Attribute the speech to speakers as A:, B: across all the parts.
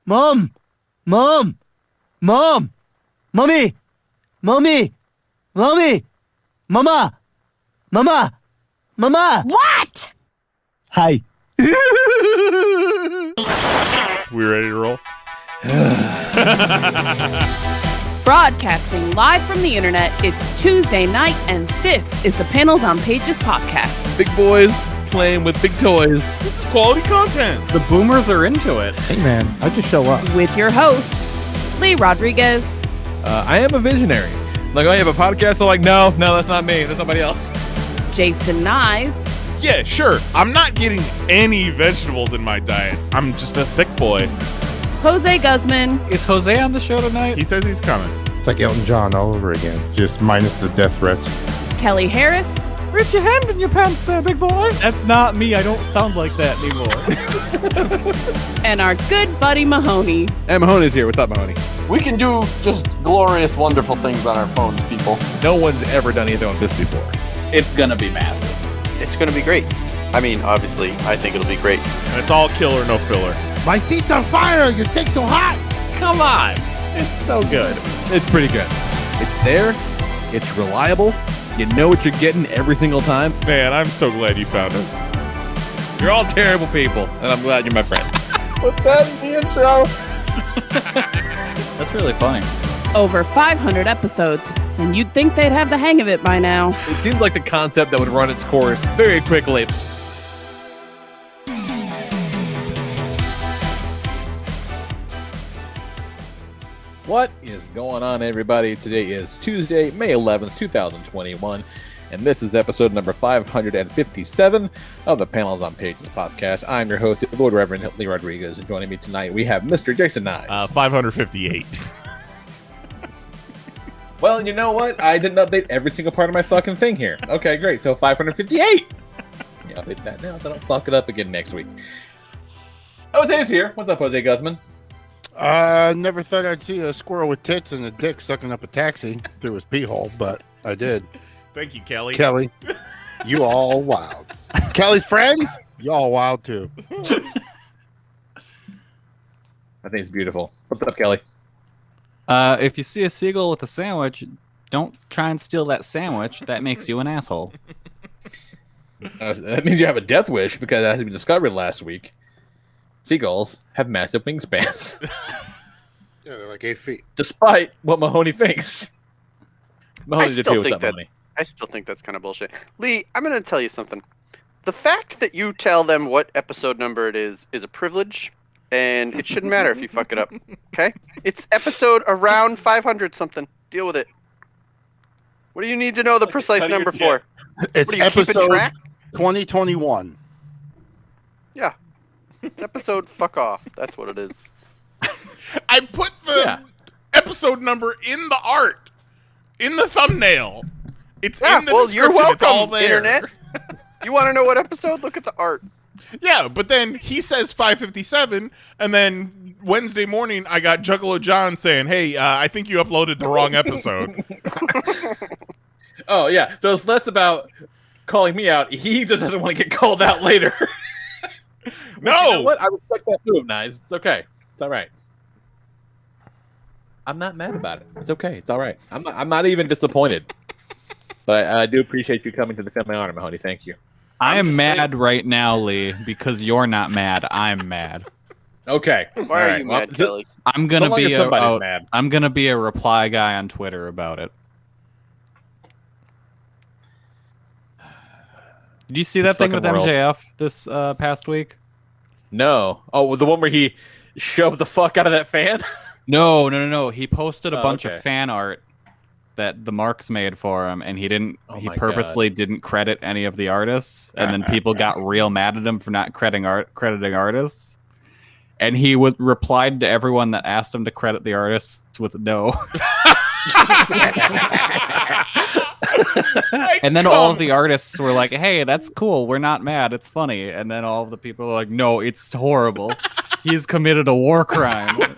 A: Mom! Mom! Mom! Mommy! Mommy! Mommy! Mama! Mama! Mama!
B: What?
A: Hi.
C: We ready to roll?
B: Broadcasting live from the internet, it's Tuesday night, and this is the Panels on Pages podcast.
D: Big boys playing with big toys.
C: This is quality content.
E: The boomers are into it.
F: Hey man, I just show up.
B: With your hosts, Lee Rodriguez.
D: I am a visionary. Like, oh, you have a podcast? I'm like, no, that's not me. That's somebody else.
B: Jason Nyes.
C: Yeah, sure. I'm not getting any vegetables in my diet. I'm just a thick boy.
B: Jose Guzman.
E: Is Jose on the show tonight?
C: He says he's coming.
F: It's like Elton John all over again, just minus the death threats.
B: Kelly Harris.
E: Reach your hand in your pants there, big boy. That's not me. I don't sound like that anymore.
B: And our good buddy Mahoney.
D: And Mahoney's here. What's up, Mahoney?
G: We can do just glorious, wonderful things on our phones, people.
D: No one's ever done anything like this before.
E: It's gonna be massive.
H: It's going to be great. I mean, obviously, I think it'll be great.
C: And it's all killer, no filler.
F: My seat's on fire! Your dick's so hot!
E: Come on. It's so good.
D: It's pretty good. It's there. It's reliable. You know what you're getting every single time.
C: Man, I'm so glad you found us.
D: You're all terrible people, and I'm glad you're my friend.
G: Put that in the intro.
E: That's really funny.
B: Over 500 episodes, and you'd think they'd have the hang of it by now.
D: It seems like the concept that would run its course very quickly. What is going on, everybody? Today is Tuesday, May 11th, 2021, and this is episode number 557 of the Panels on Pages podcast. I'm your host, the Lord Reverend Lee Rodriguez, and joining me tonight we have Mr. Jason Nyes.
C: 558.
D: Well, you know what? I didn't update every single part of my fucking thing here. Okay, great. So 558. Yeah, I'll hit that now so I don't fuck it up again next week. Jose's here. What's up, Jose Guzman?
F: Never thought I'd see a squirrel with tits and a dick sucking up a taxi through his pee hole, but I did.
C: Thank you, Kelly.
F: Kelly, you all wild. Kelly's friends, you all wild too.
D: I think it's beautiful. What's up, Kelly?
E: If you see a seagull with a sandwich, don't try and steal that sandwich. That makes you an asshole.
D: That means you have a death wish because, as we discovered last week, seagulls have massive wingspans.
F: Yeah, they're like 8 feet.
D: Despite what Mahoney thinks. Mahoney did too. What's up, Mahoney?
H: I still think that's kind of bullshit. Lee, I'm going to tell you something. The fact that you tell them what episode number it is a privilege, and it shouldn't matter if you fuck it up. Okay? It's episode around 500 something. Deal with it. What do you need to know the precise number for?
F: It's
H: What, are you keeping
F: episode
H: track?
F: 2021.
H: Yeah. It's episode fuck off. That's what it is.
C: I put the episode number in the art, in the thumbnail. It's in the description.
H: You're welcome,
C: it's all there.
H: Internet. You want to know what episode? Look at the art.
C: Yeah, but then he says 557, and then Wednesday morning I got Juggalo John saying, hey, I think you uploaded the wrong episode.
D: Oh, yeah. So it's less about calling me out. He just doesn't want to get called out later.
C: No!
D: You know what? I respect that move, Nyes. It's okay. It's all right. I'm not mad about it. It's okay. It's all right. I'm not even disappointed. But I do appreciate you coming to the Family Honor, Mahoney. Thank you.
E: I am mad right now, Lee, because you're not mad. I'm mad.
D: Okay.
H: Why are you mad, Kelly?
E: I'm gonna be
D: mad.
E: I'm gonna be a reply guy on Twitter about it. Did you see that thing with MJF this past week?
D: No. Oh, the one where he shoved the fuck out of that fan?
E: No. He posted a bunch
D: okay.
E: of fan art that the Marks made for him, and he didn't. He
D: my
E: purposely didn't credit any of the artists, and then people got real mad at him for not crediting artists. And he replied to everyone that asked him to credit the artists with no. And then all of the artists were like, "Hey, that's cool. We're not mad. It's funny." And then all of the people were like, "No, it's horrible. He's committed a war crime."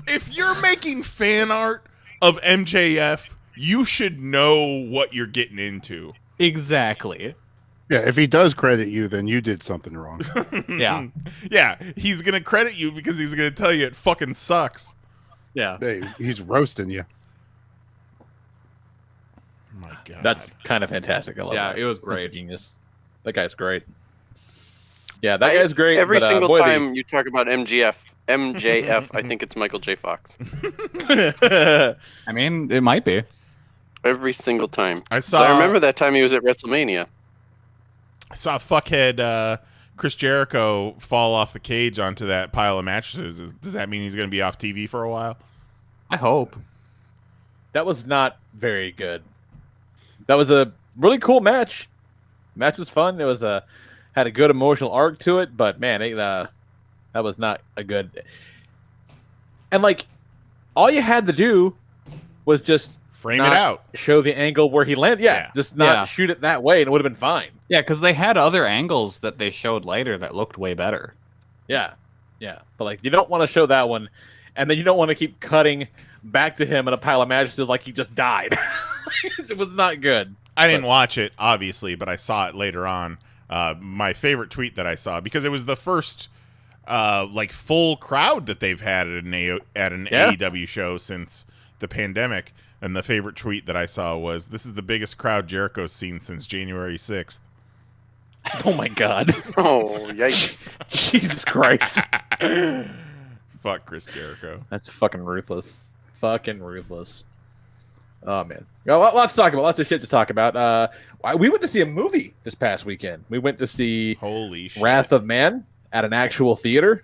C: If you're making fan art of MJF, you should know what you're getting into.
E: Exactly.
F: Yeah, if he does credit you, then you did something wrong.
E: Yeah.
C: Yeah, he's gonna credit you because he's gonna tell you it fucking sucks.
E: Yeah.
F: Hey, he's roasting you.
C: Oh my God.
D: That's kind of fantastic. I love
E: Yeah,
D: that.
E: it was
D: That's
E: great.
D: genius. That guy's great. Yeah, that guy's great.
H: Every
D: but,
H: single
D: boy,
H: time you talk about MJF, I think it's Michael J. Fox.
D: the-
E: I mean, it might be.
H: Every single time.
C: I
H: 'Cause
C: saw.
H: I remember that time he was at WrestleMania.
C: I saw fuckhead Chris Jericho fall off the cage onto that pile of mattresses. Does that mean he's gonna be off TV for a while?
E: I hope.
D: that was not very good. That was a really cool match. Match was fun. It was had a good emotional arc to it, but man, that was not a good. And like, all you had to do was just
C: Frame
D: not
C: it out.
D: show the angle where he landed. Yeah,
C: Yeah.
D: just not
E: Yeah.
D: shoot it that way, and it would have been fine.
E: Yeah, because they had other angles that they showed later that looked way better.
D: Yeah, yeah. But like, you don't want to show that one, and then you don't want to keep cutting back to him in a pile of mattresses like he just died. It was not good.
C: I didn't watch it, obviously, but I saw it later on. My favorite tweet that I saw, because it was the first like full crowd that they've had at an
D: Yeah.
C: AEW show since the pandemic. And the favorite tweet that I saw was, "This is the biggest crowd Jericho's seen since January 6th."
D: Oh my god.
H: Oh, yikes.
D: Jesus Christ.
C: Fuck Chris Jericho.
D: That's fucking ruthless. Fucking ruthless. Oh man, got lots to talk about. Lots of shit to talk about. We went to see a movie this past weekend. We went to see
C: Holy shit.
D: Wrath of Man at an actual theater.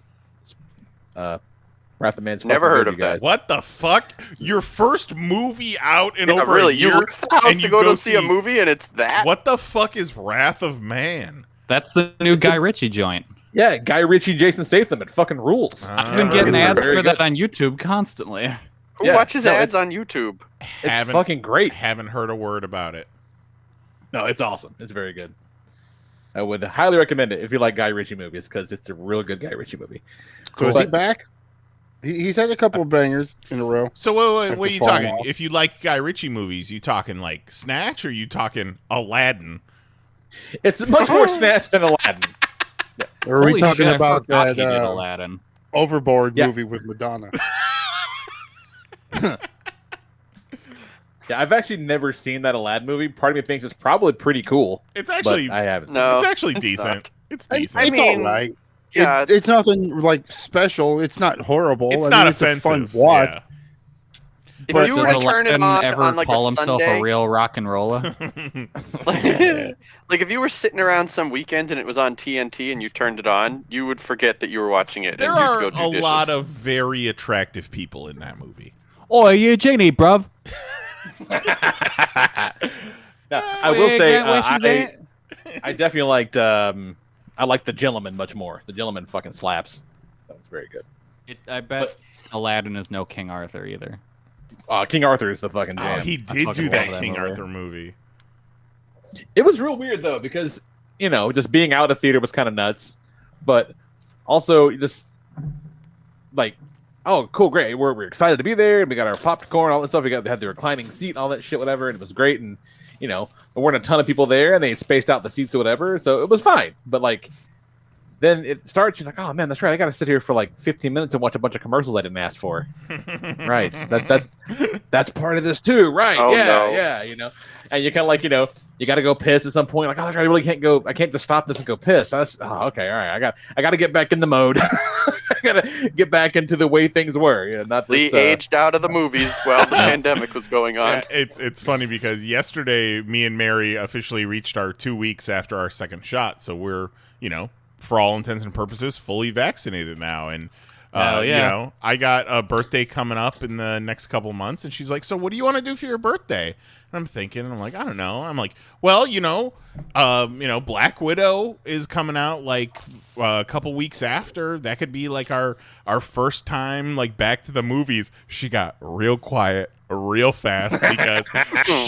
D: Wrath of Man's
H: Never
D: fucking
H: heard
D: good,
H: of
D: you guys.
H: that.
C: What the fuck? Your first movie out in
H: Yeah,
C: over
H: really,
C: a year,
H: you left the house
C: and
H: to
C: you
H: go to see a movie and it's that?
C: What the fuck is Wrath of Man?
E: That's the new Guy Ritchie joint.
D: Yeah, Guy Ritchie, Jason Statham. It fucking rules.
E: I've been
C: Uh,
E: getting
D: it's
E: ads
D: very
E: for
D: good.
E: that on YouTube constantly.
H: Who
D: Yeah,
H: watches
D: no,
H: ads
D: it's-
H: on YouTube?
D: It's
C: Haven't-
D: fucking great.
C: Haven't heard a word about it.
D: No, it's awesome. It's very good. I would highly recommend it if you like Guy Ritchie movies because it's a real good Guy Ritchie movie.
F: So is he
D: But-
F: back? He's had a couple of bangers in a row.
C: So what
F: After
C: are you
F: falling
C: talking?
F: off.
C: If you like Guy Ritchie movies, you talking like Snatch, or you talking Aladdin?
D: It's much more snatch than Aladdin.
F: Or are we
E: Holy
F: talking
E: shit, I
F: about
E: forgot
F: that
E: he did Aladdin.
F: Overboard
D: Yeah.
F: movie with Madonna?
D: Yeah, I've actually never seen that Aladdin movie. Part of me thinks it's probably pretty cool,
C: It's
D: but
C: actually
D: I haven't.
H: No,
C: it's actually
H: it's
C: decent.
H: not.
C: It's
F: It's
C: decent.
H: I mean,
F: all right.
H: Yeah,
F: It's nothing like special. It's not horrible.
C: It's
F: I
C: not
F: mean,
C: offensive.
F: It's a fun watch.
C: Yeah.
H: if
F: but
H: you
E: Does
H: were to turn it
E: Aladdin
H: on
E: ever
H: like
E: call
H: a
E: himself
H: Sunday,
E: a real rock and roller?
H: like if you were sitting around some weekend and it was on TNT and you turned it on, you would forget that you were watching it.
C: There
H: and
C: are
H: you'd go do
C: a
H: dishes.
C: lot of very attractive people in that movie.
E: Oh, you genie, bruv.
D: Now, I will say
E: I
D: I definitely liked I like the Gentleman much more. The Gentleman fucking slaps. That was very good.
E: I bet Aladdin is no King Arthur either.
D: King Arthur is the fucking
C: Oh,
D: jam.
C: he did
E: fucking
C: do that
E: love that
C: King
E: movie.
C: Arthur movie.
D: It was real weird though because just being out of theater was kind of nuts, but also just like, oh, cool, great, we're excited to be there, and we got our popcorn, all that stuff. We had the reclining seat, all that shit, whatever, and it was great. And there weren't a ton of people there, and they spaced out the seats or whatever, so it was fine. But like, then it starts, you're like, oh man, that's right, I got to sit here for like 15 minutes and watch a bunch of commercials I didn't ask for. Right, that's part of this too, right?
H: Oh,
D: yeah,
H: no.
D: yeah, and you kind of like, you got to go piss at some point. Like, oh, I really can't go. I can't just stop this and go piss. That's okay. All right. I got to get back in the mode. I got to get back into the way things were. Not
H: Lee
D: this,
H: aged out of the movies while the pandemic was going on.
C: Yeah, it's funny because yesterday me and Mary officially reached our 2 weeks after our second shot, so we're for all intents and purposes fully vaccinated now. And
E: Hell yeah.
C: I got a birthday coming up in the next couple months, and she's like, "So what do you want to do for your birthday?" And I'm thinking, and I'm like, I don't know. I'm like, well, Black Widow is coming out like a couple weeks after. That could be like our first time like back to the movies. She got real quiet real fast because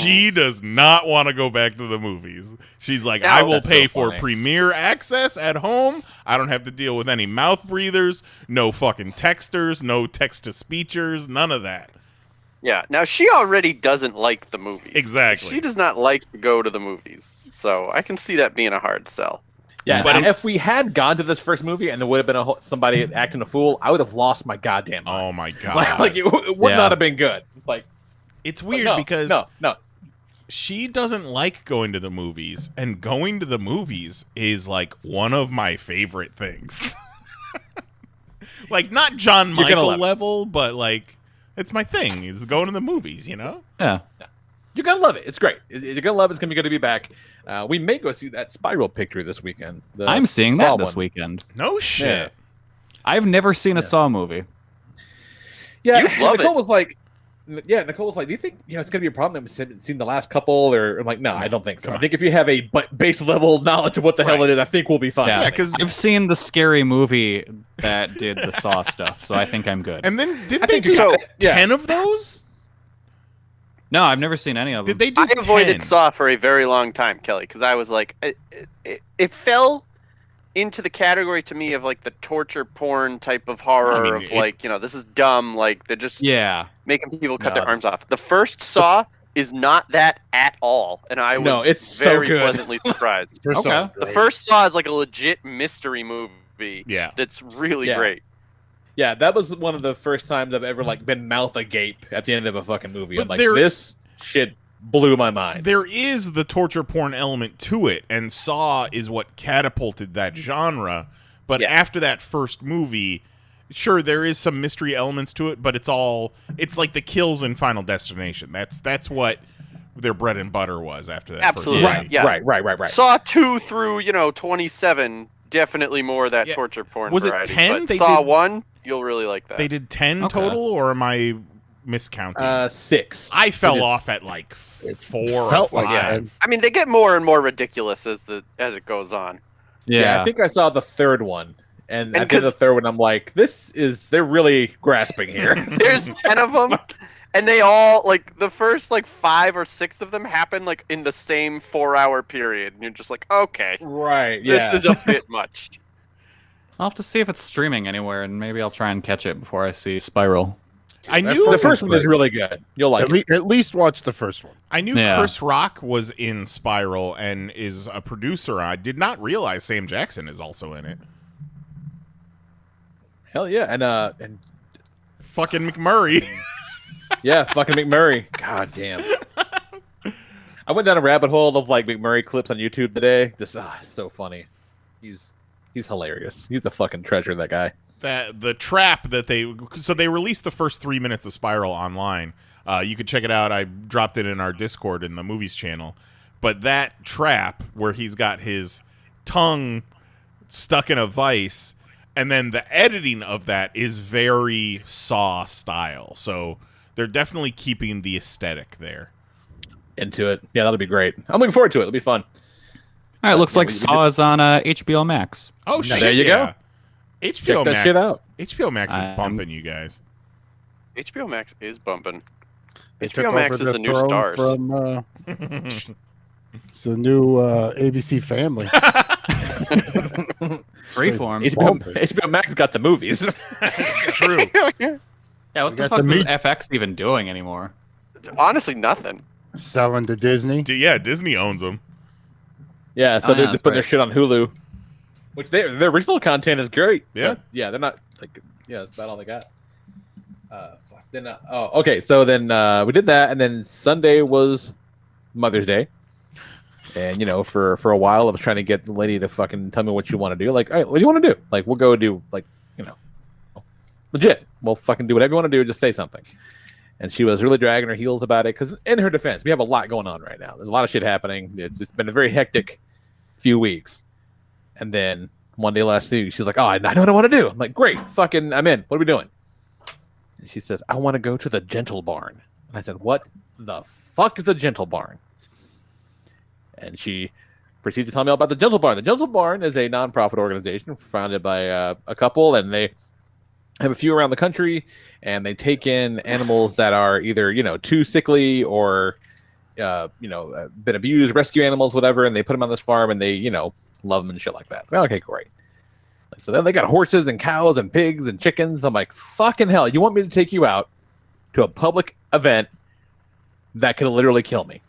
C: she does not want to go back to the movies. She's like, I will pay for premiere access at home. I don't have to deal with any mouth breathers, no fucking texters, no text to speechers, none of that.
H: Yeah. Now she already doesn't like the movies.
C: Exactly.
H: She does not like to go to the movies, so I can see that being a hard sell.
D: Yeah,
C: But
D: but
C: it's-
D: if we had gone to this first movie and there would have been somebody acting a fool, I would have lost my goddamn mind.
C: Oh my god!
D: Like it would
E: Yeah.
D: not have been good. It's like
C: It's weird
D: no,
C: because
D: no.
C: she doesn't like going to the movies, and going to the movies is like one of my favorite things. Like not John
D: You're gonna
C: Michael
D: love it.
C: level, but like it's my thing. Is going to the movies, you know?
E: Yeah.
D: You're gonna love it. It's great. You're gonna love it. It's gonna be good to be back. We may go see that Spiral picture this weekend. The
E: I'm seeing
D: Saw
E: that this
D: one.
E: weekend.
C: No shit.
E: I've never seen a Saw movie.
D: Yeah,
H: You'd love
D: Nicole
H: it.
D: was like, do you think it's gonna be a problem? I've seen the last couple, or I'm like, no, I don't think so.
C: come
D: I
C: on.
D: think if you have a base level knowledge of what the hell
C: Right.
D: it is, I think we'll be fine.
E: Yeah,
C: Yeah, because
E: I've seen the scary movie that did the Saw stuff, so I think I'm good.
C: and then didn't
D: I
C: they
D: think
C: do
H: so.
D: Yeah.
C: 10 of those?
E: No, I've never seen any of them.
C: Did they do
H: I avoided
C: 10?
H: Saw for a very long time, Kelly, because I was like, it fell into the category to me of like the torture porn type of horror
C: I mean,
H: of like, this is dumb, like they're just
E: Yeah.
H: making people cut
D: No.
H: their arms off. The first Saw is not that at all, and I was
D: No, it's so
H: very
D: good.
H: pleasantly surprised.
F: First
E: Okay.
F: off,
H: The first Saw is like a legit mystery movie
C: Yeah.
H: that's really
D: Yeah.
H: great.
D: Yeah, that was one of the first times I've ever like been mouth agape at the end of a fucking movie.
C: But
D: I'm like,
C: there-
D: this shit blew my mind.
C: There is the torture porn element to it, and Saw is what catapulted that genre. But
H: Yeah.
C: after that first movie, sure, there is some mystery elements to it, but it's like the kills in Final Destination. That's what their bread and butter was after that
H: Absolutely.
C: first
E: Yeah.
C: movie.
H: Yeah.
D: Right.
H: Saw 2 through 27, definitely more that
C: Yeah.
H: torture porn
C: Was it
H: variety.
C: 10?
H: But
C: They
H: Saw
C: did-
H: 1, you'll really like that.
C: They did 10
E: Okay.
C: total, or am I miscounting?
D: 6.
C: I fell
D: It is-
C: off at like 4 or
F: felt
C: 5.
F: like it.
H: I mean, they get more and more ridiculous as it goes on.
D: Yeah, I think I saw the third one, and
H: And
D: at the end of the
H: 'cause-
D: third one, I'm like, they're really grasping here.
H: There's 10 of them, and they all like the first 5 or 6 of them happen like in the same 4-hour period, and you're just like, okay,
D: Right. Yeah.
H: this is a bit much.
E: I'll have to see if it's streaming anywhere, and maybe I'll try and catch it before I see Spiral.
C: I knew
D: the first one is really good. You'll like it.
F: At least watch the first one.
C: I knew
E: Yeah.
C: Chris Rock was in Spiral and is a producer. I did not realize Sam Jackson is also in it.
D: Hell yeah, and
C: Fucking McMurray.
D: yeah, fucking McMurray. God damn. I went down a rabbit hole of McMurray clips on YouTube today. Just so funny. He's hilarious. He's a fucking treasure, that guy.
C: The trap that they released the first 3 minutes of Spiral online. You could check it out. I dropped it in our Discord in the movies channel. But that trap where he's got his tongue stuck in a vice, and then the editing of that is very Saw style. So they're definitely keeping the aesthetic there.
D: Into it. Yeah, that'll be great. I'm looking forward to it. It'll be fun.
E: All right, looks
D: yeah,
E: like
D: we
E: Saw is on HBO Max.
C: Oh,
D: Now,
C: shit,
D: there you
C: yeah.
D: go.
C: HBO
D: Check that
C: Max.
D: shit out.
C: HBO Max is
E: I'm-
C: bumping, you guys.
H: HBO Max is bumping.
F: They took
H: HBO Max
F: over
H: is the new
F: throne
H: stars.
F: From, it's the new ABC Family.
E: Freeform.
D: HBO Max got the movies.
C: It's true.
E: Yeah, what
F: We
E: the
F: got
E: fuck
F: the
E: is
F: meat.
E: FX even doing anymore?
H: Honestly, nothing.
F: Selling to Disney.
C: Yeah, Disney owns them.
D: Yeah, so
E: Oh,
D: they're
E: yeah,
D: just putting their
E: that's
D: shit on Hulu, which their original content is great.
C: Yeah.
D: But, yeah, they're not that's about all they got. Fuck. Then okay, so then we did that, and then Sunday was Mother's Day, and for a while I was trying to get the lady to fucking tell me what you want to do. Like, all right, what do you want to do? Like, we'll go do legit. We'll fucking do whatever you want to do. Just say something. And she was really dragging her heels about it because, in her defense, we have a lot going on right now. There's a lot of shit happening. It's been a very hectic few weeks. And then one day last week, she was like, "Oh, I know what I want to do." I'm like, "Great, fucking, I'm in. What are we doing?" And she says, "I want to go to the Gentle Barn." And I said, "What the fuck is the Gentle Barn?" And she proceeds to tell me all about the Gentle Barn. The Gentle Barn is a nonprofit organization founded by a couple, and they have a few around the country, and they take in animals that are either too sickly or been abused, rescue animals, whatever, and they put them on this farm, and they love them and shit like that. So, okay, great. So then they got horses and cows and pigs and chickens. I'm like, fucking hell, you want me to take you out to a public event that could literally kill me.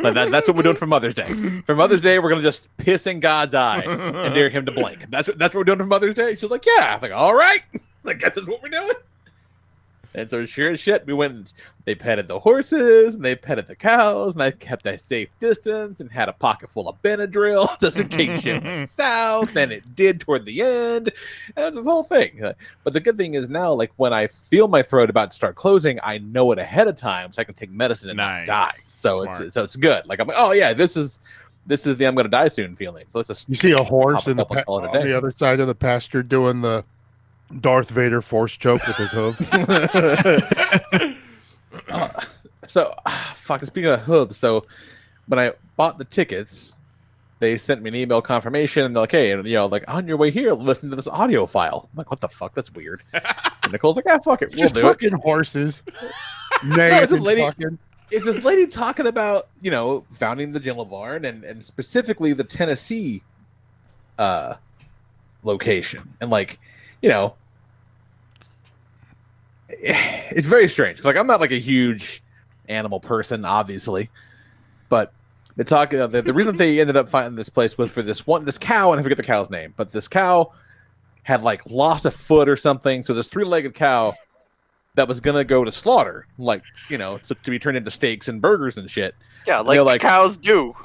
D: But that's what we're doing for Mother's Day. For Mother's Day, we're gonna just piss in God's eye and dare him to blink. That's what we're doing for Mother's Day. She's like, yeah. I'm like, all right. I guess that's what we're doing. And so sure as shit, we went and they petted the horses and they petted the cows, and I kept a safe distance and had a pocket full of Benadryl just in case shit went south, and it did toward the end. And that's the whole thing. But the good thing is now, like when I feel my throat about to start closing, I know it ahead of time, so I can take medicine and not die. So it's good. Like I'm like, oh yeah, this is the I'm gonna die soon feeling. So let's just
F: You see a horse on the other side of the pasture doing the Darth Vader force choke with his hoof.
D: Speaking of hooves, so when I bought the tickets, they sent me an email confirmation, and they're like, hey, like on your way here, listen to this audio file. I'm like, what the fuck? That's weird. And Nicole's like, fuck it, we'll do
F: fucking
D: it.
F: Horses.
D: It's this lady talking about, founding the Jingle Barn and specifically the Tennessee location. And it's very strange. Like I'm not like a huge animal person, obviously, but they talk. The reason they ended up finding this place was for this cow, and I forget the cow's name, but this cow had like lost a foot or something. So this 3-legged cow that was gonna go to slaughter, to be turned into steaks and burgers and shit.
H: Yeah, like cows do.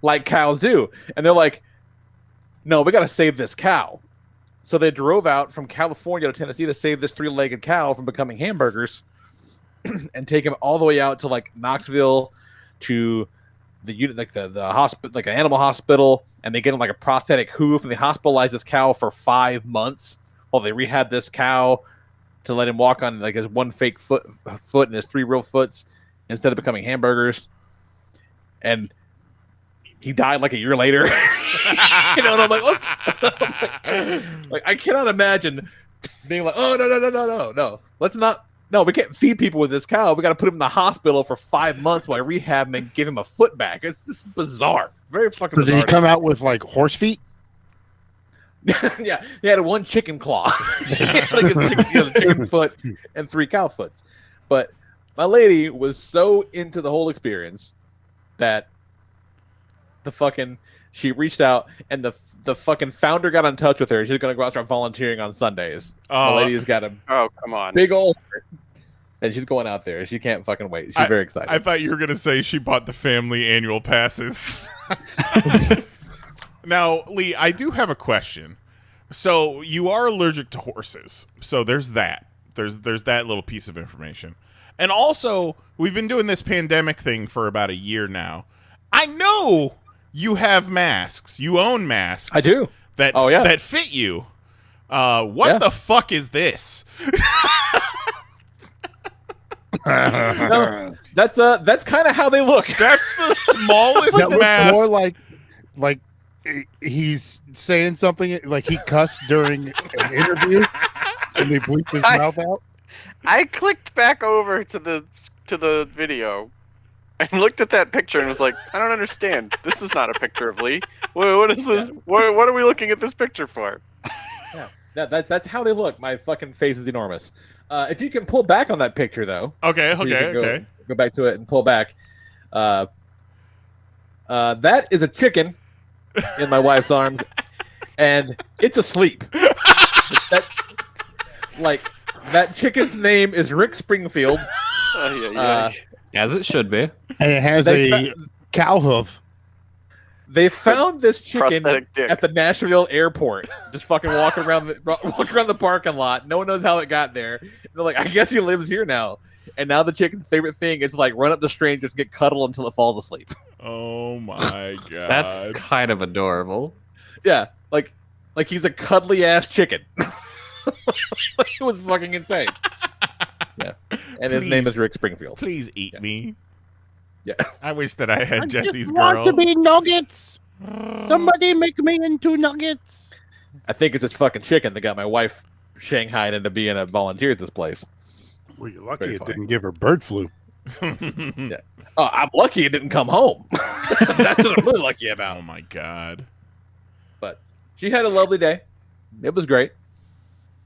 D: Like cows do, and they're like, no, we gotta save this cow. So they drove out from California to Tennessee to save this 3-legged cow from becoming hamburgers, and take him all the way out to like Knoxville, to the unit, like the hospital, like an animal hospital, and they get him like a prosthetic hoof, and they hospitalize this cow for 5 months while they rehab this cow to let him walk on like his one fake foot and his 3 real foots instead of becoming hamburgers. And he died like a year later. And I'm like, okay. Like I cannot imagine being like, oh no, let's not. No, we can't feed people with this cow. We got to put him in the hospital for 5 months while I rehab him and give him a foot back. It's just bizarre. Very fucking bizarre.
F: So did he come out with like horse feet?
D: Yeah, he had one chicken claw. He had like a chicken foot and 3 cow foots. But my lady was so into the whole experience that she reached out, and the fucking founder got in touch with her. She's gonna go out and start volunteering on Sundays.
C: Oh,
D: the lady's got a
H: come on,
D: big old, and she's going out there. She can't fucking wait. She's very excited.
C: I thought you were gonna say she bought the family annual passes. Now, Lee, I do have a question. So you are allergic to horses. So there's that. There's that little piece of information. And also, we've been doing this pandemic thing for about a year now. I know you have masks. You own masks.
D: I do.
C: That fit you. What the fuck is this?
D: No, that's kind of how they look.
C: That's the smallest
F: That
C: mask.
F: looks more like he's saying something like he cussed during an interview and they bleeped his mouth out.
H: I clicked back over to the video and looked at that picture and was like, I don't understand. This is not a picture of Lee. What is this? What are we looking at this picture for?
D: Yeah, that's how they look. My fucking face is enormous. If you can pull back on that picture, though.
C: Okay.
D: Go back to it and pull back. That is a chicken in my wife's arms, and it's asleep. That chicken's name is Rick Springfield.
E: As it should be.
F: And it has a cow hoof.
D: They found this chicken
H: dick
D: at the Nashville airport, just fucking walking around the parking lot. No one knows how it got there. They're like, I guess he lives here now. And now the chicken's favorite thing is like run up to strangers, get cuddled until it falls asleep.
C: Oh my god,
E: that's kind of adorable.
D: Yeah, like he's a cuddly ass chicken. It was fucking insane. Yeah, and his name is Rick Springfield.
C: Please eat me.
D: Yeah,
C: I wish that I had Jesse's
F: just
C: girl.
F: Want to be nuggets. Somebody make me into nuggets.
D: I think it's this fucking chicken that got my wife shanghaied into being a volunteer at this place.
F: Well, you're lucky it didn't give her bird flu.
D: Yeah. Oh, I'm lucky it didn't come home. That's what I'm really lucky about.
C: Oh my god.
D: But she had a lovely day. It was great.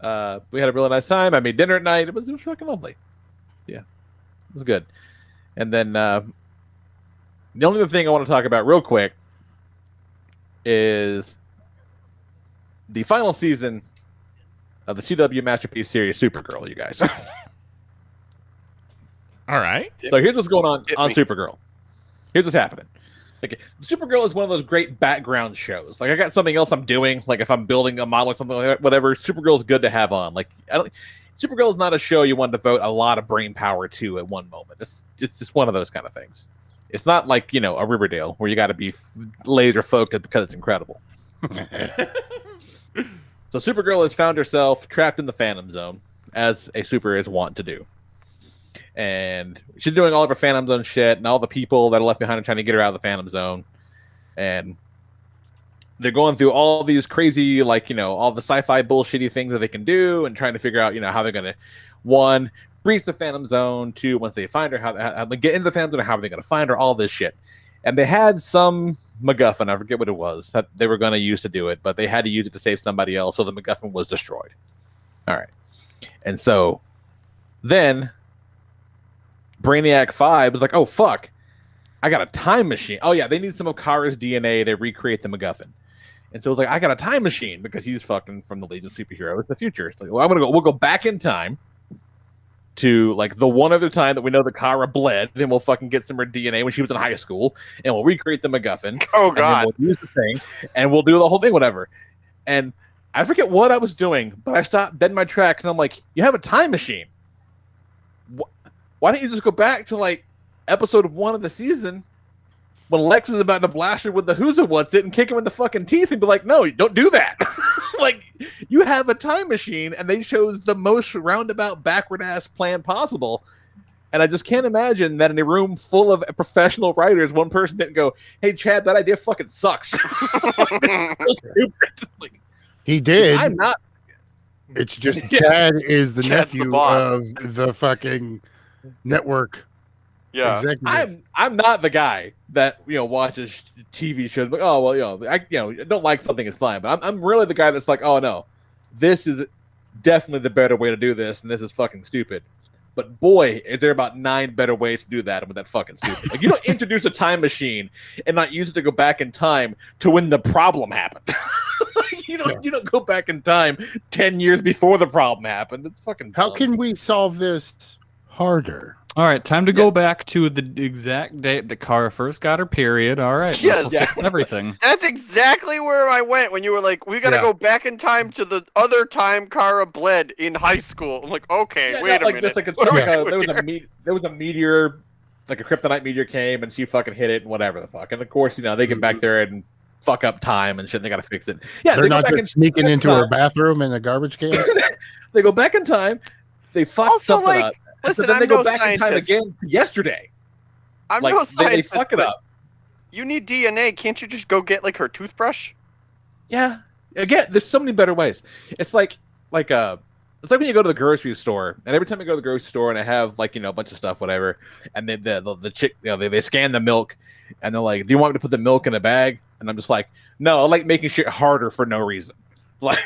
D: We had a really nice time. I made dinner at night. It was fucking lovely. Yeah. was good. And then the only other thing I want to talk about real quick is the final season of the CW Masterpiece series, Supergirl, you guys.
C: All right.
D: So here's what's going on
H: me.
D: Supergirl. Here's what's happening. Like, Supergirl is one of those great background shows. Like, I got something else I'm doing. Like, if I'm building a model or something like that, whatever, Supergirl is good to have on. Like, Supergirl is not a show you want to devote a lot of brain power to at one moment. It's just one of those kind of things. It's not like, you know, a Riverdale where you got to be laser focused because it's incredible. So Supergirl has found herself trapped in the Phantom Zone, as a super is wont to do. And she's doing all of her Phantom Zone shit, and all the people that are left behind are trying to get her out of the Phantom Zone. And they're going through all these crazy, like, you know, all the sci-fi bullshitty things that they can do, and trying to figure out, you know, how they're going to, one, breach the Phantom Zone, two, once they find her, how they get into the Phantom Zone, how are they going to find her, all this shit. And they had some MacGuffin, I forget what it was, that they were going to use to do it, but they had to use it to save somebody else, so the MacGuffin was destroyed. All right. And so then Brainiac 5 was like, oh, fuck, I got a time machine. Oh, yeah, they need some of Kara's DNA to recreate the MacGuffin. And so it's like, I got a time machine because he's fucking from the Legion of Superheroes, the future. It's like, well, we'll go back in time to, like, the one other time that we know that Kara bled, and we'll fucking get some of her DNA when she was in high school, and we'll recreate the MacGuffin.
H: Oh, God.
D: And we'll use the thing, and we'll do the whole thing, whatever. And I forget what I was doing, but I stopped dead in my tracks, and I'm like, you have a time machine. Why don't you just go back to, like, episode 1 of the season when Lex is about to blast her with the Who's It What's It and kick him in the fucking teeth and be like, no, don't do that. Like, you have a time machine, and they chose the most roundabout, backward-ass plan possible. And I just can't imagine that in a room full of professional writers, one person didn't go, hey, Chad, that idea fucking sucks. Like,
F: He did.
D: I'm not.
F: It's just Chad is the
H: Chad's the
F: nephew
H: boss.
F: of the fucking network
H: Yeah.
F: executive.
D: I'm not the guy that, you know, watches TV shows like, oh, well, you know, I don't like something, it's fine. But I'm really the guy that's like, oh no, this is definitely the better way to do this, and this is fucking stupid. But boy, is there about 9 better ways to do that with that fucking stupid. Like, you don't introduce a time machine and not use it to go back in time to when the problem happened. You don't go back in time 10 years before the problem happened. It's fucking
F: How
D: dumb.
F: can we solve this harder?
E: All right, time to go back to the exact date that Kara first got her period. All right,
H: Yes.
E: let's fix everything.
H: That's exactly where I went when you were like, we got to
F: Yeah.
H: go back in time to the other time Kara bled in high school. I'm like, okay,
D: Yeah,
H: wait a
D: like,
H: minute.
D: just like
H: What are we
D: there
H: doing
D: was
H: here?
D: there was a meteor, like a kryptonite meteor came, and she fucking hit it and whatever the fuck. And of course, you know, they get back there and fuck up time and shit. And they got to fix it. Yeah,
F: They're
D: they go
F: not
D: back
F: just sneaking into
D: time.
F: her bathroom in a garbage can.
D: They go back in time. They fuck
H: Also,
D: something
H: like,
D: up.
H: listen,
D: so then
H: I'm
D: they go
H: no
D: back in time
H: scientist.
D: again yesterday.
H: I'm
D: Like
H: no
D: they
H: scientist.
D: fuck it
H: but
D: up.
H: You need DNA. Can't you just go get like her toothbrush?
D: Yeah. Again, there's so many better ways. It's like it's like when you go to the grocery store, and every time you go to the grocery store and I have, like, you know, a bunch of stuff, whatever, and then the chick, you know, they scan the milk, and they're like, do you want me to put the milk in a bag? And I'm just like, no, I like making shit harder for no reason. Like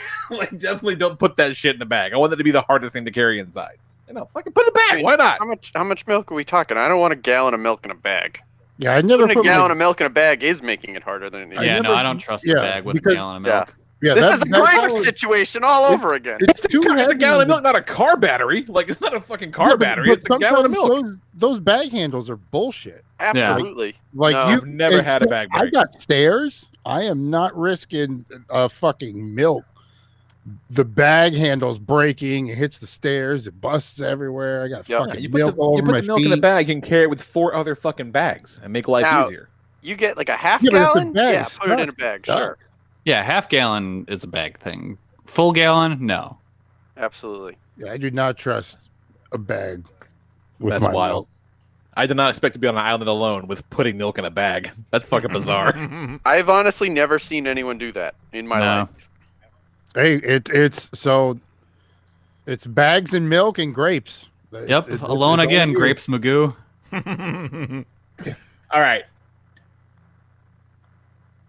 D: definitely don't put that shit in the bag. I want it to be the hardest thing to carry inside. You know, fucking put it in the bag. Why not?
H: How much milk are we talking? I don't want a gallon of milk in a bag.
F: Yeah, I never
H: Putting a
F: put
H: gallon
F: my,
H: of milk in a bag is making it harder than it needs.
E: Yeah,
H: to
E: no, I don't trust a
F: yeah,
E: bag with a
F: because-
E: gallon of
H: yeah.
E: milk.
F: yeah,
H: This
F: that-
H: is the
F: that's
H: greater
F: how-
H: situation all over again.
F: It's too
D: It's a
F: heavy
D: gallon of
F: to-
D: milk, not a car battery. Like, it's not a fucking car
F: Yeah, but-
D: battery.
F: but
D: It's a gallon of
F: sometimes
D: milk.
F: Those bag handles are bullshit.
H: Absolutely.
F: Like
H: No.
D: I've never had a bag
F: I
D: break.
F: got stairs. I am not risking fucking milk. The bag handle's breaking. It hits the stairs. It busts everywhere. I got
H: Yep.
F: fucking
D: You
F: milk all
D: put
F: over my
D: the milk
F: feet.
D: in the bag, you can carry it with 4 other fucking bags and make life
H: Now-
D: easier.
H: You get like a half
F: Yeah, but it's a
H: gallon?
F: bag.
H: Yeah,
F: It
H: put it in a
F: sucks.
H: bag.
F: It
H: Sure.
E: Yeah, half gallon is a bag thing. Full gallon, no.
H: Absolutely.
F: Yeah, I do not trust a bag with
D: That's
F: my
D: wild.
F: milk.
D: I did not expect to be on an island alone with putting milk in a bag. That's fucking bizarre.
H: I've honestly never seen anyone do that in my
E: No.
H: life.
F: Hey, it's bags and milk and grapes.
E: Yep,
F: It's
E: alone
F: all
E: again,
F: you.
E: grapes Magoo.
D: All right.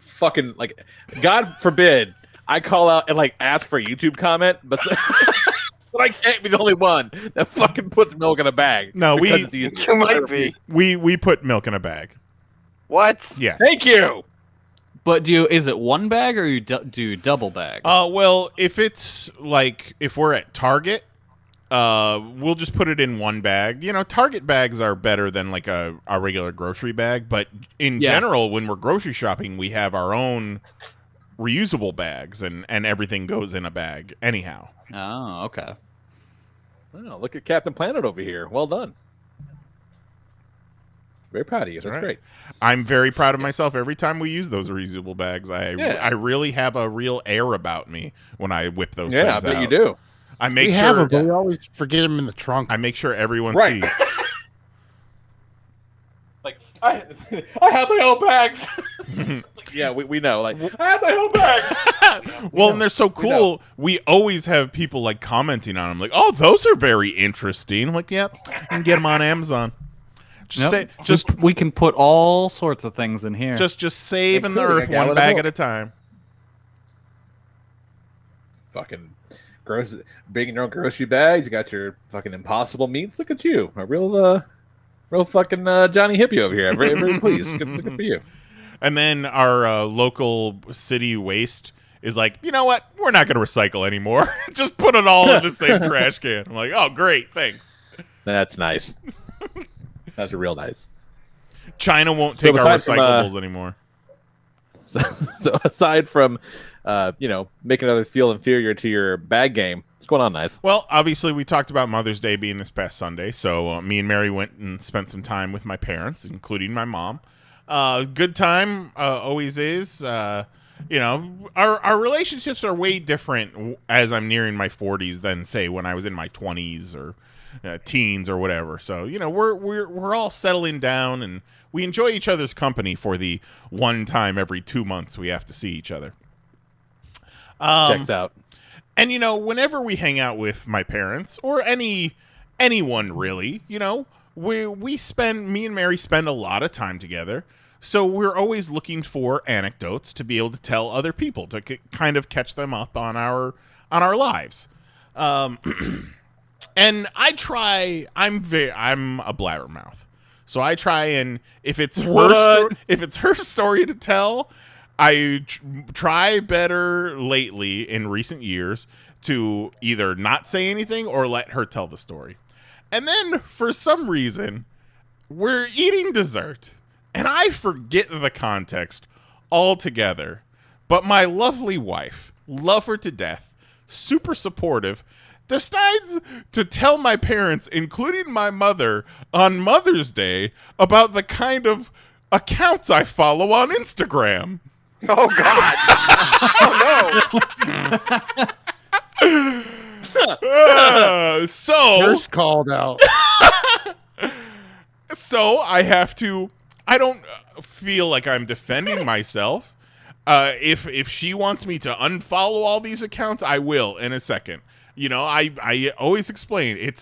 D: Fucking, like, God forbid I call out and, like, ask for a YouTube comment, but I can't be the only one that fucking puts milk in a bag.
C: No,
D: because it's easier.
H: You might be.
C: We put milk in a bag.
H: What?
C: Yes.
D: Thank you.
E: But is it one bag or you do double bag?
C: Well, if it's like if we're at Target, we'll just put it in one bag. You know, Target bags are better than like a regular grocery bag, but in general, when we're grocery shopping, we have our own reusable bags, and everything goes in a bag anyhow.
E: Oh, okay.
D: Oh, look at Captain Planet over here. Well done. Very proud of you. That's
C: right.
D: great.
C: I'm very proud of myself every time we use those reusable bags. I really have a real air about me when I whip those things out.
D: Yeah, I bet you do.
C: I make
F: We
C: sure
F: have them, but we always forget them in the trunk.
C: I make sure everyone
D: Right.
C: sees.
G: Like, I have my own bags.
D: Yeah, we know. Like, I have my own bags.
C: Well, and they're so cool. We always have people like commenting on them, like, "Oh, those are very interesting." I'm like, "Yep, you can get them on Amazon."
E: We can put all sorts of things in here.
C: Just saving the
D: Including
C: earth
D: a gallon
C: one
D: of
C: bag
D: milk.
C: at a time.
D: Fucking gross. Bringing your own grocery bags. You got your fucking Impossible meats. Look at you. A real fucking Johnny Hippie over here. I'm very pleased. Good for you.
C: And then our local city waste is like, you know what? We're not going to recycle anymore. Just put it all in the same trash can. I'm like, oh, great, thanks.
D: That's nice. That's real nice.
C: China won't
D: So
C: take our
D: aside from,
C: recyclables anymore.
D: So aside from, making others feel inferior to your bag game, what's going on, Nice?
C: Well, obviously, we talked about Mother's Day being this past Sunday, so me and Mary went and spent some time with my parents, including my mom. Good time, always is. Our relationships are way different as I'm nearing my 40s than, say, when I was in my 20s or teens or whatever. So, we're all settling down, and we enjoy each other's company for the one time every 2 months we have to see each other.
D: Checks out.
C: And, whenever we hang out with my parents or anyone really, me and Mary spend a lot of time together. So we're always looking for anecdotes to be able to tell other people to kind of catch them up on our lives. And I try, I'm a blabbermouth. So I try, and if it's her story to tell, I try better lately in recent years to either not say anything or let her tell the story. And then for some reason, we're eating dessert, and I forget the context altogether. But my lovely wife, love her to death, super supportive, decides to tell my parents, including my mother, on Mother's Day about the kind of accounts I follow on Instagram.
H: Oh, God. Oh, no.
F: First called out.
C: So I don't feel like I'm defending myself. If she wants me to unfollow all these accounts, I will in a second. I always explain,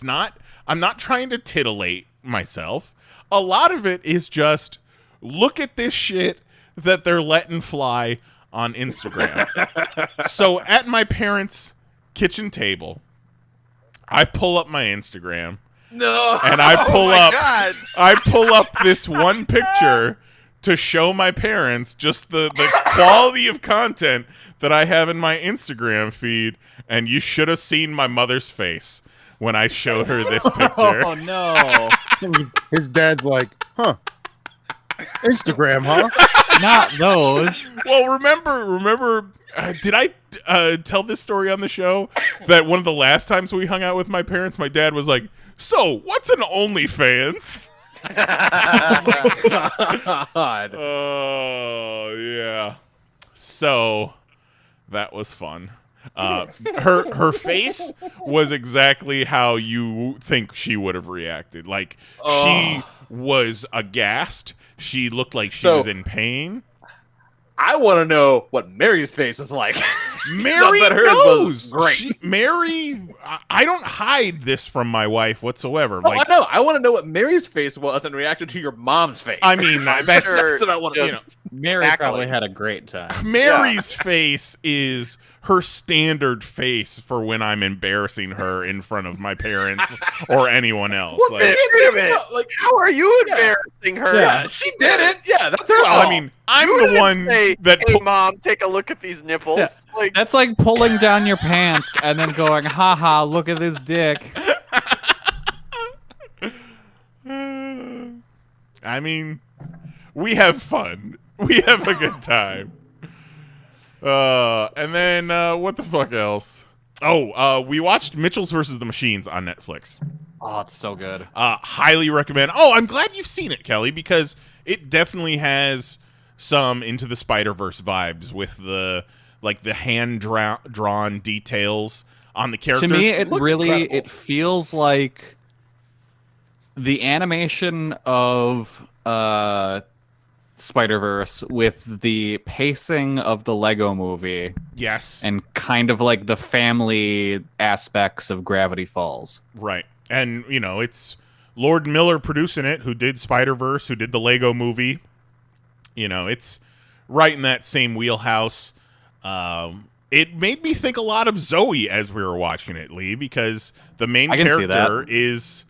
C: I'm not trying to titillate myself. A lot of it is just, look at this shit that they're letting fly on Instagram. So at my parents' kitchen table, I pull up my Instagram.
D: No.
C: And I
H: God.
C: pull up this one picture to show my parents just the quality of content that I have in my Instagram feed, and you should have seen my mother's face when I showed her this picture.
E: Oh no.
F: His dad's like, huh? Instagram, huh?
E: Not those.
C: Well, remember, did I tell this story on the show that one of the last times we hung out with my parents, my dad was like, "So, what's an OnlyFans?"
D: God.
C: Oh, yeah. So, that was fun. Her face was exactly how you think she would have reacted. Like, she was aghast. She looked like she was in pain.
D: I want to know what Mary's face was like.
C: Mary
D: Not that hers was
C: knows.
D: great.
C: Mary, I don't hide this from my wife whatsoever.
D: Oh, I know. I want to know what Mary's face was in reaction to your mom's face.
C: I mean, that's
H: sure
D: what I want to know.
E: Mary
H: Cackling.
E: probably had a great time.
C: Mary's face is her standard face for when I'm embarrassing her in front of my parents or anyone else.
H: Wait a minute.
D: Like,
H: How are you embarrassing her?
D: yeah, she did it. Yeah, that's her
C: well,
D: fault.
C: I mean, I'm
H: You
C: the
H: didn't
C: one
H: say,
C: that
H: hey, Mom, take a look at these nipples.
E: Yeah.
H: Like,
E: That's like pulling down your pants and then going, haha, look at this dick.
C: I mean, we have fun. We have a good time. And then what the fuck else? Oh, we watched Mitchell's versus the Machines on Netflix.
E: Oh, it's so good.
C: Highly recommend. Oh, I'm glad you've seen it, Kelly, because it definitely has some Into the Spider-Verse vibes with the hand drawn details on the characters.
E: To me, it
D: looks
E: really
D: incredible.
E: it feels like the animation of Spider-Verse with the pacing of the Lego movie
C: Yes,
E: and kind of like the family aspects of Gravity Falls.
C: right. And, you know, it's Lord Miller producing it, who did Spider-Verse, who did the Lego movie. You know, it's right in that same wheelhouse. It made me think a lot of Zoe as we were watching it, Lee, because the main
E: I can see
C: character is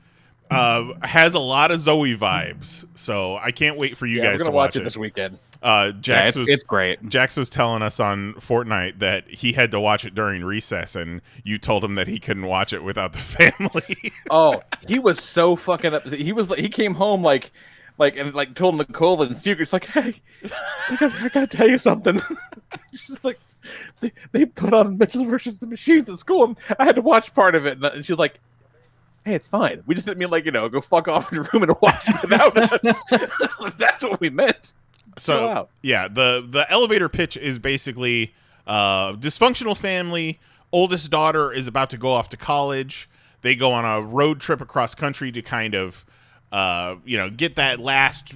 C: has a lot of Zoe vibes. So I can't wait for you
D: yeah,
C: guys
D: we're
C: to
D: gonna watch
C: it.
D: it this weekend.
C: Jax
E: it's great.
C: Jax was telling us on Fortnite that he had to watch it during recess, and you told him that he couldn't watch it without the family.
D: Oh, he was so fucking upset. He came home and told Nicole in secret. It's like, hey, I gotta tell you something. She's like, they put on Mitchell versus the Machines at school, and I had to watch part of it. And she's like, hey, it's fine. We just didn't mean go fuck off in your room and watch it without us. That's what we meant.
C: So
D: Chill out.
C: yeah, the elevator pitch is basically dysfunctional family. Oldest daughter is about to go off to college. They go on a road trip across country to kind of get that last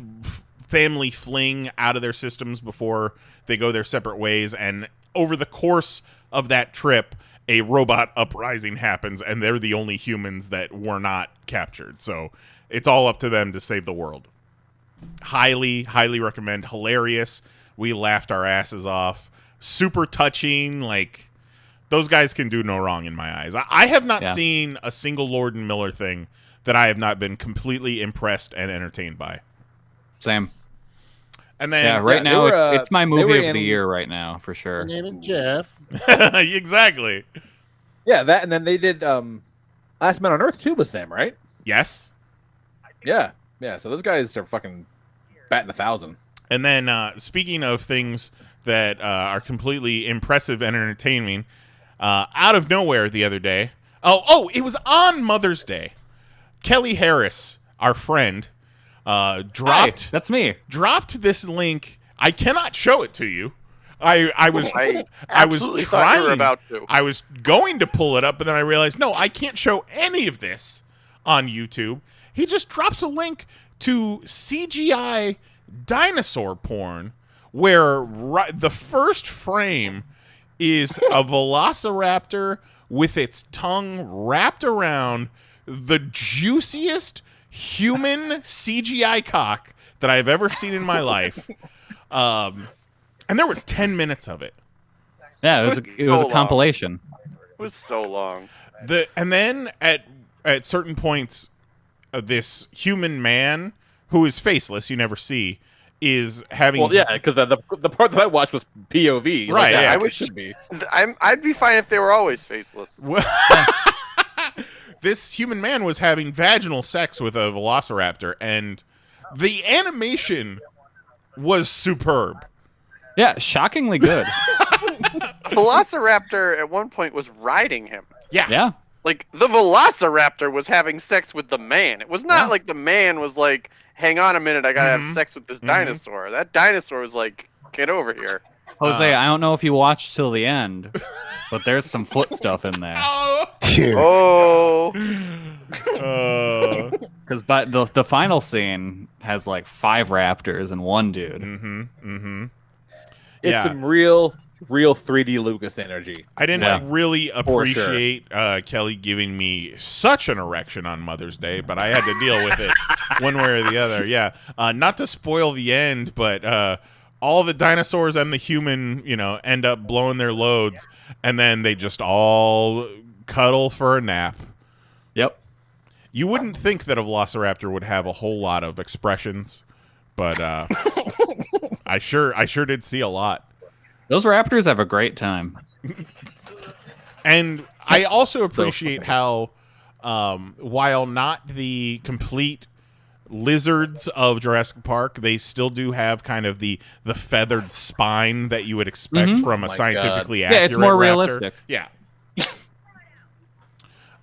C: family fling out of their systems before they go their separate ways. And over the course of that trip, a robot uprising happens, and they're the only humans that were not captured. So it's all up to them to save the world. Highly, highly recommend. Hilarious. We laughed our asses off. Super touching. Like, those guys can do no wrong in my eyes. I have not seen a single Lord and Miller thing that I have not been completely impressed and entertained by.
E: Same.
C: And then
E: Right now,
D: they were,
E: it's my
D: they
E: movie
D: were
E: of the
D: in-
E: year right now, for sure.
F: My name is Jeff.
C: exactly.
D: Yeah, that, and then they did Last Man on Earth too. Was them, right?
C: Yes.
D: Yeah. So those guys are fucking batting 1,000.
C: And then speaking of things that are completely impressive and entertaining, out of nowhere the other day. Oh, it was on Mother's Day. Kelly Harris, our friend,
E: Hi, that's me.
C: dropped this link. I cannot show it to you. I was
H: absolutely thought
C: trying.
H: you were about to.
C: I was going to pull it up, but then I realized no, I can't show any of this on YouTube. He just drops a link to CGI dinosaur porn, where the first frame is a velociraptor with its tongue wrapped around the juiciest human CGI cock that I've ever seen in my life. And there was 10 minutes of it.
E: Yeah, it was
H: so
E: a compilation.
H: It was so long.
C: And then at certain points, this human man who is faceless, you never see, is having.
D: Well, yeah, because the part that I watched was POV.
C: Right, yeah.
D: I wish it should be.
H: I'd be fine if they were always faceless.
C: This human man was having vaginal sex with a velociraptor, and the animation was superb.
E: Yeah, shockingly good.
H: Velociraptor at one point was riding him.
E: Yeah.
H: Like, the Velociraptor was having sex with the man. It was not like the man was like, hang on a minute, I gotta have sex with this dinosaur. That dinosaur was like, get over here.
E: Jose, I don't know if you watched till the end, but there's some foot stuff in there.
H: Oh.
E: Because the final scene has like 5 raptors and 1 dude.
D: It's some real 3D Lucas energy.
C: I didn't really
D: For sure.
C: appreciate Kelly giving me such an erection on Mother's Day, but I had to deal with it one way or the other. Yeah. Not to spoil the end, but all the dinosaurs and the human, end up blowing their loads, and then they just all cuddle for a nap.
E: Yep.
C: You wouldn't think that a velociraptor would have a whole lot of expressions, but I sure did see a lot.
E: Those raptors have a great time.
C: And I also appreciate how, while not the complete lizards of Jurassic Park, they still do have kind of the feathered spine that you would expect from a scientifically accurate
E: it's more
C: raptor.
E: realistic.
C: Yeah.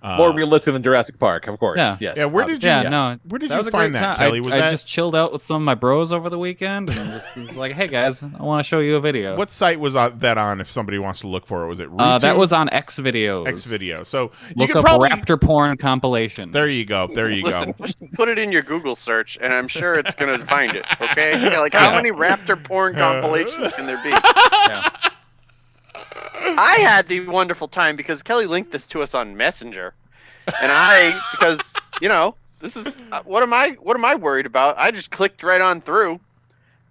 D: More realistic than Jurassic Park, of course.
E: Yeah.
D: Yes.
C: Yeah, where did you
E: was a
C: find
E: great
C: that,
E: time.
C: Kelly?
E: I just chilled out with some of my bros over the weekend and just was like, hey guys, I want to show you a video.
C: What site was that on if somebody wants to look for it? Was it RooTube?
E: That was on X Videos.
C: Xvideo. So you
E: look
C: could
E: up
C: probably
E: raptor porn compilation.
C: There you go.
H: Listen, just put it in your Google search, and I'm sure it's going to find it, okay? Yeah, like, how many raptor porn compilations can there be?
E: Yeah.
H: I had the wonderful time because Kelly linked this to us on Messenger. And because, this is, what am I worried about? I just clicked right on through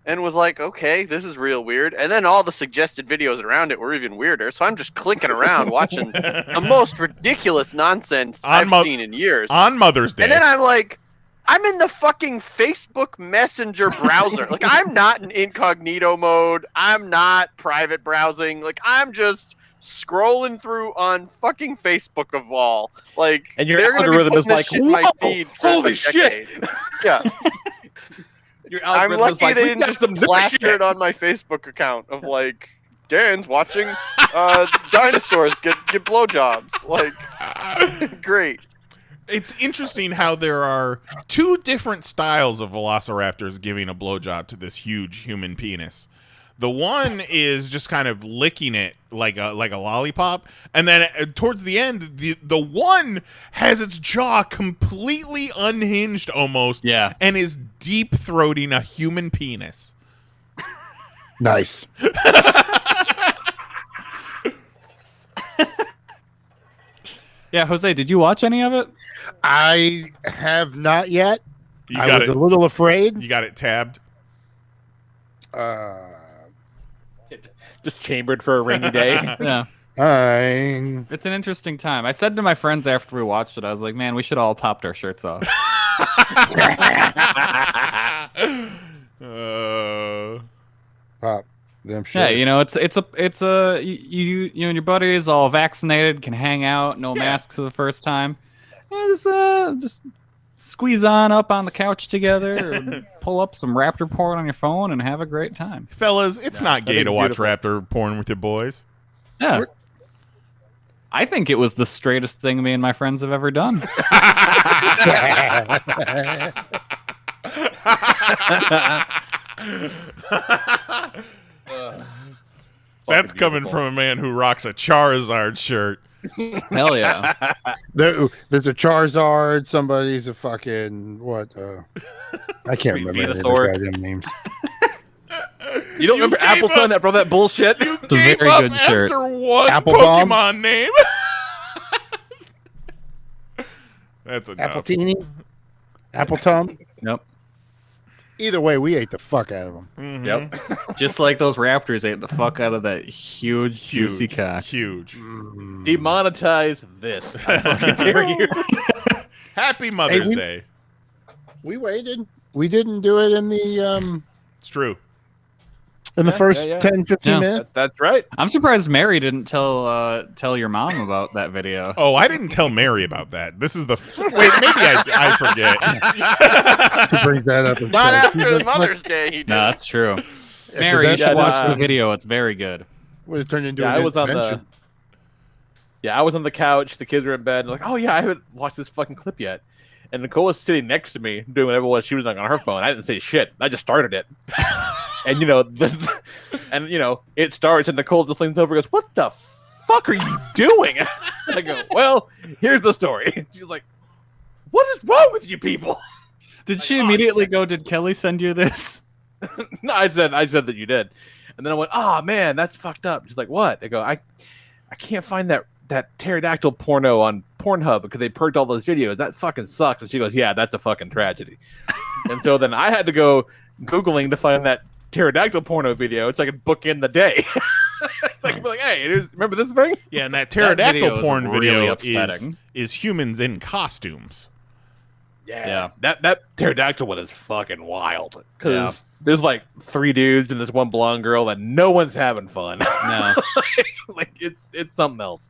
H: and was like, okay, this is real weird. And then all the suggested videos around it were even weirder. So I'm just clicking around watching the most ridiculous nonsense I've seen in years.
C: On Mother's Day.
H: And then I'm like, I'm in the fucking Facebook Messenger browser. Like, I'm not in incognito mode. I'm not private browsing. Like, I'm just scrolling through on fucking Facebook of all. Like,
D: and your
H: they're
D: algorithm is like,
H: in my feed for
D: holy
H: a
D: shit.
H: Yeah.
D: Your
H: I'm
D: algorithm
H: lucky
D: is like,
H: they
D: "We
H: didn't
D: got
H: just
D: some new
H: plaster
D: shit."
H: it on my Facebook account of like, Dan's watching dinosaurs get blowjobs. Like, great.
C: It's interesting how there are two different styles of velociraptors giving a blowjob to this huge human penis. The one is just kind of licking it like a lollipop, and then towards the end, the one has its jaw completely unhinged almost, and is deep throating a human penis.
F: Nice.
E: Yeah, Jose, did you watch any of it?
F: I have not yet.
C: You
F: I
C: got
F: was
C: it.
F: a little afraid.
C: You got it tabbed.
D: Just chambered for a rainy day.
E: Yeah.
F: It's
E: an interesting time. I said to my friends after we watched it, I was like, man, we should all popped our shirts off.
F: Pop them shirts.
E: Yeah, it's a you and your buddies all vaccinated, can hang out, no masks for the first time. Yeah, just squeeze up on the couch together, and pull up some raptor porn on your phone, and have a great time.
C: Fellas, it's not gay to watch raptor porn with your boys.
E: Yeah. I think it was the straightest thing me and my friends have ever done.
C: That's coming from a man who rocks a Charizard shirt.
E: Hell yeah.
F: There's a Charizard, somebody's a fucking I can't remember any of the goddamn names.
D: You don't remember Appleton after all that bullshit?
C: You
E: It's a
C: gave
E: very
C: up
E: good
C: after
E: shirt.
C: one
F: Apple
C: Pokemon
F: Bomb?
C: name. That's enough.
F: Appletini? Apple Tom?
E: Yep.
F: Either way, we ate the fuck out of them.
C: Mhm.
D: Yep.
E: Just like those raptors ate the fuck out of that huge juicy cock.
C: Huge.
D: Demonetize this. I fucking dare you.
C: Happy Mother's
F: we-
C: Day.
F: We waited. We didn't do it in the
C: It's true.
F: first
D: yeah.
F: 10, 15
E: Yeah.
F: minutes.
D: That's right.
E: I'm surprised Mary didn't tell your mom about that video.
C: Oh, I didn't tell Mary about that. This is the wait. Maybe I forget.
F: She brings that up.
H: Not
F: instead. She's
H: after
F: like,
H: Mother's Day, he did.
E: No, that's true.
F: Yeah,
E: Mary, you
F: 'cause
E: should
F: that-
E: watch
D: Yeah,
E: the video. It's very good.
F: Would have turned into
D: Yeah,
F: an
D: I was on the.
F: intervention.
D: Yeah, I was on the couch. The kids were in bed. And like, oh yeah, I haven't watched this fucking clip yet. And Nicole was sitting next to me doing whatever it was she was doing on her phone. I didn't say shit. I just started it. And it starts, and Nicole just leans over and goes, "What the fuck are you doing?" I go, "Well, here's the story." She's like, "What is wrong with you people?"
E: Did she immediately go, did Kelly send you this?
D: No, I said that you did. And then I went, "Oh man, that's fucked up." She's like, "What?" I go, I can't find that pterodactyl porno on Pornhub because they purged all those videos. That fucking sucks." And she goes, "Yeah, that's a fucking tragedy." And so then I had to go Googling to find that pterodactyl porno video, it's like a book in the day. I can be like, hey, remember this thing?
C: Yeah, and that
E: video
C: pterodactyl
E: is
C: porn
E: really
C: video
E: upsetting.
C: is humans in costumes.
D: Yeah. That pterodactyl one is fucking wild. Because there's like 3 dudes and this one blonde girl, and no one's having fun.
E: No.
D: Like it's something else.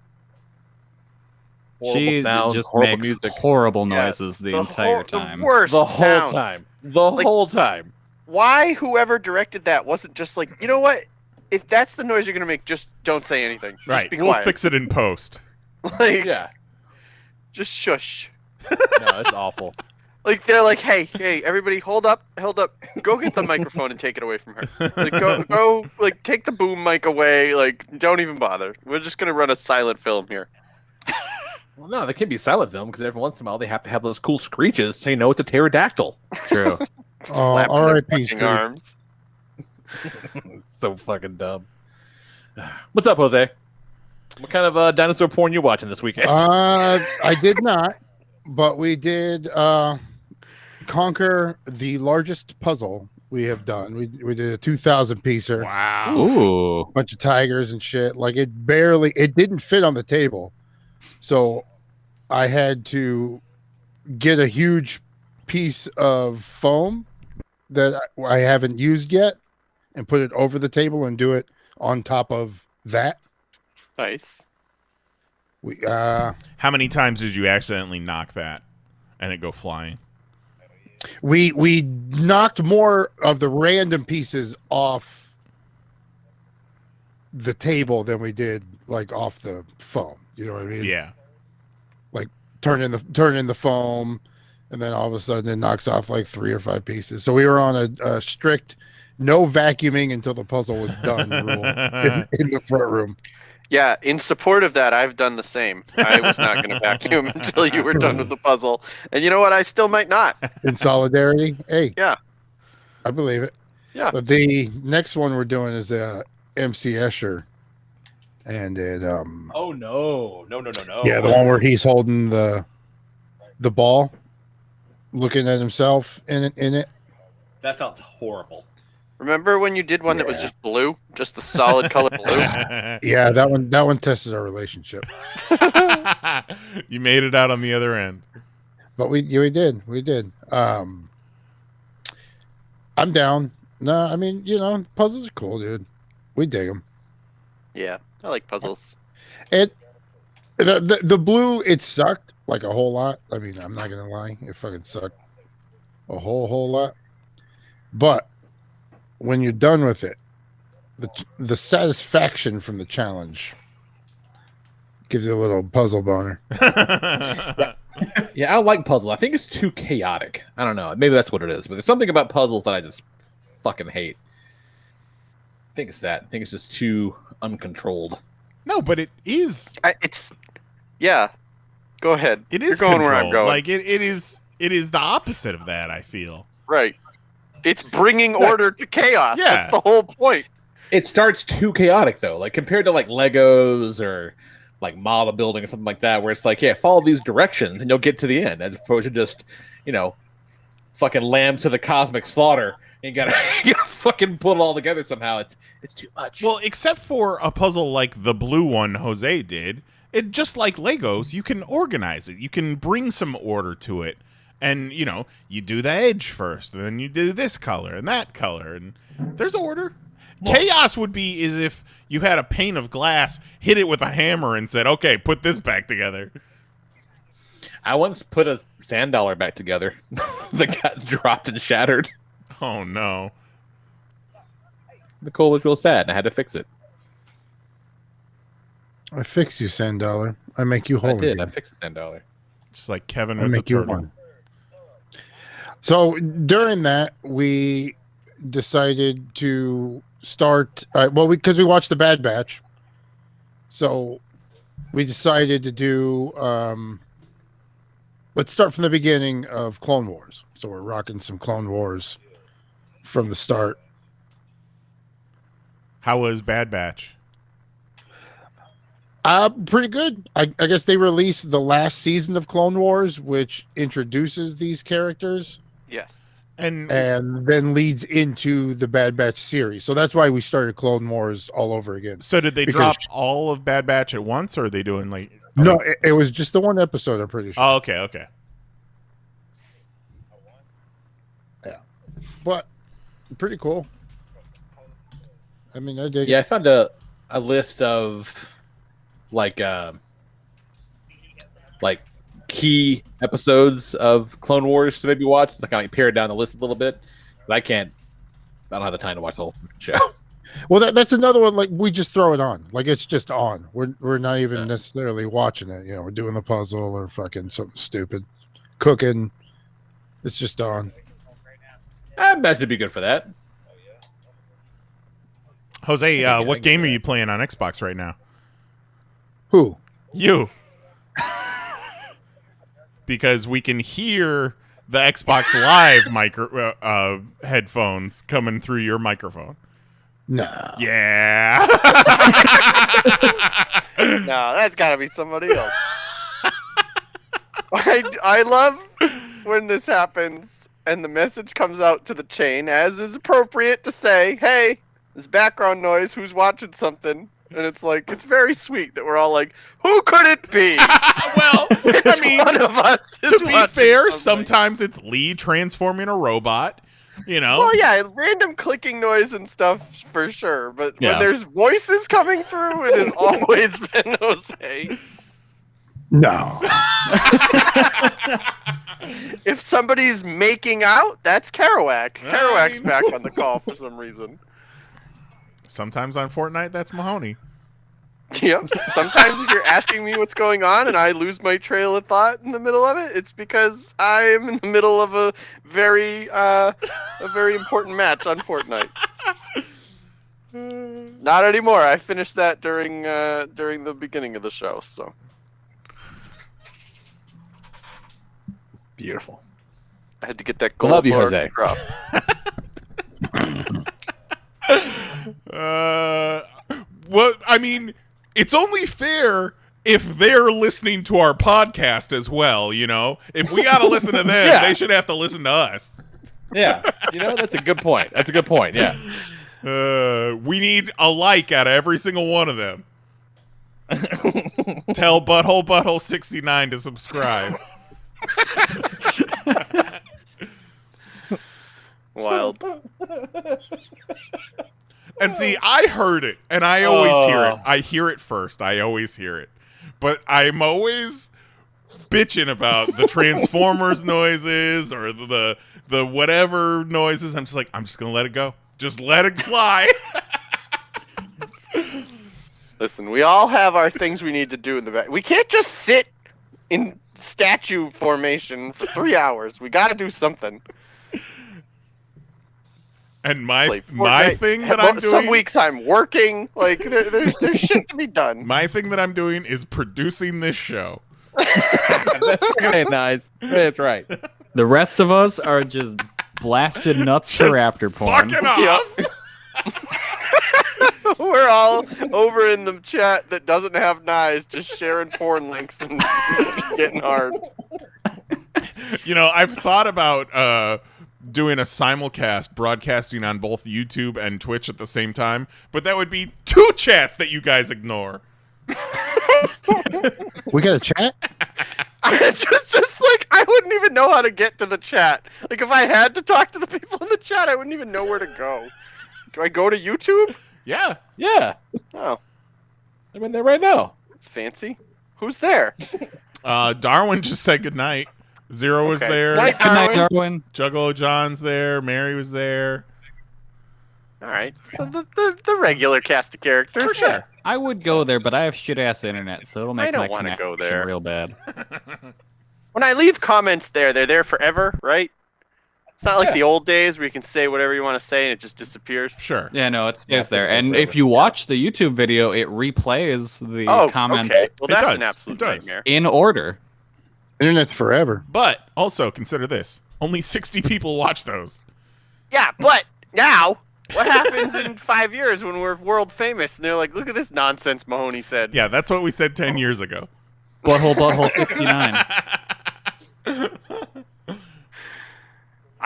E: She
D: Horrible sounds,
E: just
D: horrible
E: makes
D: music.
E: horrible
H: Yeah,
E: noises the entire time.
H: The worst
D: The whole
H: sounds.
D: time. The
H: Like-
D: whole time.
H: Why whoever directed that wasn't just like, you know what? If that's the noise you're gonna make, just don't say anything. Just
C: Right.
H: be
C: We'll
H: quiet.
C: fix it in post.
H: Like,
D: Yeah.
H: just shush.
D: No, it's awful.
H: Like they're like, hey, everybody, hold up, go get the microphone and take it away from her. Like, go, like take the boom mic away. Like, don't even bother. We're just gonna run a silent film here.
D: Well, no, they can be silent film because every once in a while they have to have those cool screeches so you know it's a pterodactyl.
E: True.
F: Oh,
H: Flapping their
F: R.I.P.
H: fucking
F: Screech.
H: arms.
D: So fucking dumb. What's up, Jose? What kind of dinosaur porn you watching this weekend?
F: I did not, but we did conquer the largest puzzle we have done. We did a 2,000 piecer,
C: Wow.
D: Ooh.
F: bunch of tigers and shit. Like it didn't fit on the table, so I had to get a huge piece of foam that I haven't used yet and put it over the table and do it on top of that.
H: Nice.
F: We
C: How many times did you accidentally knock that and it go flying?
F: we knocked more of the random pieces off the table than we did like off the foam. You know what I mean?
C: Yeah.
F: Turn in the foam, and then all of a sudden it knocks off like 3 or 5 pieces. So we were on a strict no vacuuming until the puzzle was done rule in the front room.
H: Yeah, in support of that, I've done the same. I was not going to vacuum until you were done with the puzzle, and you know what? I still might not.
F: In solidarity. Hey.
H: Yeah.
F: I believe it.
H: Yeah.
F: But the next one we're doing is MC Escher. And it
I: Oh no.
F: yeah, the one where he's holding the ball, looking at himself in it.
I: That sounds horrible.
H: Remember when you did one that was just blue, just the solid color blue?
F: Yeah, that one tested our relationship.
C: You made it out on the other end.
F: But we did. I'm down. No, I mean, puzzles are cool, dude. We dig them.
H: Yeah, I like puzzles.
F: The blue, it sucked like a whole lot. I mean, I'm not gonna lie, it fucking sucked a whole lot. But when you're done with it, the satisfaction from the challenge gives you a little puzzle boner.
D: Yeah, I don't like puzzles. I think it's too chaotic. I don't know. Maybe that's what it is. But there's something about puzzles that I just fucking hate. I think it's that. I think it's just too uncontrolled.
C: No, but it is.
H: Yeah. Go ahead.
C: It is
H: You're going where I'm
C: controlled.
H: going.
C: Like it is the opposite of that, I feel.
H: Right. It's bringing order to chaos.
C: Yeah.
H: That's the whole point.
D: It starts too chaotic though, like compared to like Legos or like model building or something like that, where it's like, yeah, follow these directions and you'll get to the end, as opposed to just, fucking lambs to the cosmic slaughter. And you gotta fucking pull it all together somehow. It's too much.
C: Well, except for a puzzle like the blue one Jose did, it just like Legos, you can organize it. You can bring some order to it. And, you do the edge first, and then you do this color and that color, and there's order. Chaos would be is if you had a pane of glass, hit it with a hammer, and said, okay, put this back together.
D: I once put a sand dollar back together that got dropped and shattered.
C: Oh, no.
D: Nicole was real sad, and I had to fix it.
F: I fix you, Sand Dollar. I make you whole.
D: I did.
F: again.
D: I fixed the sand dollar.
C: Just like Kevin
F: I
C: with the
F: make you
C: turtle.
F: one. So during that, we decided to start. Because we watched the Bad Batch, so we decided to do. Let's start from the beginning of Clone Wars. So we're rocking some Clone Wars from the start.
C: How was Bad Batch?
F: Pretty good. I guess they released the last season of Clone Wars, which introduces these characters.
H: Yes.
C: And
F: then leads into the Bad Batch series. So that's why we started Clone Wars all over again.
C: so did they
F: Because-
C: drop all of Bad Batch at once, or are they doing like?
F: No, it was just the one episode, I'm pretty sure.
C: Oh, okay.
F: But pretty cool. I mean, I dig
D: Yeah, I
F: it.
D: found a list of like key episodes of Clone Wars to maybe watch. I kind of pared down the list a little bit, but I don't have the time to watch the whole show.
F: Well, that's another one. Like, we just throw it on. Like, it's just on. We're not even necessarily watching it. You know, we're doing the puzzle or fucking something stupid, cooking. It's just on.
D: I imagine it'd be good for that.
C: Jose, what game are you playing on Xbox right now?
F: Who?
C: You. Because we can hear the Xbox Live headphones coming through your microphone.
F: No.
C: Yeah.
H: No, that's got to be somebody else. I love when this happens and the message comes out to the chain, as is appropriate to say, hey, this background noise, who's watching something? And it's like, it's very sweet that we're all like, who could it be?
C: Well, I mean,
H: one of us is
C: to be
H: watching
C: fair,
H: something.
C: sometimes it's Lee transforming a robot, you know?
H: Well, yeah, random clicking noise and stuff for sure. But when there's voices coming through, it has always been Jose.
F: No.
H: If somebody's making out, that's Kerouac. Kerouac's back on the call for some reason.
C: Sometimes on Fortnite, that's Mahoney.
H: Yep. Sometimes if you're asking me what's going on and I lose my trail of thought in the middle of it, it's because I'm in the middle of a very important match on Fortnite. Not anymore. I finished that during the beginning of the show. So
D: Beautiful.
H: I had to get that gold
D: Love you,
H: bar
D: Jose.
H: drop.
C: Well, I mean, it's only fair if they're listening to our podcast as well, you know? If we got to listen to them, they should have to listen to us.
D: Yeah, that's a good point. That's a good point. Yeah.
C: We need a like out of every single one of them. Tell Butthole 69 to subscribe.
H: Wild.
C: And see, I heard it, and I always hear it. I hear it first. I always hear it. But I'm always bitching about the Transformers noises or the whatever noises. I'm just like, I'm just going to let it go. Just let it fly.
H: Listen, we all have our things we need to do in the back. We can't just sit in statue formation for 3 hours. We got to do something.
C: And my
H: Fortnite.
C: thing that I'm doing...
H: Some weeks I'm working. Like, there's shit to be done.
C: My thing that I'm doing is producing this show.
D: That's very nice. That's right.
E: The rest of us are just blasted nuts to raptor porn.
C: Fucking off.
H: Yep. We're all over in the chat that doesn't have knives, just sharing porn links and getting hard.
C: You know, I've thought about doing a simulcast broadcasting on both YouTube and Twitch at the same time, but that would be 2 chats that you guys ignore.
F: We got a chat?
H: just like, I wouldn't even know how to get to the chat. Like, if I had to talk to the people in the chat, I wouldn't even know where to go. Do I go to YouTube?
C: Yeah.
D: Yeah.
H: Oh,
D: I'm in there right now.
H: it's fancy. Who's there?
C: Darwin just said goodnight. Zero was
H: Okay.
C: there.
H: Night,
E: Good night,
H: Darwin.
E: Darwin.
C: Juggalo John's there. Mary was there.
H: All right. So the regular cast of characters.
D: For sure.
H: Yeah.
E: I would go there, but I have shit-ass internet, so it'll make
H: don't
E: my
H: wanna go
E: connection
H: there.
E: real bad.
H: When I leave comments there, they're there forever, right? It's not like the old days where you can say whatever you want to say and it just disappears.
C: Sure.
E: Yeah, no, it stays
D: Yeah,
E: there.
D: things
E: And
D: like
E: if you watch the YouTube video, it replays the comments
H: okay. Well,
C: It
H: that's
C: does.
H: an absolute
C: It does.
H: nightmare.
E: in order.
F: Internet's forever.
C: But also consider this. Only 60 people watch those.
H: Yeah, but now, what happens in 5 years when we're world famous? And they're like, look at this nonsense Mahoney said.
C: Yeah, that's what we said 10 years ago.
E: Butthole 69.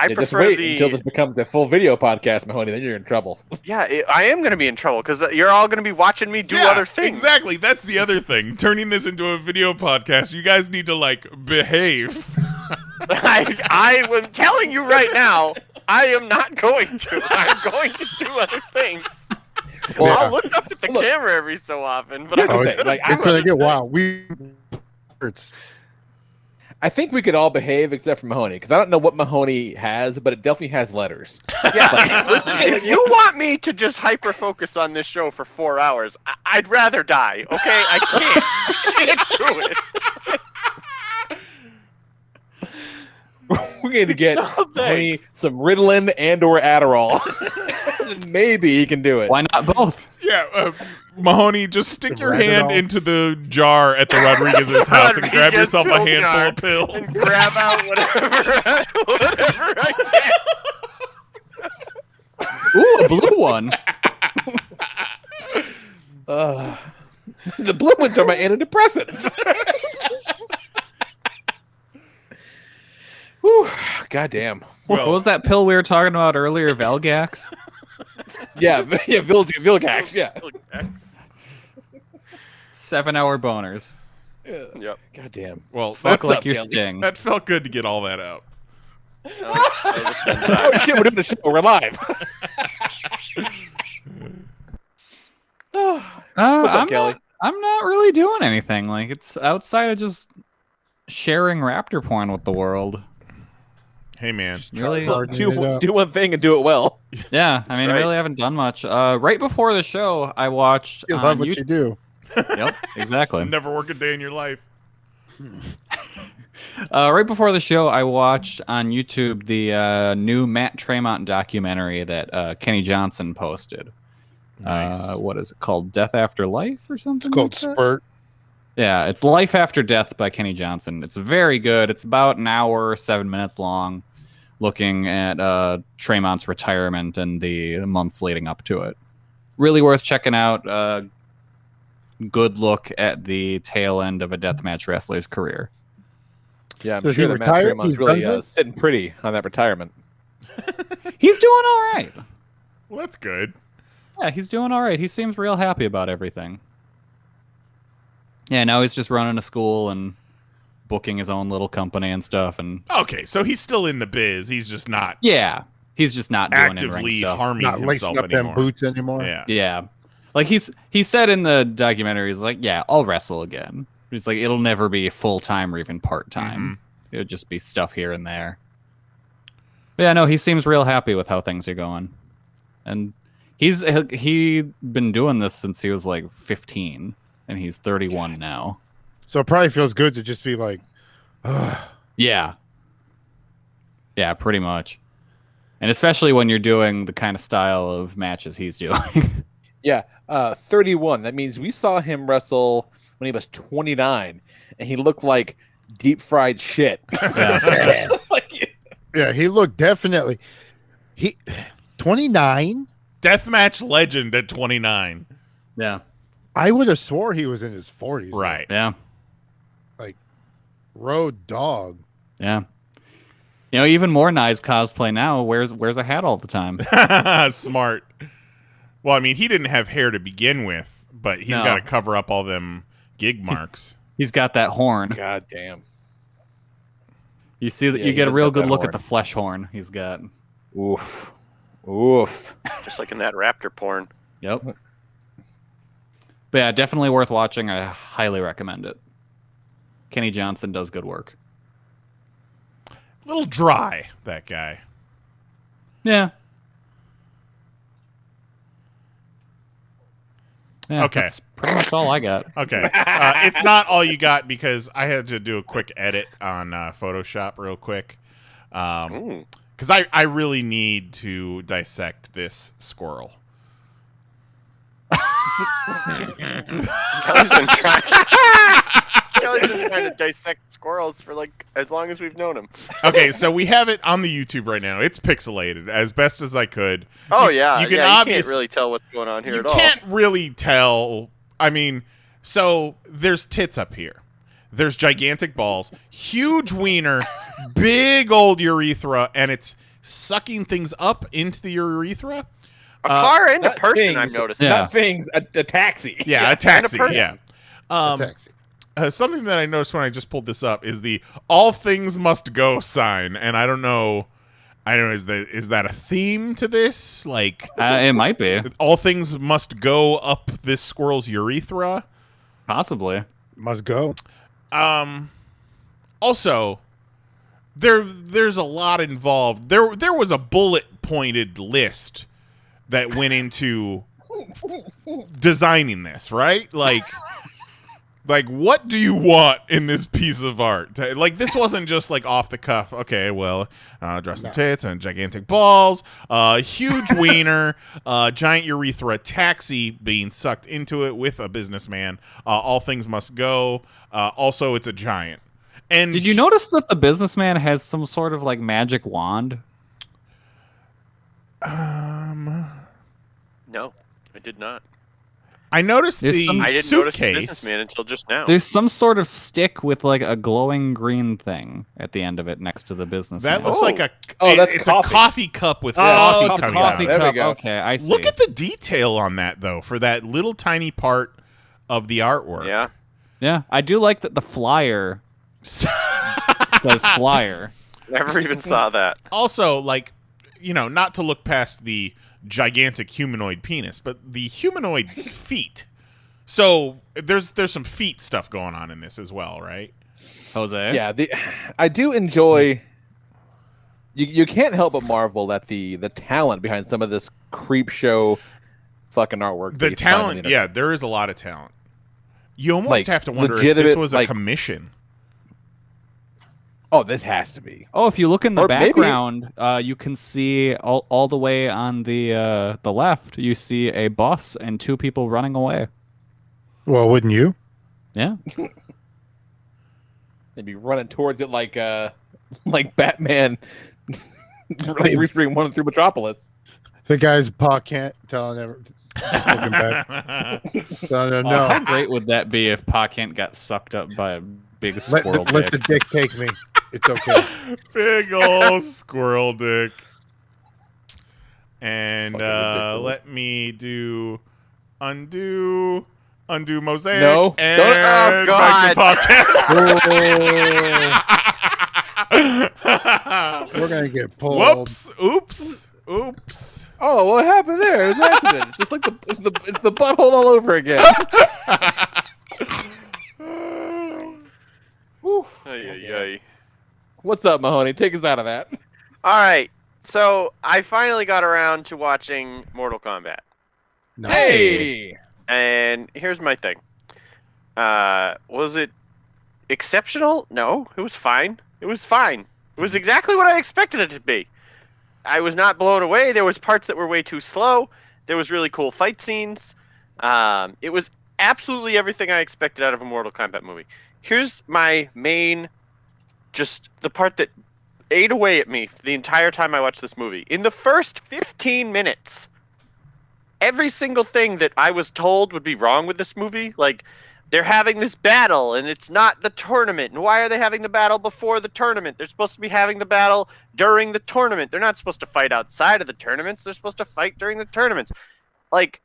H: I
D: just
H: prefer
D: wait
H: the.
D: until this becomes a full video podcast, Mahoney. Then you're in trouble.
H: Yeah, I am going to be in trouble because you're all going to be watching me do other things.
C: Exactly. That's the other thing. Turning this into a video podcast, you guys need to behave.
H: I am telling you right now, I am not going to. I'm going to do other things. Well, I'll look up at the camera every so often, but
F: it's going to get wild.
D: I think we could all behave except for Mahoney, because I don't know what Mahoney has, but it definitely has letters.
H: Yeah, listen, if you want me to just hyper-focus on this show for 4 hours, I'd rather die, okay? I can't do it.
D: We're going to get Mahoney some Ritalin and or Adderall. Maybe he can do it.
E: Why not both?
C: Yeah, Mahoney, just stick your hand into the jar at the Rodriguez's house and grab yourself a handful of pills.
H: And grab out whatever I can.
E: Ooh, a blue one.
D: The blue ones are my antidepressants. Whew, goddamn.
E: What was that pill we were talking about earlier, Valgax?
D: Yeah, Vilgax, yeah.
E: 7-hour boners.
H: Yep.
D: Goddamn.
C: Well,
E: Fuck like your Sting.
C: That felt good to get all that out.
D: Oh shit, we're doing the show. We're live. What's up, Kelly?
E: I'm not really doing anything. Like, it's outside of just sharing raptor porn with the world.
C: Hey, man.
E: Really,
D: do one thing and do it well.
E: Yeah, I mean, I really haven't done much. Right before the show, I watched.
F: You love what you do.
E: Yep, exactly.
C: Never work a day in your life.
E: Right before the show, I watched on YouTube the new Matt Tremont documentary that Kenny Johnson posted.
C: Nice.
E: What is it called? Death After Life or something?
F: It's called
E: like that?
F: Spurt.
E: Yeah, it's Life After Death by Kenny Johnson. It's very good. It's about an hour, 7 minutes long, looking at Tremont's retirement and the months leading up to it. Really worth checking out. Good look at the tail end of a deathmatch wrestler's career.
D: Yeah, I'm
F: Does
D: sure
F: he
D: that Matt
F: retire?
D: Tremont's
F: He's
D: really
F: done it?
D: sitting pretty on that retirement.
E: He's doing all right.
C: Well, that's good.
E: Yeah, he's doing all right. He seems real happy about everything. Yeah, now he's just running a school and booking his own little company and stuff. And
C: Okay, so he's still in the biz. He's just not
E: yeah, he's just not doing in-ring
C: actively
E: stuff.
C: harming
F: Not
C: himself
F: lacing up
C: anymore.
F: them boots anymore.
C: Yeah.
E: Yeah, like he said in the documentary, he's like, yeah, I'll wrestle again. He's like, it'll never be full time or even part time. It'll just be stuff here and there. But yeah, no, he seems real happy with how things are going, and he's been doing this since he was like 15, and he's 31 now.
F: So it probably feels good to just be like,
E: Yeah, pretty much, and especially when you're doing the kind of style of matches he's doing.
D: Yeah, 31. That means we saw him wrestle when he was 29, and he looked like deep fried shit.
E: Yeah.
F: yeah, he looked definitely. 29?
C: Deathmatch legend at 29.
E: Yeah.
F: I would have swore he was in his 40s.
C: Right.
E: Yeah.
F: Like, road dog.
E: Yeah. You know, even more nice cosplay now wears a hat all the time.
C: Smart. Well, I mean, he didn't have hair to begin with, but he's got to cover up all them gig marks.
E: He's got that horn.
D: God damn.
E: You see that
D: Yeah,
E: you
D: he
E: get a
D: does
E: real
D: got
E: good
D: that
E: look
D: horn.
E: at the flesh horn he's got.
D: Oof.
H: Just like in that raptor porn.
E: Yep. But yeah, definitely worth watching. I highly recommend it. Kenny Johnson does good work.
C: A little dry, that guy.
E: Yeah. Yeah,
C: Okay.
E: That's pretty much all I got.
C: Okay. It's not all you got because I had to do a quick edit on Photoshop real quick. Because I really need to dissect this squirrel.
H: Kelly's been trying to dissect squirrels for like as long as we've known him.
C: Okay, so we have it on the YouTube right now. It's pixelated as best as I could.
H: Oh yeah,
C: you can
H: you can't really tell what's going on here
C: you
H: at all.
C: can't really tell. I mean, so there's tits up here. There's gigantic balls, huge wiener, big old urethra, and it's sucking things up into the urethra.
H: A car and a
D: not
H: person,
D: things.
H: I've noticed.
E: Yeah.
D: Not things, a taxi.
C: Yeah, a
H: and a
C: taxi.
H: person.
C: Yeah.
F: Taxi.
C: Something that I noticed when I just pulled this up is the "all things must go" sign, and I don't know. Is that a theme to this? Like,
E: It might be.
C: all things must go up this squirrel's urethra.
E: Possibly.
F: Must go.
C: Also, there's a lot involved. There was a bullet pointed list that went into designing this, right? Like, what do you want in this piece of art? Like, this wasn't just, like, off the cuff. Okay, well, dress and tits and gigantic balls, huge wiener, giant urethra, taxi being sucked into it with a businessman. All things must go. Also, it's a giant. And
E: Did you notice that the businessman has some sort of like magic wand?
H: No, I did not.
C: I noticed
E: There's
C: the
E: some-
H: I didn't notice the
C: suitcase.
H: businessman until just now.
E: There's some sort of stick with like a glowing green thing at the end of it next to the businessman.
C: That looks like a.
D: Oh, that's
C: it's
D: coffee.
C: a coffee cup with
E: Oh,
C: coffee
E: it's a
C: coming
E: coffee
C: out.
D: There we
E: cup.
D: go.
E: Okay, I see.
C: Look at the detail on that, though, for that little tiny part of the artwork.
H: Yeah.
E: Yeah, I do like that the flyer says flyer.
H: Never even saw that.
C: Also, like, not to look past the gigantic humanoid penis, but the humanoid feet. So there's some feet stuff going on in this as well, right?
E: Jose.
D: Yeah, I do enjoy. You can't help but marvel at the talent behind some of this creep show fucking artwork.
C: The
D: that you find on
C: talent,
D: internet.
C: yeah, there is a lot of talent. You almost
D: Like,
C: have to wonder if this
D: legitimate,
C: was a
D: like-
C: commission.
D: Oh, this has to be.
E: Oh, if you look in the
D: Or maybe-
E: background, you can see all the way on the left. You see a bus and two people running away.
F: Well, wouldn't you?
E: Yeah.
D: They'd be running towards it like Batman, like Bruce Wayne running through Metropolis.
F: The guy's paw can't tell never. Just looking back. No.
E: How great would that be if Pa Kent got sucked up by a big
F: Let
E: squirrel
F: the
E: dick?
F: dick take me. It's okay.
C: Big old squirrel dick. And
D: Fucking ridiculous.
C: let me do undo mosaic.
D: No.
C: And
D: Don't-
H: Oh,
C: back to podcast.
F: We're gonna get pulled.
C: Whoops! Oops!
D: Oh, what happened there? It was an accident. It's just like it's the butthole all over again. Whew.
H: Ay.
D: What's up, Mahoney? Take us out of that.
H: All right. So I finally got around to watching Mortal Kombat.
D: Hey.
H: And here's my thing. Was it exceptional? No, it was fine. It was fine. It was exactly what I expected it to be. I was not blown away. There was parts that were way too slow. There was really cool fight scenes. It was absolutely everything I expected out of a Mortal Kombat movie. Here's my main, just the part that ate away at me the entire time I watched this movie. In the first 15 minutes, every single thing that I was told would be wrong with this movie, like they're having this battle and it's not the tournament. And why are they having the battle before the tournament? They're supposed to be having the battle during the tournament. They're not supposed to fight outside of the tournaments. They're supposed to fight during the tournaments. Like,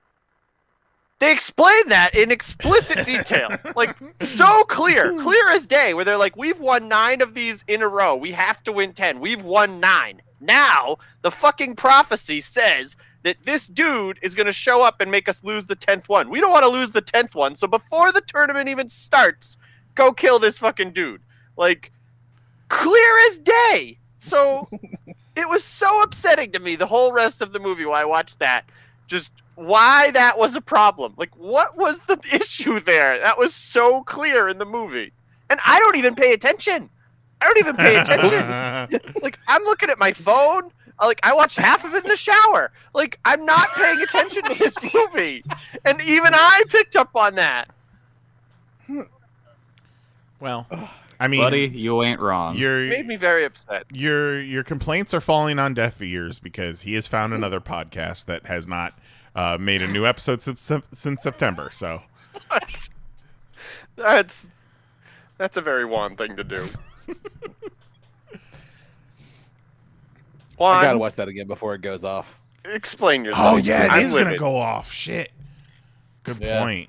H: they explain that in explicit detail. Like, so clear as day, where they're like, we've won 9 of these in a row. We have to win 10. We've won 9. Now, the fucking prophecy says that this dude is going to show up and make us lose the 10th one. We don't want to lose the 10th one, so before the tournament even starts, go kill this fucking dude. Like, clear as day. So, it was so upsetting to me the whole rest of the movie while I watched that. Just why that was a problem. Like, what was the issue there? That was so clear in the movie. And I don't even pay attention. Like, I'm looking at my phone. Like, I watched half of it in the shower. Like, I'm not paying attention to this movie. And even I picked up on that.
C: Well, I mean,
E: Buddy, you ain't wrong.
H: It made me very upset.
C: Your complaints are falling on deaf ears because he has found another podcast that has not made a new episode since September. So
H: That's a very Juan thing to do. Juan,
D: I gotta watch that again before it goes off.
H: explain yourself.
C: Oh yeah,
H: I'm
C: it is gonna
H: livid.
C: go off. Shit. Good
D: Yeah.
C: point.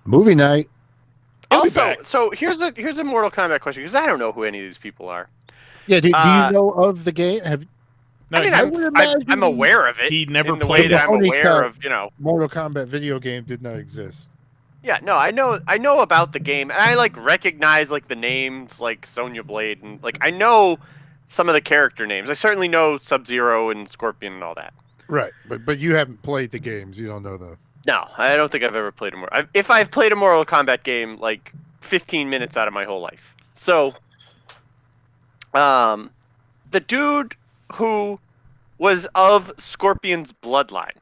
F: Movie night.
D: He'll be
H: Also,
D: back.
H: so here's a Mortal Kombat question because I don't know who any of these people are.
F: Yeah. Do you
H: Uh,
F: know of the game? Have
C: No,
H: I mean,
F: I would
H: I'm
F: imagine
H: aware of it.
C: he never
H: in the
C: played
H: way that
C: it.
H: I'm
F: Tony
H: aware
F: Khan.
H: of,
F: Mortal Kombat video game did not exist?
H: Yeah, no, I know about the game, and I like recognize like the names like Sonya Blade, and like I know some of the character names. I certainly know Sub-Zero and Scorpion and all that.
F: Right, but you haven't played the games. You don't know the.
H: No, I don't think I've ever played a Mortal. If I've played a Mortal Kombat game, like 15 minutes out of my whole life. So, the dude who was of Scorpion's bloodline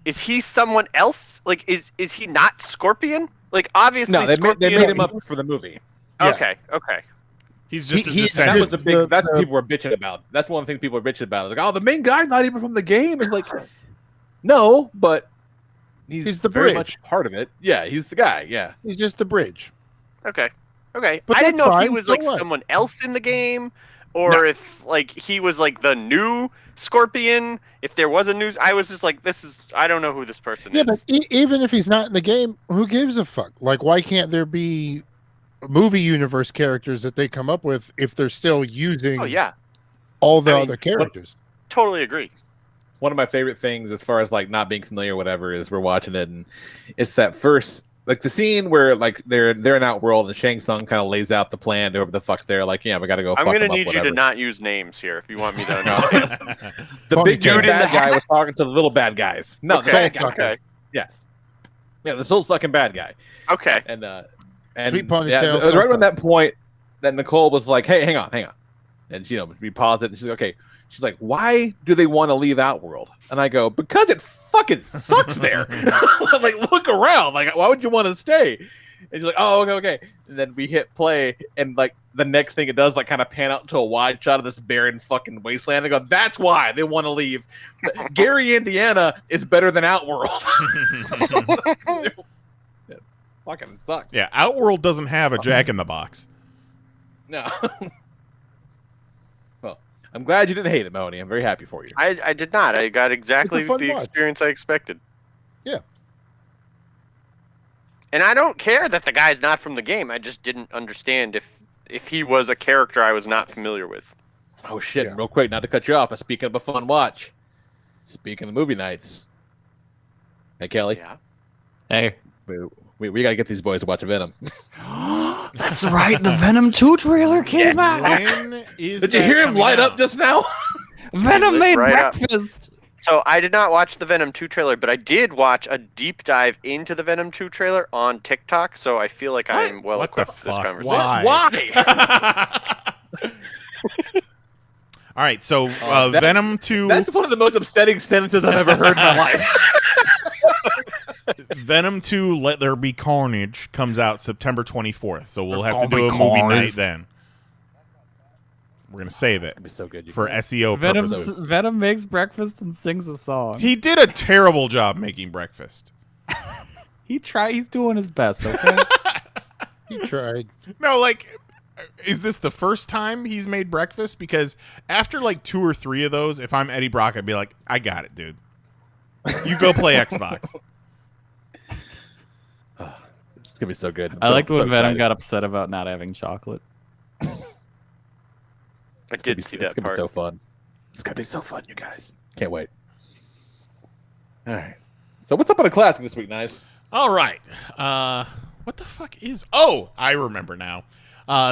H: is he someone else? Like, is he not Scorpion? Like, obviously,
D: No, they
H: Scorpion.
D: made him up for the movie.
F: Yeah.
H: Okay.
C: He's just a
F: He-
D: That was
C: descendant.
D: the big. That's what people were bitching about. That's one thing people were bitching about. Like, oh, the main guy's not even from the game. It's like, no, but he's
F: the
D: very
F: bridge.
D: much part of it. Yeah, he's the guy. Yeah.
F: He's just the bridge.
H: Okay.
F: But
H: I didn't
F: that's
H: know if he
F: fine,
H: was
F: so
H: like
F: what?
H: someone else in the game, or if like he was like the new Scorpion. If there was a new, I was just like, I don't know who this person
F: Yeah,
H: is.
F: but even if he's not in the game, who gives a fuck? Like, why can't there be movie universe characters that they come up with if they're still using
H: Oh yeah,
F: all the
H: I mean,
F: other characters?
H: totally agree.
D: One of my favorite things, as far as like not being familiar or whatever, is we're watching it, and it's that first, like the scene where like they're in Outworld, and Shang Tsung kind of lays out the plan to whoever the fuck's there. Like, yeah, we got to go.
H: I'm
D: fuck
H: gonna
D: them up,
H: need you to
D: whatever.
H: not use names here if you want me to understand.
D: The
F: Funny
D: big
F: dude
D: bad
F: in the
D: guy was talking to the little bad guys. No,
H: Okay,
D: the bad guy.
H: okay.
D: Yeah, the soul sucking bad guy.
H: Okay.
D: And
F: Sweet ponytail,
D: yeah, it was right
F: something.
D: around that point that Nicole was like, "Hey, hang on," and we paused it, and she's like, "Okay." She's like, "Why do they want to leave Outworld?" And I go, "Because it fucking sucks there." I'm like, look around. Like, why would you want to stay? And she's like, "Oh, okay." And then we hit play, and like the next thing it does, like, kind of pan out to a wide shot of this barren fucking wasteland. I go, "That's why they want to leave." Gary, Indiana, is better than Outworld. It fucking sucks.
C: Yeah, Outworld doesn't have a Jack in the Box.
D: No. Well, I'm glad you didn't hate it, Melanie. I'm very happy for you.
H: I did not. I got exactly
F: fun
H: the
F: watch.
H: experience I expected.
F: Yeah.
H: And I don't care that the guy's not from the game. I just didn't understand if he was a character I was not familiar with.
D: Oh shit!
F: Yeah.
D: Real quick, not to cut you off, but speaking of a fun watch, speaking of movie nights, hey Kelly,
H: Yeah.
E: Hey.
D: we gotta get these boys to watch Venom.
E: That's right. The Venom 2 trailer came out.
C: When is
D: Did you
C: that
D: hear him
C: coming
D: light
C: out?
D: up just now?
E: Venom made
H: Right up.
E: breakfast.
H: So I did not watch the Venom 2 trailer, but I did watch a deep dive into the Venom 2 trailer on TikTok, so I feel like I'm well
C: What the
H: equipped for this
C: fuck?
H: conversation.
C: Why? All right, so Venom 2.
D: That's one of the most upsetting sentences I've ever heard in my life.
C: Venom 2 Let There Be Carnage comes out September 24th, so we'll
A: There's
C: have to
A: gonna
C: do
A: be
C: a movie
A: carnage.
C: night then. We're going to save it
D: That'd be so good. You
C: for
D: guys.
C: SEO purposes.
E: Venom makes breakfast and sings a song.
C: He did a terrible job making breakfast.
E: He's doing his best, okay?
F: He tried.
C: No, like, is this the first time he's made breakfast? Because after like 2 or 3 of those, if I'm Eddie Brock, I'd be like, I got it, dude. You go play Xbox.
D: It's gonna be so good.
E: I liked when Venom
D: excited.
E: got upset about not having chocolate.
H: I did see that
D: It's gonna
H: part.
D: be so fun. It's gonna be so fun, you guys. Can't wait. All right. So what's up on a classic this week, Nice?
C: All right. What the fuck is... Oh, I remember now.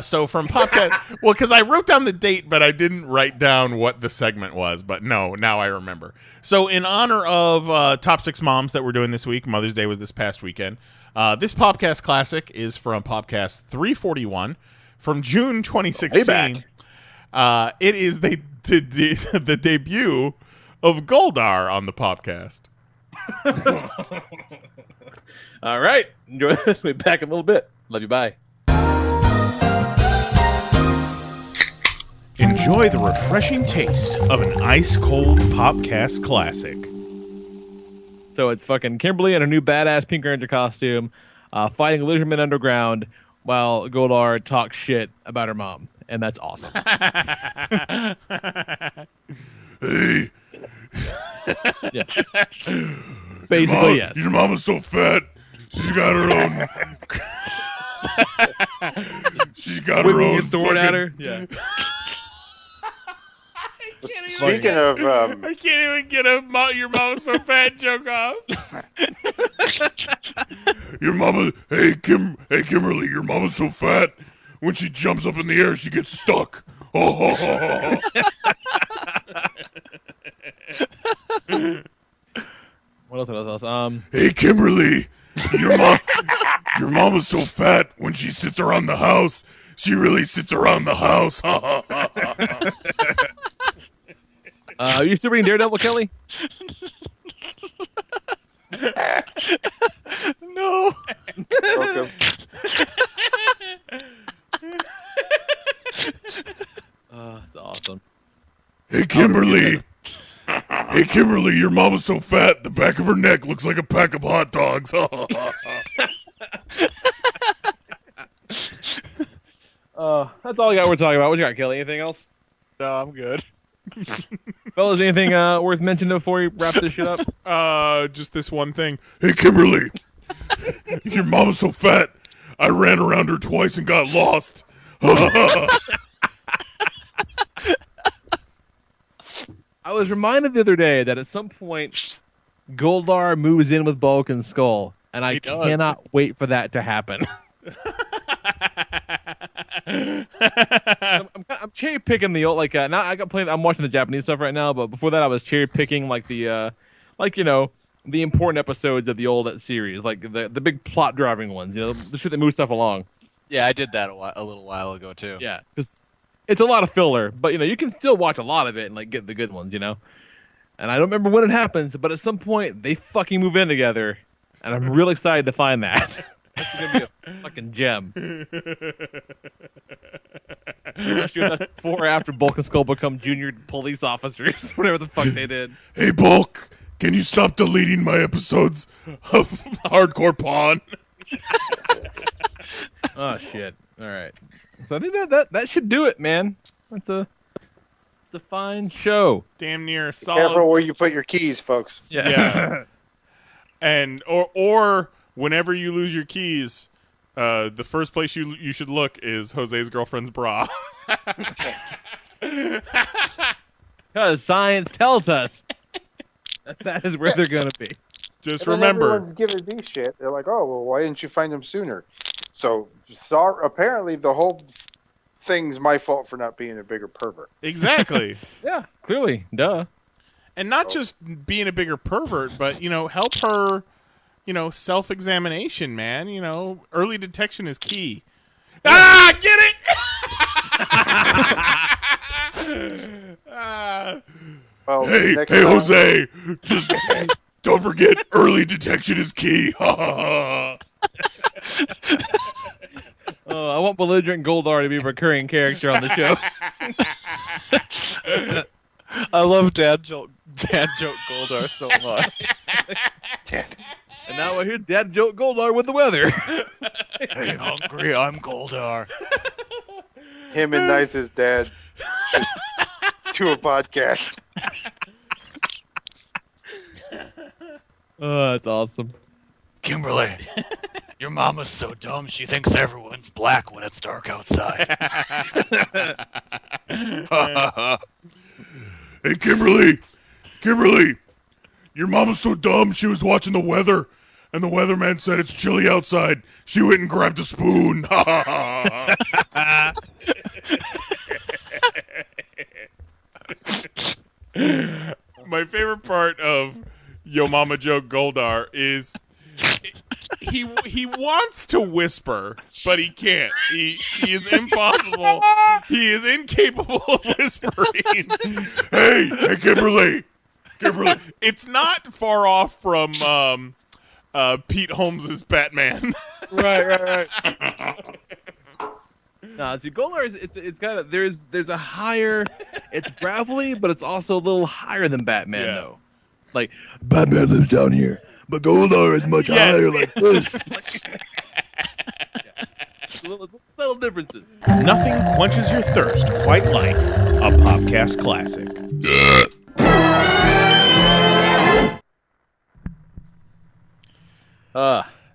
C: So from Popcat... well, because I wrote down the date, but I didn't write down what the segment was. But no, now I remember. So in honor of Top 6 Moms that we're doing this week, Mother's Day was this past weekend, this Popcast Classic is from Popcast 341 from June 2016.
D: Payback.
C: It is the debut of Goldar on the Popcast.
D: All right. Enjoy this. We'll be back in a little bit. Love you. Bye.
C: Enjoy the refreshing taste of an ice-cold Popcast classic.
J: So it's fucking Kimberly in a new badass Pink Ranger costume, fighting lizardmen underground while Goldar talks shit about her mom. and that's awesome.
C: Hey.
J: Yeah. Basically, yes.
C: Your mama's so fat. She's got her own. She's got her
J: Whipping
C: own
J: your sword at her. Yeah.
H: Speaking of,
C: I can't even get your mama's so fat joke off. Your mama, hey Kimberly, your mama's so fat. When she jumps up in the air, she gets stuck. Oh.
J: What else?
C: Hey Kimberly, your mama's so fat. When she sits around the house, she really sits around the house.
J: Are you still reading Daredevil, Kelly?
G: No.
H: welcome.
J: It's awesome.
C: Hey Kimberly. Hey Kimberly, your mama's so fat, the back of her neck looks like a pack of hot dogs.
J: That's all I got. We're talking about. What you got, Kelly? Anything else?
G: No, I'm good.
J: Fellas, anything worth mentioning before we wrap this shit up?
C: Just this one thing. Hey Kimberly, your mama's so fat, I ran around her twice and got lost.
J: I was reminded the other day that at some point, Goldar moves in with Bulk and Skull, and I cannot wait for that to happen. I'm cherry picking the old now I'm watching the Japanese stuff right now, but before that I was cherry picking the important episodes of the old series, like the big plot driving ones, the shit that moves stuff along.
G: Yeah, I did that a little while ago too.
J: Yeah, because it's a lot of filler, but you can still watch a lot of it and get the good ones, And I don't remember when it happens, but at some point they fucking move in together, and I'm real excited to find that. That's gonna be a fucking gem. Especially if that's before or after Bulk and Skull become junior police officers, whatever the fuck they did.
C: Hey Bulk, can you stop deleting my episodes of Hardcore Pawn?
J: Oh shit! All right, so I think that should do it, man. It's a fine show.
C: Damn near solid.
H: Careful where you put your keys, folks.
C: Yeah. And or whenever you lose your keys, the first place you should look is Jose's girlfriend's bra.
J: Because science tells us that is where they're gonna be.
C: Just
H: And
C: remember,
H: everyone's giving me shit. They're like, "Oh, well, why didn't you find them sooner?" So, apparently, the whole thing's my fault for not being a bigger pervert.
C: exactly.
J: Yeah, clearly, duh.
C: And not just being a bigger pervert, but help her. Self-examination, man. Early detection is key. Get it?
H: Well,
C: Hey,
H: next time-
C: Jose, just don't forget, early detection is key.
J: I want belligerent Goldar to be a recurring character on the show.
G: I love dad joke Goldar so much.
J: And now we're here, Dad joke Goldar with the weather.
G: Hey, hungry, I'm Goldar.
H: Him and Nice's dad should do a podcast.
J: Oh, that's awesome.
G: Kimberly, your mama's so dumb she thinks everyone's black when it's dark outside.
C: Hey, Kimberly, your mama's so dumb she was watching the weather, and the weatherman said it's chilly outside. She went and grabbed a spoon. My favorite part of Yo Mama Joke Goldar is he wants to whisper, but he can't. He is impossible. He is incapable of whispering. Hey, Kimberly. It's not far off from Pete Holmes's Batman.
J: Right. No, see, Goldar it's got there's a higher, it's gravelly, but it's also a little higher than Batman though. Like Batman lives down here, but Goldar is much higher like this. little differences.
C: Nothing quenches your thirst quite like a Popcast classic.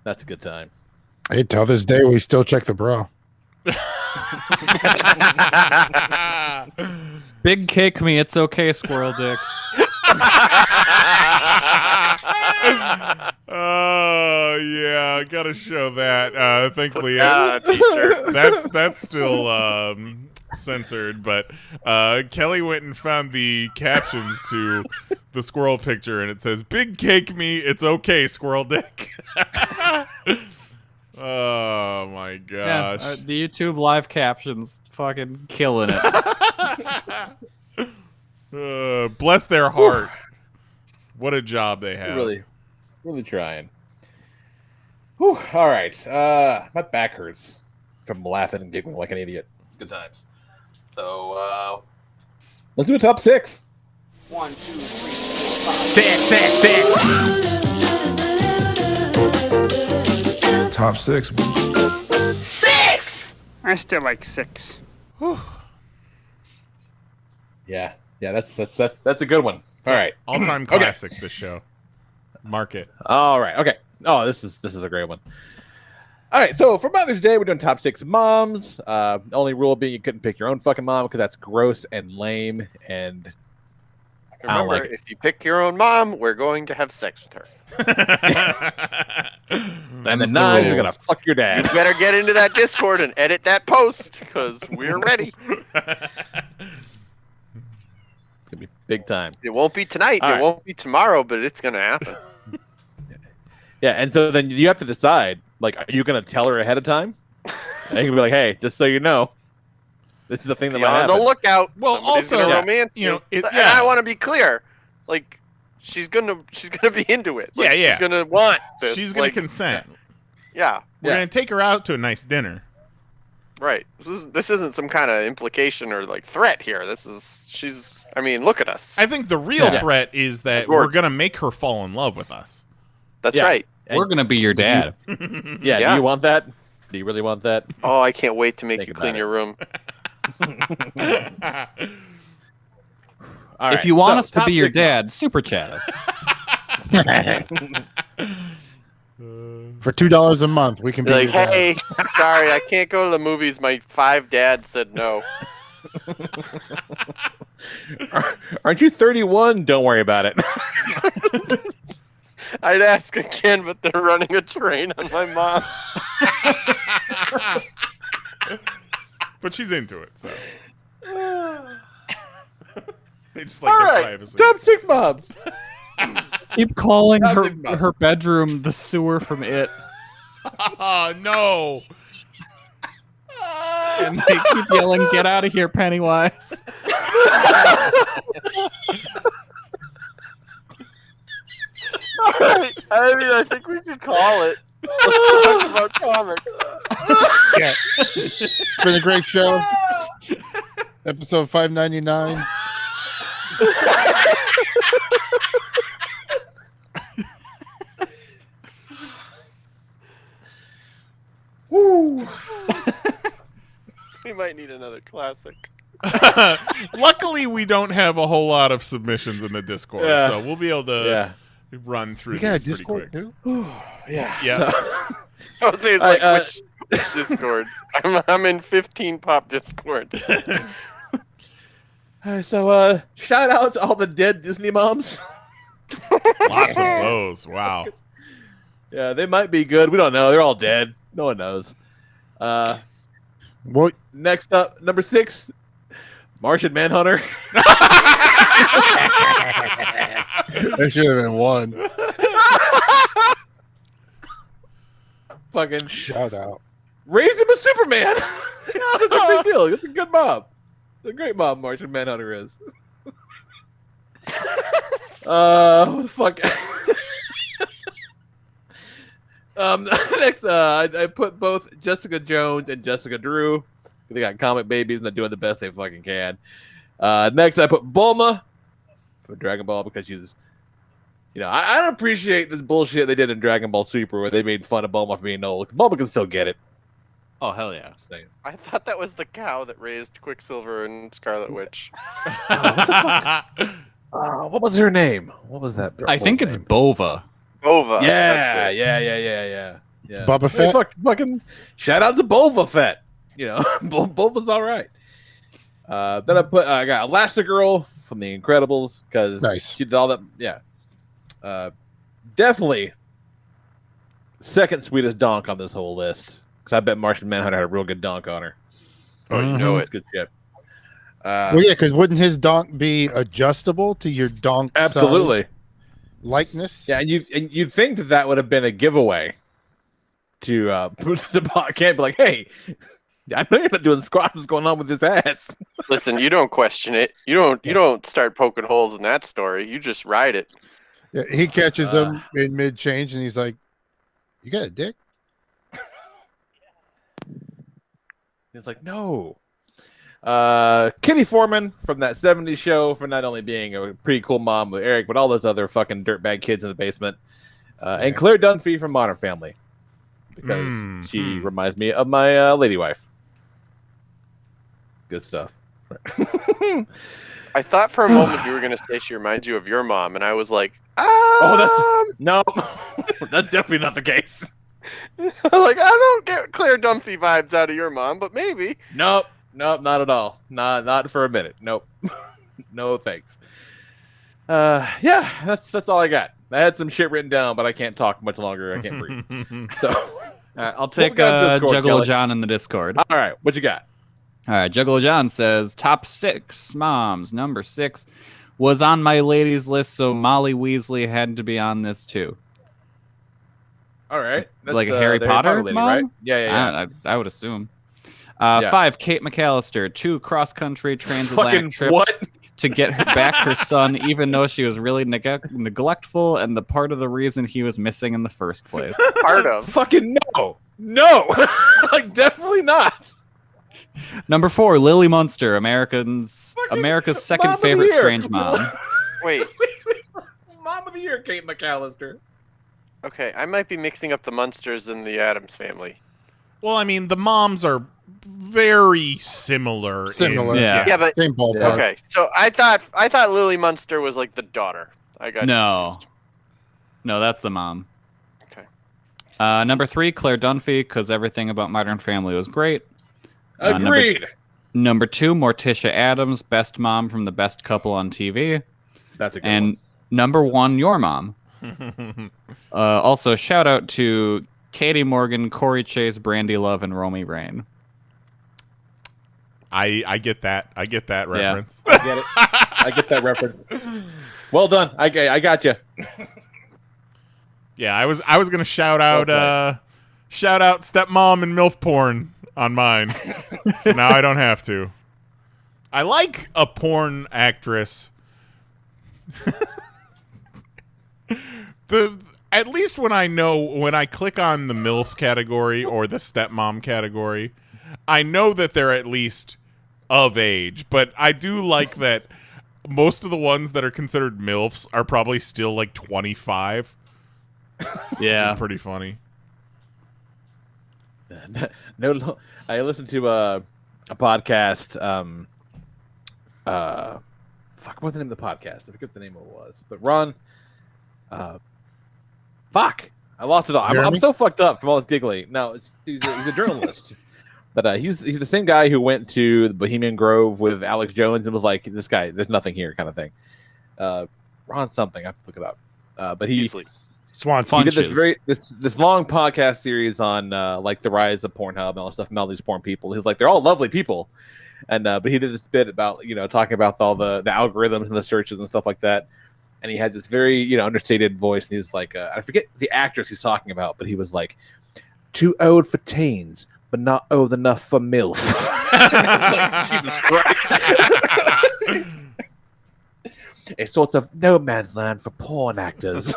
D: That's a good time.
F: Hey, till this day, we still check the bra.
E: Big cake me, it's okay, squirrel dick.
C: Oh yeah, gotta show that. Thankfully,
H: t-shirt.
C: that's still censored. But Kelly went and found the captions to the squirrel picture, and it says, "Big cake me, it's okay, squirrel dick." Oh my gosh!
E: Yeah, the YouTube live captions, fucking killing it.
C: Bless their heart. What a job they have.
D: Really trying. Whew, all right. My back hurts from laughing and giggling like an idiot. Good times. So let's do a top 6.
K: 1, 2, 3, 4, 5.
D: 6.
L: Top 6.
K: 6. I still like 6.
D: Yeah, that's a good one. All right.
C: All-time classic, this show. Mark it.
D: All right. Okay. Oh, this is a great one. All right. So for Mother's Day, we're doing top 6 moms. Only rule being you couldn't pick your own fucking mom because that's gross and lame. And
H: remember,
D: like
H: if you pick your own mom, we're going to have sex with her.
D: And the 9, you're gonna fuck your dad.
H: You better get into that Discord and edit that post because we're ready.
D: It's gonna be big time.
H: It won't be tonight.
D: All
H: it
D: right.
H: won't be tomorrow, but it's gonna happen.
D: Yeah, and so then you have to decide, like, are you going to tell her ahead of time? And you can be like, hey, just so you know, this is the thing that
H: Be
D: might
H: on
D: happen.
H: the lookout.
C: Well,
H: Somebody's
C: also,
H: gonna romance
C: you know,
H: and I want to be clear, like, she's gonna be into it. Like,
C: Yeah.
H: She's gonna want this.
C: She's gonna
H: like,
C: consent.
H: Yeah.
C: We're gonna take her out to a nice dinner.
H: Right. This isn't some kind of implication or like threat here. She's. I mean, look at us.
C: I think the real threat is that we're gonna make her fall in love with us.
H: That's right.
E: We're gonna be your dad.
D: Yeah. Do you want that? Do you really want that?
H: Oh, I can't wait to make
D: Think
H: you
D: about
H: clean
D: it.
H: your room.
D: All right,
E: If you want
D: so,
E: us to
D: top
E: be your
D: 6
E: dad, super chat us.
F: For $2 a month, we can be
H: Like,
F: your dad.
H: hey, sorry, I can't go to the movies. My 5 dads said no.
D: Aren't you 31? Don't worry about it.
H: I'd ask again, but they're running a train on my mom.
C: But she's into it, so. They just like
D: All
C: their
D: right,
C: privacy.
D: top 6 moms.
E: Keep calling
D: Top 6 moms.
E: her bedroom the sewer from It.
C: Oh no!
E: And they keep yelling, "Get out of here, Pennywise!"
H: Alright, I mean, I think we could call it. Let's talk about comics.
F: Yeah. It's been a great show. Episode 599.
H: Woo! We might need another classic.
C: Luckily, we don't have a whole lot of submissions in the Discord,
D: Yeah.
C: so we'll be able to
D: Yeah.
C: run through
F: You got a
C: these pretty
F: Discord
C: quick.
F: too?
D: Yeah.
C: Yeah.
H: I was saying,
D: All right,
H: which Discord? I'm in 15 Pop Discord.
D: So, shout out to all the dead Disney moms.
C: Lots of those. Wow.
D: Yeah, they might be good. We don't know. They're all dead. No one knows.
F: What?
D: Next up, number 6, Martian Manhunter.
F: That should have been 1.
D: Fucking
F: Shout out.
D: raised him a Superman. It's a big deal. It's a good mom. It's a great mom, Martian Manhunter is. What the fuck? Next, I put both Jessica Jones and Jessica Drew. They got comic babies and they're doing the best they fucking can. Next, I put Bulma for Dragon Ball because she's, I don't appreciate this bullshit they did in Dragon Ball Super where they made fun of Bulma for being old. Bulma can still get it.
E: Oh hell yeah!
D: Saying.
H: I thought that was the cow that raised Quicksilver and Scarlet Witch.
D: What was her name? What was that?
E: I think it's
D: name?
E: Bova.
H: Bova.
D: Yeah.
F: Bubba Fett?
D: Fucking shout out to Boba Fett. You know, Boba's all right. Then I got Elastigirl from The Incredibles because
F: Nice.
D: she did all that. Yeah. Definitely second sweetest donk on this whole list because I bet Martian Manhunter had a real good donk on her.
H: Oh, you know
D: It's good shit.
F: Well, yeah, because wouldn't his donk be adjustable to your donk
D: Absolutely.
F: size likeness?
D: Yeah, and you'd think that would have been a giveaway to put the can't be like, hey, I know you're not doing squats. What's going on with this ass?
H: Listen, you don't question it. You don't start poking holes in that story. You just ride it.
F: Yeah, he catches him in mid change, and he's like, "You got a dick?"
D: He's like, no. Kitty Foreman from that 70s show for not only being a pretty cool mom with Eric, but all those other fucking dirtbag kids in the basement. And Claire Dunphy from Modern Family because she reminds me of my lady wife. Good stuff.
H: I thought for a moment you were going to say she reminds you of your mom, and I was like,
D: no, that's definitely not the case.
H: like, I don't get Claire Dunphy vibes out of your mom, but maybe.
D: Nope, not at all. Not for a minute. Nope. No thanks. Yeah, that's all I got. I had some shit written down, but I can't talk much longer. I can't breathe. So
E: I'll take
D: we got in Discord,
E: Juggalo
D: Kelly?
E: John in the Discord.
D: All right, what you got?
E: All right, Juggalo John says top 6 moms. Number 6 was on my ladies list, so Molly Weasley had to be on this too.
D: All right, that's
E: like a Harry
D: the
E: Potter
D: lady,
E: mom?
D: right? Yeah.
E: I would assume.
D: Yeah.
E: 5, Kate McAllister. 2, cross-country transatlantic
D: Fucking
E: trips
D: what?
E: to get back her son, even though she was really neglectful and the part of the reason he was missing in the first place.
H: Part of.
D: Fucking no, like definitely not.
E: Number 4, Lily Munster, America's second
D: Mom of the
E: favorite
D: Year.
E: strange mom.
H: Wait.
D: Mom of the Year, Kate McAllister.
H: Okay, I might be mixing up the Munsters and the Addams family.
C: Well, I mean, the moms are very similar.
F: Similar.
H: Yeah, but
F: Same ballpark.
H: okay. So I thought Lily Munster was like the daughter. I got confused.
E: No, that's the mom.
H: Okay.
E: Number 3, Claire Dunphy, because everything about Modern Family was great.
D: Agreed.
E: Number 2, Morticia Addams, best mom from the best couple on TV.
D: That's a good
E: and
D: one.
E: Number 1, your mom. Also, shout out to Katie Morgan, Corey Chase, Brandy Love, and Romy Rain.
C: I get that. I get that reference.
D: I get it. I get that reference. Well done. I got you.
C: Yeah, I was gonna shout out stepmom and MILF porn on mine. So now I don't have to. I like a porn actress. At least when I click on the MILF category or the stepmom category, I know that they're at least of age. But I do like that most of the ones that are considered MILFs are probably still like 25.
E: Yeah.
C: Which is pretty funny.
D: No, I listened to a podcast. Fuck, what's the name of the podcast? I forget the name of it was. But Ron, fuck, I lost it all. I'm so fucked up from all this giggling. No, he's a journalist, but he's the same guy who went to the Bohemian Grove with Alex Jones and was like, "This guy, there's nothing here," kind of thing. Ron something, I have to look it up. But he did this long podcast series on like the rise of Pornhub and all that stuff and all these porn people. He was like, they're all lovely people, and but he did this bit about talking about all the algorithms and the searches and stuff like that. And he has this very understated voice, and he's like, I forget the actress he's talking about, but he was like, too old for teens, but not old enough for MILF. Like, Jesus Christ. A sort of no man's land for porn actors.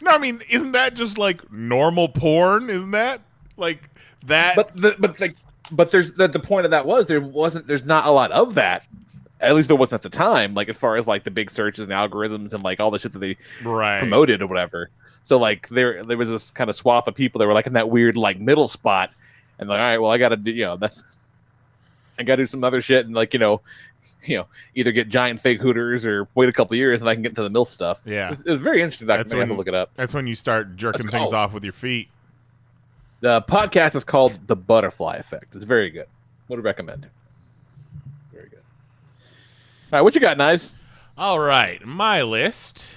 C: No, I mean, isn't that just like normal porn? Isn't that like that?
D: But there's the point of that was there's not a lot of that. At least there wasn't at the time. Like as far as like the big searches and algorithms and like all the shit that they promoted or whatever. So like there was this kind of swath of people that were like in that weird like middle spot, and like, all right, well, I got to do, I got to do some other shit, and like, either get giant fake hooters or wait a couple years and I can get into the MILF stuff.
C: Yeah.
D: It was very interesting documentary. I have to look it up.
C: That's when you start jerking things off with your feet.
D: The podcast is called The Butterfly Effect. It's very good. Would recommend. Very good. All right, what you got, Knives?
C: All right, my list.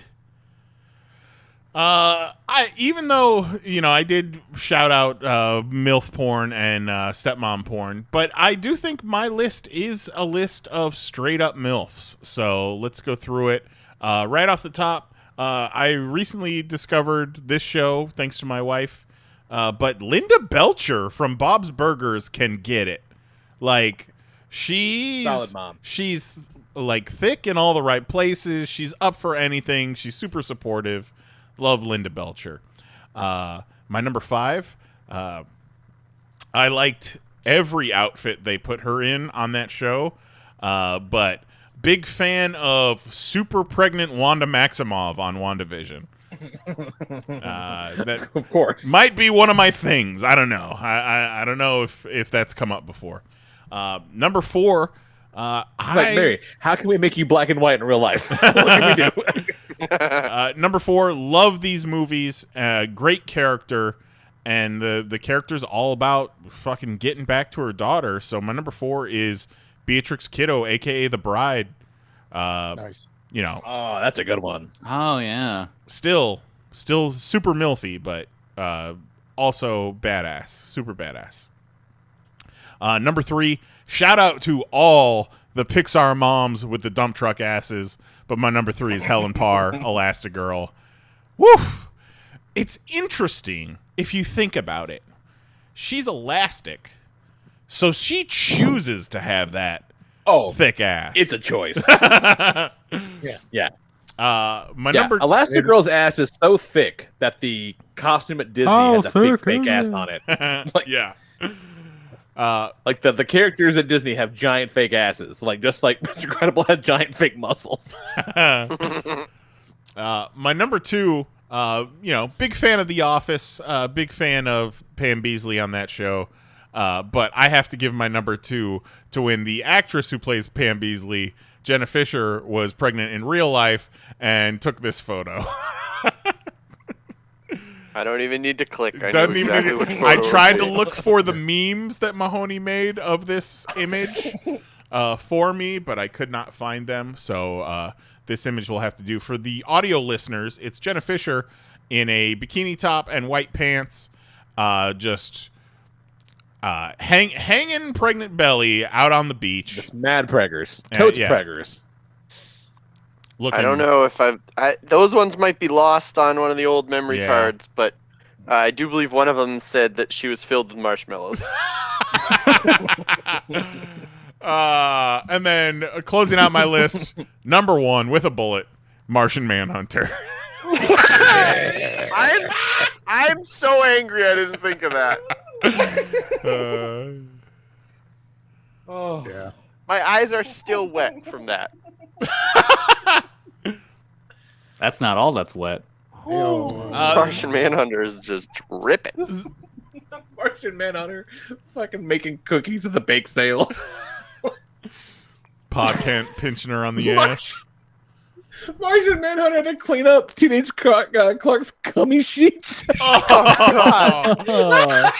C: Even though I did shout out MILF porn and stepmom porn, but I do think my list is a list of straight up MILFs. So let's go through it. Right off the top, I recently discovered this show thanks to my wife. But Linda Belcher from Bob's Burgers can get it. Like
D: solid mom.
C: She's like thick in all the right places. She's up for anything. She's super supportive. Love Linda Belcher. My number 5, I liked every outfit they put her in on that show, but big fan of super pregnant Wanda Maximoff on WandaVision. That
D: of course
C: might be one of my things. I don't know. I don't know if that's come up before. Number 4,
D: Mary, how can we make you black and white in real life? What can we do?
C: Number 4, love these movies. Great character, and the character's all about fucking getting back to her daughter. So my number 4 is Beatrix Kiddo, aka the Bride.
F: Nice.
D: Oh, that's a good one.
E: Oh yeah.
C: Still super milfy, but also badass, super badass. Number 3, shout out to all the Pixar moms with the dump truck asses, but my number 3 is Helen Parr, Elastigirl. Woof! It's interesting if you think about it. She's elastic, so she chooses to have that thick ass.
D: It's a choice. Yeah.
C: Number
D: Elastigirl's ass is so thick that the costume at Disney has a fake ass on it.
C: Yeah.
D: Like the characters at Disney have giant fake asses, just like Mr. Incredible has giant fake muscles.
C: My number 2, big fan of The Office, big fan of Pam Beesly on that show, but I have to give my number 2 to when the actress who plays Pam Beesly, Jenna Fisher, was pregnant in real life and took this photo.
H: I don't even need to click. I know exactly which photo
C: I tried to look for the memes that Mahoney made of this image for me, but I could not find them. So this image will have to do. For the audio listeners, it's Jenna Fisher in a bikini top and white pants, just hanging pregnant belly out on the beach.
D: Just mad preggers. Totes preggers.
C: Looking,
H: I don't know if those ones might be lost on one of the old memory cards, but I do believe one of them said that she was filled with marshmallows.
C: And then closing out my list, number 1 with a bullet, Martian Manhunter.
H: I'm so angry I didn't think of that.
F: Yeah.
H: My eyes are still wet from that.
E: That's not all that's wet.
H: Martian Manhunter is just ripping.
D: Martian Manhunter fucking making cookies at the bake sale.
C: Pa Kent pinching her on the ass.
D: Martian Manhunter had to clean up Teenage Clark's cummy sheets.
C: Oh, God.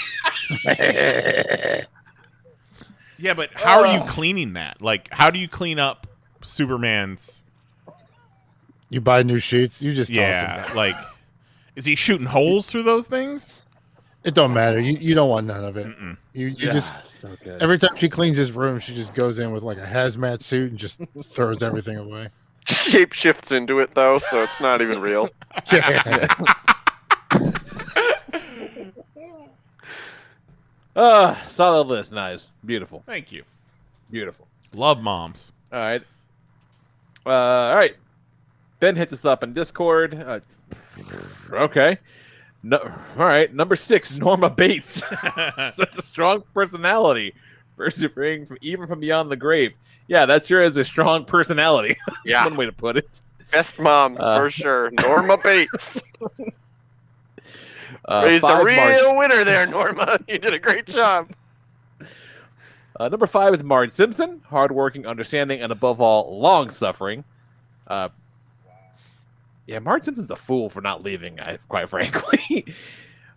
C: Yeah, but how are you cleaning that? Like, how do you clean up Superman's...
F: You buy new sheets. You just toss them.
C: Like, is he shooting holes through those things?
F: It don't matter. You don't want none of it.
C: Mm-mm.
F: You just
D: so good.
F: every time she cleans his room, she just goes in with like a hazmat suit and just throws everything away.
H: Shape shifts into it though, so it's not even real.
F: Yeah.
D: Solid list, nice, beautiful.
C: Thank you.
D: Beautiful.
C: Love moms.
D: All right. All right. Ben hits us up in Discord. Okay. No, all right. Number 6, Norma Bates. That's a strong personality. Persevering even from beyond the grave. Yeah, that sure is a strong personality.
H: Yeah.
D: One way to put it.
H: Best mom, for sure. Norma Bates. Raised a
D: 5,
H: real winner there, Norma. You did a great job.
D: Number 5 is Marge Simpson, hardworking, understanding, and above all, long-suffering. Yeah, Marge Simpson's a fool for not leaving, quite frankly.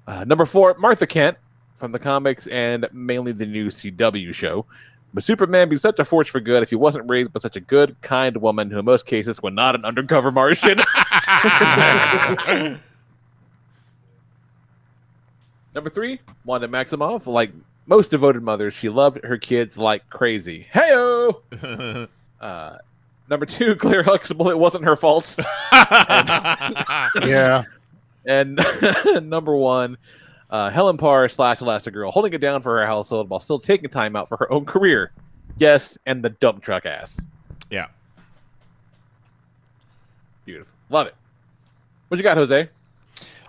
D: Number 4, Martha Kent, from the comics and mainly the new CW show. But Superman be such a force for good if he wasn't raised by such a good, kind woman who in most cases was not an undercover Martian. Number 3, Wanda Maximoff. Like most devoted mothers, she loved her kids like crazy. Hey-o! Number 2, Claire Huxtable. It wasn't her fault.
F: Yeah.
D: And number 1, Helen Parr / Elastigirl, holding it down for her household while still taking time out for her own career. Yes, and the dump truck ass.
C: Yeah.
D: Beautiful. Love it. What you got, Jose?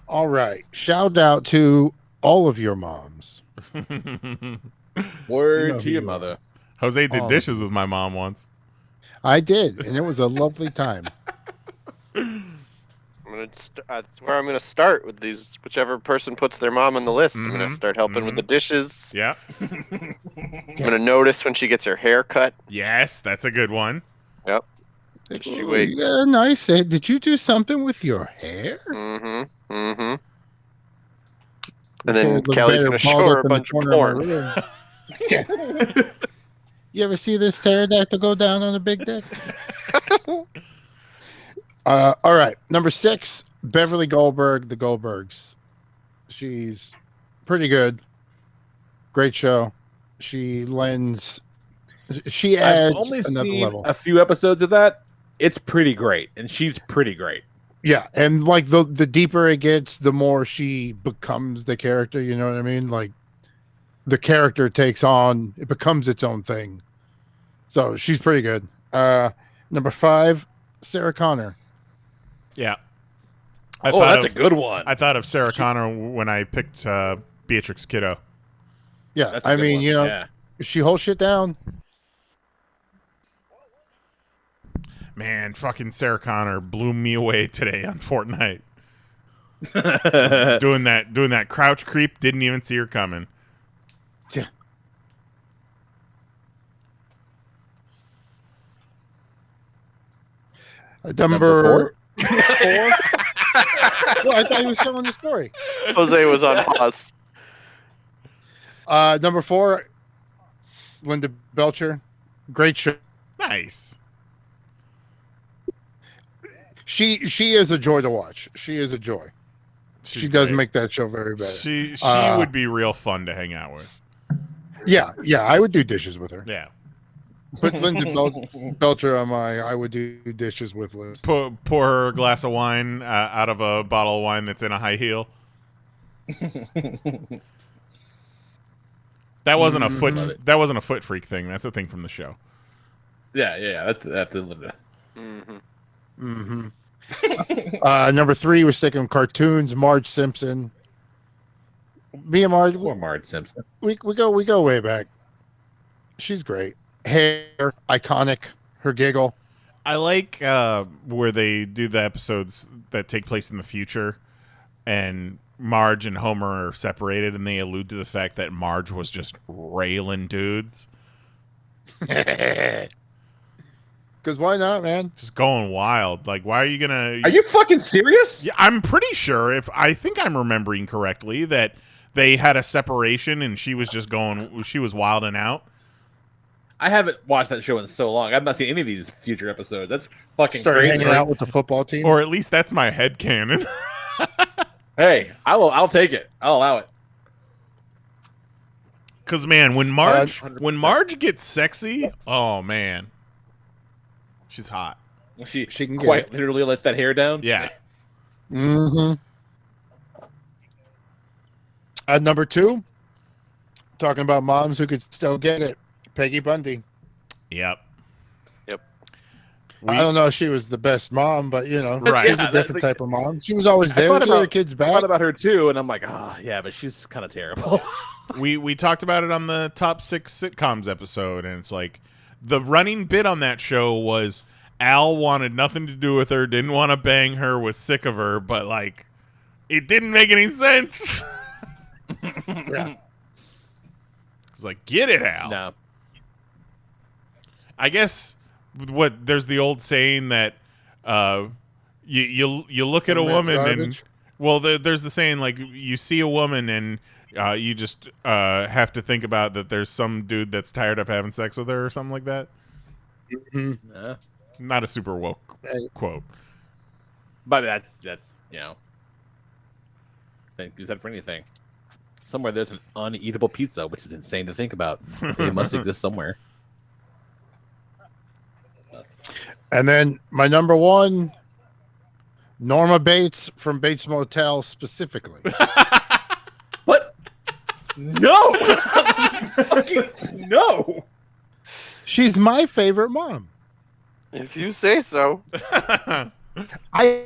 F: All right. Shout out to all of your moms.
D: Word
F: You know
D: to
F: who
D: your
F: you
D: mother.
C: Jose did
F: Oh.
C: dishes with my mom once.
F: I did, and it was a lovely time.
H: That's where I'm gonna start with these. Whichever person puts their mom on the list, I'm gonna start helping with the dishes.
C: Yeah.
H: I'm gonna notice when she gets her hair cut.
C: Yes, that's a good one.
H: Yep. Just you wait.
F: Yeah, nice. Did you do something with your hair?
H: Mm-hmm. Mm-hmm. And
F: Okay,
H: then
F: look
H: Kelly's
F: better
H: gonna show
F: balled
H: her
F: up
H: a
F: in the
H: bunch of
F: corner my
H: porn.
F: room. You ever see this pterodactyl go down on a big dick? All right. Number 6, Beverly Goldberg, The Goldbergs. She's pretty good. Great show. She adds
D: I've only
F: another
D: seen
F: level.
D: a few episodes of that. It's pretty great, and she's pretty great.
F: Yeah, and like the deeper it gets, the more she becomes the character. You know what I mean? Like the character it becomes its own thing. So she's pretty good. Number 5, Sarah Connor.
C: Yeah.
D: That's a good one.
C: I thought of Sarah Connor when I picked Beatrix Kiddo.
F: Yeah,
D: That's a
F: I
D: good
F: mean,
D: one.
F: you know,
D: Yeah.
F: she holds shit down.
C: Man, fucking Sarah Connor blew me away today on Fortnite. doing that crouch creep, didn't even see her coming.
F: Yeah. Number 4. Well, I thought he was telling the story.
H: Jose was on pause.
F: Number 4, Linda Belcher. Great show.
C: Nice.
F: She is a joy to watch. She is a joy.
C: She's
F: she does
C: great.
F: make that show very better.
C: She would be real fun to hang out with.
F: Yeah, I would do dishes with her.
C: Yeah.
F: Put Linda Belcher on I would do dishes with Liz.
C: Pour her a glass of wine out of a bottle of wine that's in a high heel. That wasn't a foot. That wasn't a foot freak thing. That's a thing from the show.
D: Yeah. That's Linda.
H: Mm-hmm.
F: Number 3, we're sticking with cartoons. Marge Simpson. Me and Marge,
D: Poor Marge Simpson.
F: we go way back. She's great. Hair, iconic. Her giggle.
C: I like where they do the episodes that take place in the future, and Marge and Homer are separated, and they allude to the fact that Marge was just railing dudes.
F: Because why not, man?
C: Just going wild. Like, why are you gonna?
D: Are you fucking serious?
C: Yeah, I'm pretty sure. I think I'm remembering correctly that they had a separation, and she was just going. She was wilding out.
D: I haven't watched that show in so long. I've not seen any of these future episodes. That's fucking
F: Start
D: crazy.
F: hanging out with the football team.
C: Or at least that's my headcanon.
D: Hey, I'll take it. I'll allow it.
C: Because man, when Marge gets sexy, oh man, she's hot.
D: She
F: can
D: quite literally lets that hair down.
C: Yeah.
F: Mm-hmm. At number 2, talking about moms who could still get it. Peggy Bundy.
C: Yep.
F: I don't know if she was the best mom, but you know,
C: Right.
F: she's a different type of mom. She was always there. She had her kids
D: I
F: back.
D: thought about her too, and I'm like, yeah, but she's kind of terrible.
C: We talked about it on the top 6 sitcoms episode, and it's like the running bit on that show was Al wanted nothing to do with her, didn't want to bang her, was sick of her, but like it didn't make any sense.
F: Yeah.
C: It's like, get it out.
J: No.
C: I guess there's the old saying that you look at a woman and there's the saying like you see a woman and you just have to think about that there's some dude that's tired of having sex with her or something like that.
J: Mm-hmm.
C: Not a super woke quote,
J: but that's thank you said for anything. Somewhere there's an uneatable pizza, which is insane to think about. It must exist somewhere.
F: And then my number one, Norma Bates from Bates Motel specifically.
I: What? No! Fucking no!
F: She's my favorite mom.
H: If you say so.
F: I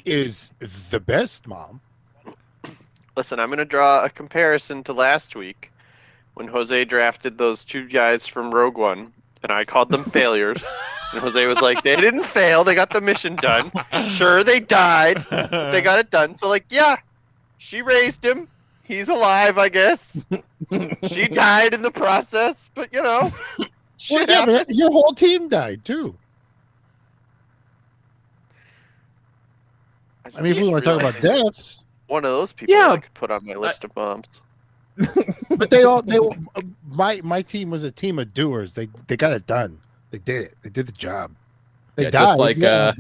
F: is the best mom.
H: Listen, I'm going to draw a comparison to last week when Jose drafted those two guys from Rogue One, and I called them failures. And Jose was like, they didn't fail. They got the mission done. Sure, they died. But they got it done. So, like, yeah, she raised him. He's alive, I guess. She died in the process, but, you know.
F: Well, yeah, but your whole team died, too. I mean, if we want to talk about deaths.
H: One of those people I could put on my list of moms.
F: But my team was a team of doers. They got it done. They did it. They did the job. They died.
J: Just like
F: but,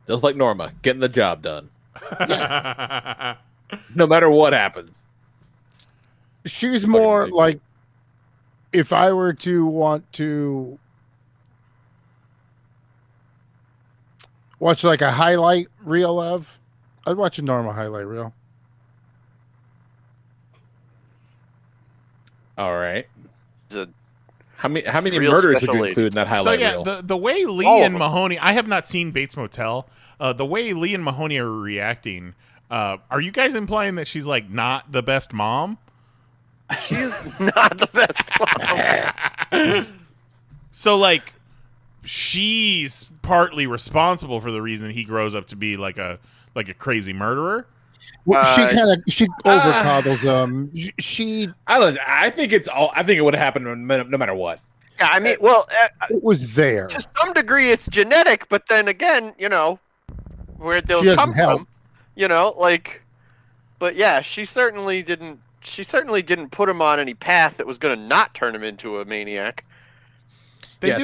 J: just like Norma, getting the job done. No matter what happens.
F: She's more like, if I were to want to watch like a highlight reel of, I'd watch a normal highlight reel.
J: All right.
H: A
J: How many murders would you include in that highlight reel?
C: So yeah, the way Lee and Mahoney, I have not seen Bates Motel. The way Lee and Mahoney are reacting, are you guys implying that she's like not the best mom?
H: She's not the best mom.
C: So like, she's partly responsible for the reason he grows up to be like a crazy murderer.
F: Well, she over coddles she.
J: I don't know. I think it would have happened no matter what.
H: Yeah, I mean, well,
F: it was there
H: to some degree. It's genetic, but then again, you know, where those come from, you know, like. But yeah, she certainly didn't put him on any path that was going to not turn him into a maniac.
J: See, I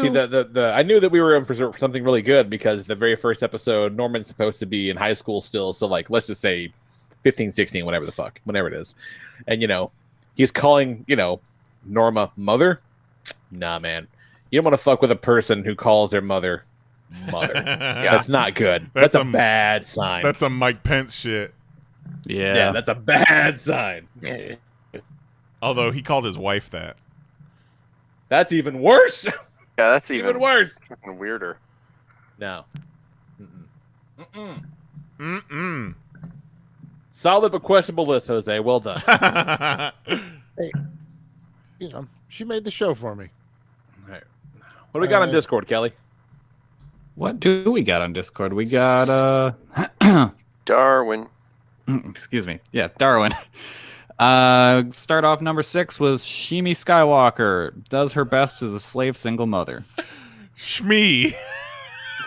J: knew that we were in for something really good because the very first episode, Norman's supposed to be in high school still, so like let's just say 15, 16, whatever it is. And you know, he's calling, you know, Norma mother. Nah, man. You don't want to fuck with a person who calls their mother. Yeah. That's not good. That's a bad sign.
C: That's a Mike Pence shit.
J: Yeah, that's a bad sign.
C: Although he called his wife that.
J: That's even worse.
H: Yeah, that's even
J: worse.
H: Fucking weirder.
J: No.
C: Mm-mm.
J: Solid but questionable list, Jose. Well done.
F: Hey, you know, she made the show for me.
J: All right. What do we got on Discord, Kelly?
E: What do we got on Discord? We got
H: Darwin.
E: Excuse me. Yeah, Darwin. Start off number 6 with Shimi Skywalker. Does her best as a slave single mother.
C: Shmi.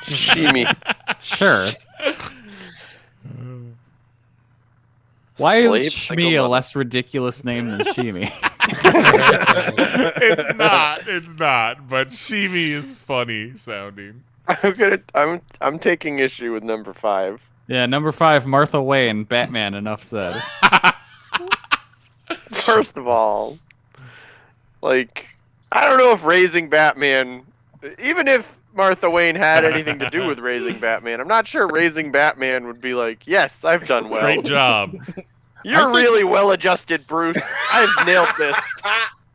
H: Shimi.
E: Sure. Why is Shmi a less ridiculous name than Shimi?
C: It's not, but Shimi is funny sounding.
H: I'm taking issue with number 5.
E: Yeah, number 5, Martha Wayne, Batman, enough said.
H: First of all, like, I don't know if raising Batman, even if Martha Wayne had anything to do with raising Batman, I'm not sure raising Batman would be like, yes, I've done well.
C: Great job.
H: You're really well-adjusted, Bruce. I've nailed this.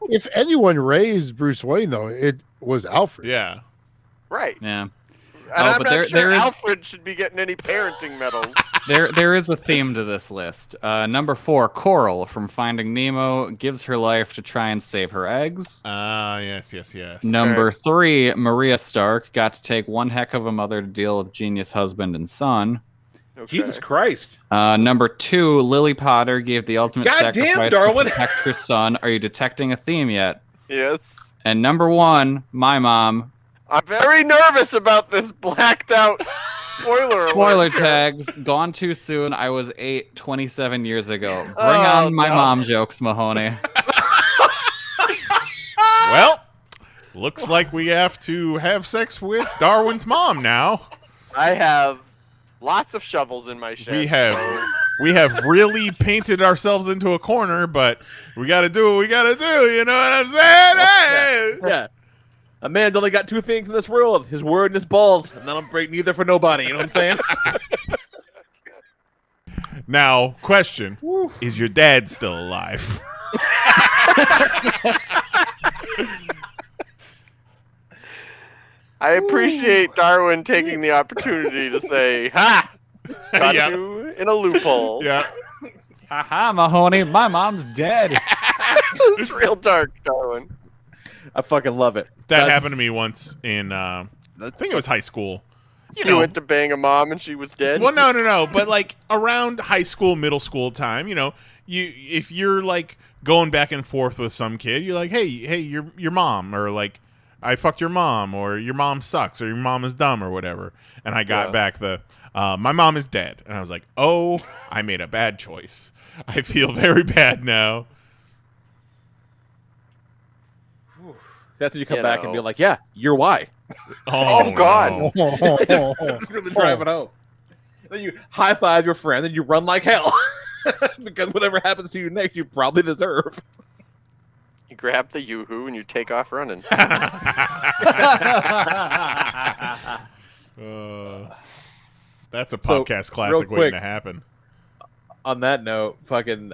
F: If anyone raised Bruce Wayne, though, it was Alfred.
C: Yeah.
H: Right.
E: Yeah.
H: And I'm not sure Alfred should be getting any parenting medals.
E: There is a theme to this list. Number 4, Coral from Finding Nemo gives her life to try and save her eggs.
C: Yes.
E: Number 3, Maria Stark got to take one heck of a mother to deal with genius husband and son.
H: Okay.
D: Jesus Christ.
E: Number 2, Lily Potter gave the ultimate
D: Goddamn,
E: sacrifice
D: Darwin.
E: to protect her son. Are you detecting a theme yet?
H: Yes.
E: And number 1, my mom.
H: I'm very nervous about this blacked out spoiler
E: Spoiler
H: alert.
E: tags, gone too soon. I was 8, 27 years ago. Bring
H: Oh,
E: on my
H: no.
E: mom jokes, Mahoney.
C: Well, looks like we have to have sex with Darwin's mom now.
H: I have lots of shovels in my shed.
C: We have really painted ourselves into a corner, but we got to do what we got to do. You know what I'm saying? Hey!
D: Yeah. A man's only got 2 things in this world: his word and his balls, and I don't break neither for nobody. You know what I'm saying?
C: Now, question: is your dad still alive?
H: I appreciate Darwin taking the opportunity to say, "Ha! Got
C: Yeah.
H: you in a loophole."
C: Yeah.
E: Haha, Mahoney, my mom's dead.
H: It's real dark, Darwin.
D: I fucking love it.
C: That happened to me once in, I think it was high school.
H: You went to bang a mom and she was dead?
C: Well, no. But, like, around high school, middle school time, if you're, like, going back and forth with some kid, you're like, hey, your mom, or, like, I fucked your mom, or your mom sucks, or your mom is dumb, or whatever. And I got back my mom is dead. And I was like, oh, I made a bad choice. I feel very bad now.
D: That's when you come back and be like, yeah, you're why.
H: Oh, God.
C: No.
D: It's really driving home. Then you high five your friend, and you run like hell. Because whatever happens to you next, you probably deserve.
H: You grab the yoo-hoo and you take off running.
C: That's a podcast classic waiting to happen.
D: On that note, fucking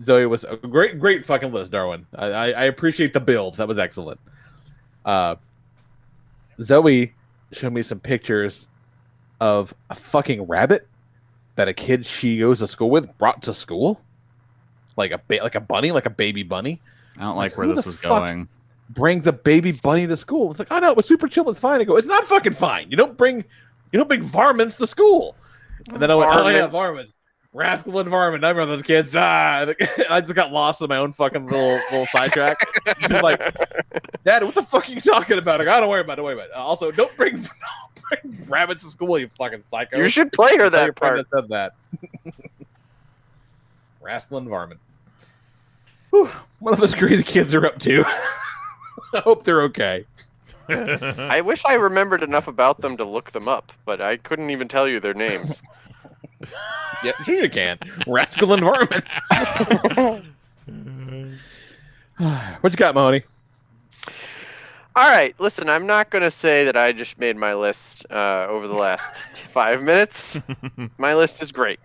D: Zoe was a great fucking list, Darwin. I appreciate the build. That was excellent. Zoe showed me some pictures of a fucking rabbit that a kid she goes to school with brought to school, like a bunny, like a baby bunny.
E: I don't like where
D: Who
E: this
D: the
E: is
D: fuck
E: going.
D: Brings a baby bunny to school. It's like, oh no, it was super chill. It's fine. I go, it's not fucking fine. You don't bring varmints to school. And then I went, oh yeah, varmints. Rascal and varmint. I remember those kids. I just got lost in my own fucking little sidetrack. She's like, Dad, what the fuck are you talking about? I go, don't worry about it. Also, don't bring rabbits to school, you fucking psycho.
H: You should play her that part.
D: That said that. Rascal and varmint. Whew, what are those crazy kids are up to? I hope they're okay.
H: I wish I remembered enough about them to look them up, but I couldn't even tell you their names.
D: Yeah, sure you can. Rascal and varmint. What you got, Mahoney?
H: All right, listen, I'm not going to say that I just made my list over the last 5 minutes. My list is great.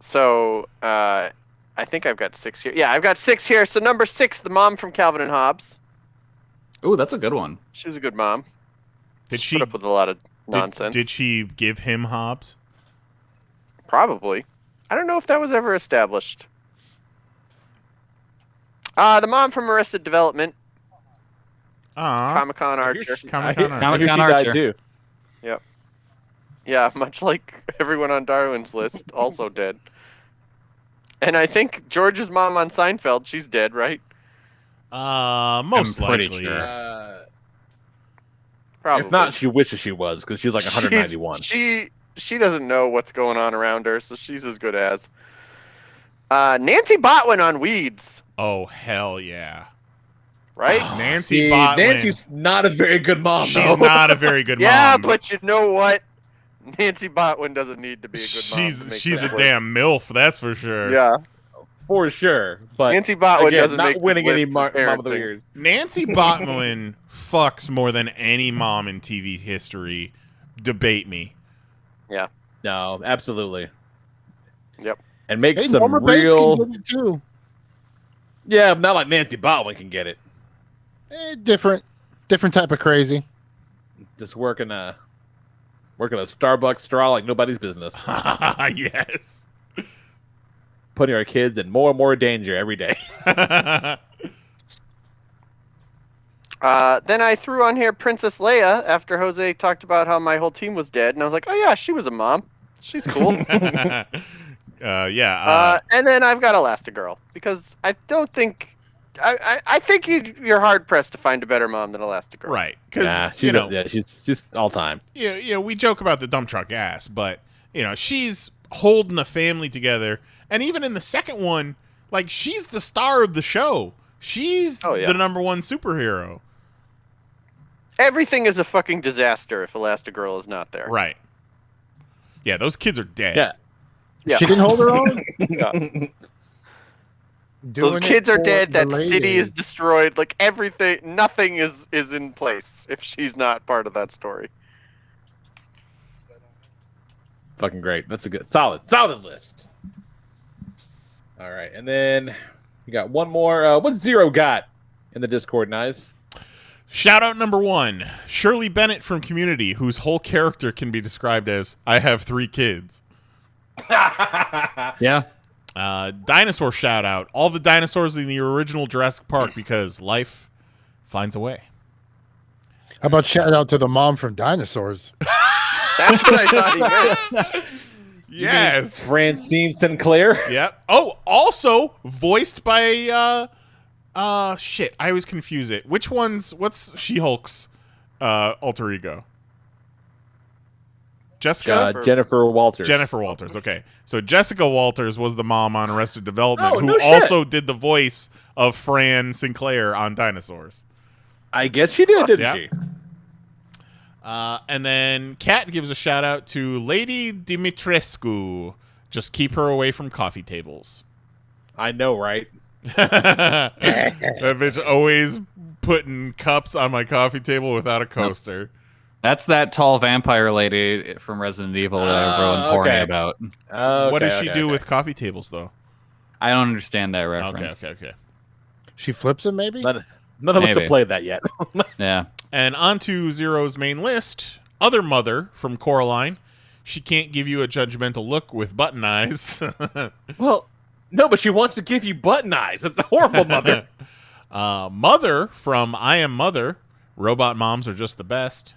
H: So, I think I've got 6 here. Yeah, I've got 6 here. So, number 6, the mom from Calvin and Hobbes.
E: Ooh, that's a good one.
H: She was a good mom.
C: Did she
H: put up with a lot of nonsense?
C: Did she give him Hobbs?
H: Probably. I don't know if that was ever established. The mom from Arrested Development. Comic-Con Archer.
E: Comic-Con Archer.
D: Too.
H: Yep. Yeah, much like everyone on Darwin's list, also dead. And I think George's mom on Seinfeld, she's dead, right?
C: Most likely.
E: Sure.
H: Probably.
D: If not, she wishes she was, because she's like 191.
H: She doesn't know what's going on around her, so she's as good as. Nancy Botwin on Weeds.
C: Oh, hell yeah.
H: Right?
C: Nancy Botwin.
D: Nancy's not a very good mom,
C: She's not a very good mom.
H: Yeah, but you know what? Nancy Botwin doesn't need to be a good mom.
C: She's a damn MILF, that's for sure.
H: Yeah.
D: For sure. But
H: Nancy Botwin
D: again,
H: doesn't
D: not
H: make
D: winning
H: this
D: any
H: list
D: mom
H: for
D: of the
H: parenting.
D: year.
C: Nancy Botwin fucks more than any mom in TV history. Debate me.
H: Yeah.
D: No, absolutely.
H: Yep.
D: And makes
F: Hey,
D: some
F: Norma Bates
D: real.
F: can get it too.
D: Yeah, not like Nancy Botwin can get it.
F: Different type of crazy.
D: Just working a Starbucks straw like nobody's business.
C: Yes.
D: Putting our kids in more and more danger every day.
H: Then I threw on here Princess Leia after Jose talked about how my whole team was dead, and I was like, oh yeah, she was a mom. She's cool.
C: Yeah.
H: And then I've got Elastigirl because I don't think. I think you're hard pressed to find a better mom than Elastigirl.
C: Right. Because
D: she's all time.
C: Yeah, we joke about the dump truck ass, but she's holding the family together. And even in the second one, like, she's the star of the show. She's the number one superhero.
H: Everything is a fucking disaster if Elastigirl is not there.
C: Right. Yeah, those kids are dead.
H: Yeah.
F: She can hold her own.
H: Yeah. Those kids are dead. That city is destroyed. Like, everything, nothing is in place if she's not part of that story.
D: Fucking great. That's a good, solid list. All right, and then we got one more. What's Zero got in the Discord, Nice?
C: Shout out number 1, Shirley Bennett from Community, whose whole character can be described as, I have 3 kids.
E: Yeah.
C: Dinosaur shout out. All the dinosaurs in the original Jurassic Park because life finds a way.
F: How about shout out to the mom from Dinosaurs?
H: That's what I thought he meant.
C: Yes.
D: Francine Sinclair.
C: Yep. Oh, also voiced by shit, I always confuse it. What's She-Hulk's alter ego? Jessica?
D: Jennifer Walters.
C: Jennifer Walters, okay. So Jessica Walters was the mom on Arrested Development,
D: Oh,
C: who
D: no
C: also did the voice of Fran Sinclair on Dinosaurs.
D: I guess she did, didn't she?
C: And then Kat gives a shout out to Lady Dimitrescu. Just keep her away from coffee tables.
D: I know, right?
C: That bitch always putting cups on my coffee table without a coaster.
E: That's that tall vampire lady from Resident Evil that everyone's horny about.
C: What does she do with coffee tables, though?
E: I don't understand that reference.
C: Okay.
F: She flips them, maybe?
D: None of us have played that yet.
E: Yeah.
C: And onto Zero's main list, other mother from Coraline. She can't give you a judgmental look with button eyes.
D: Well, no, but she wants to give you button eyes. It's a horrible mother.
C: Mother from I Am Mother. Robot moms are just the best.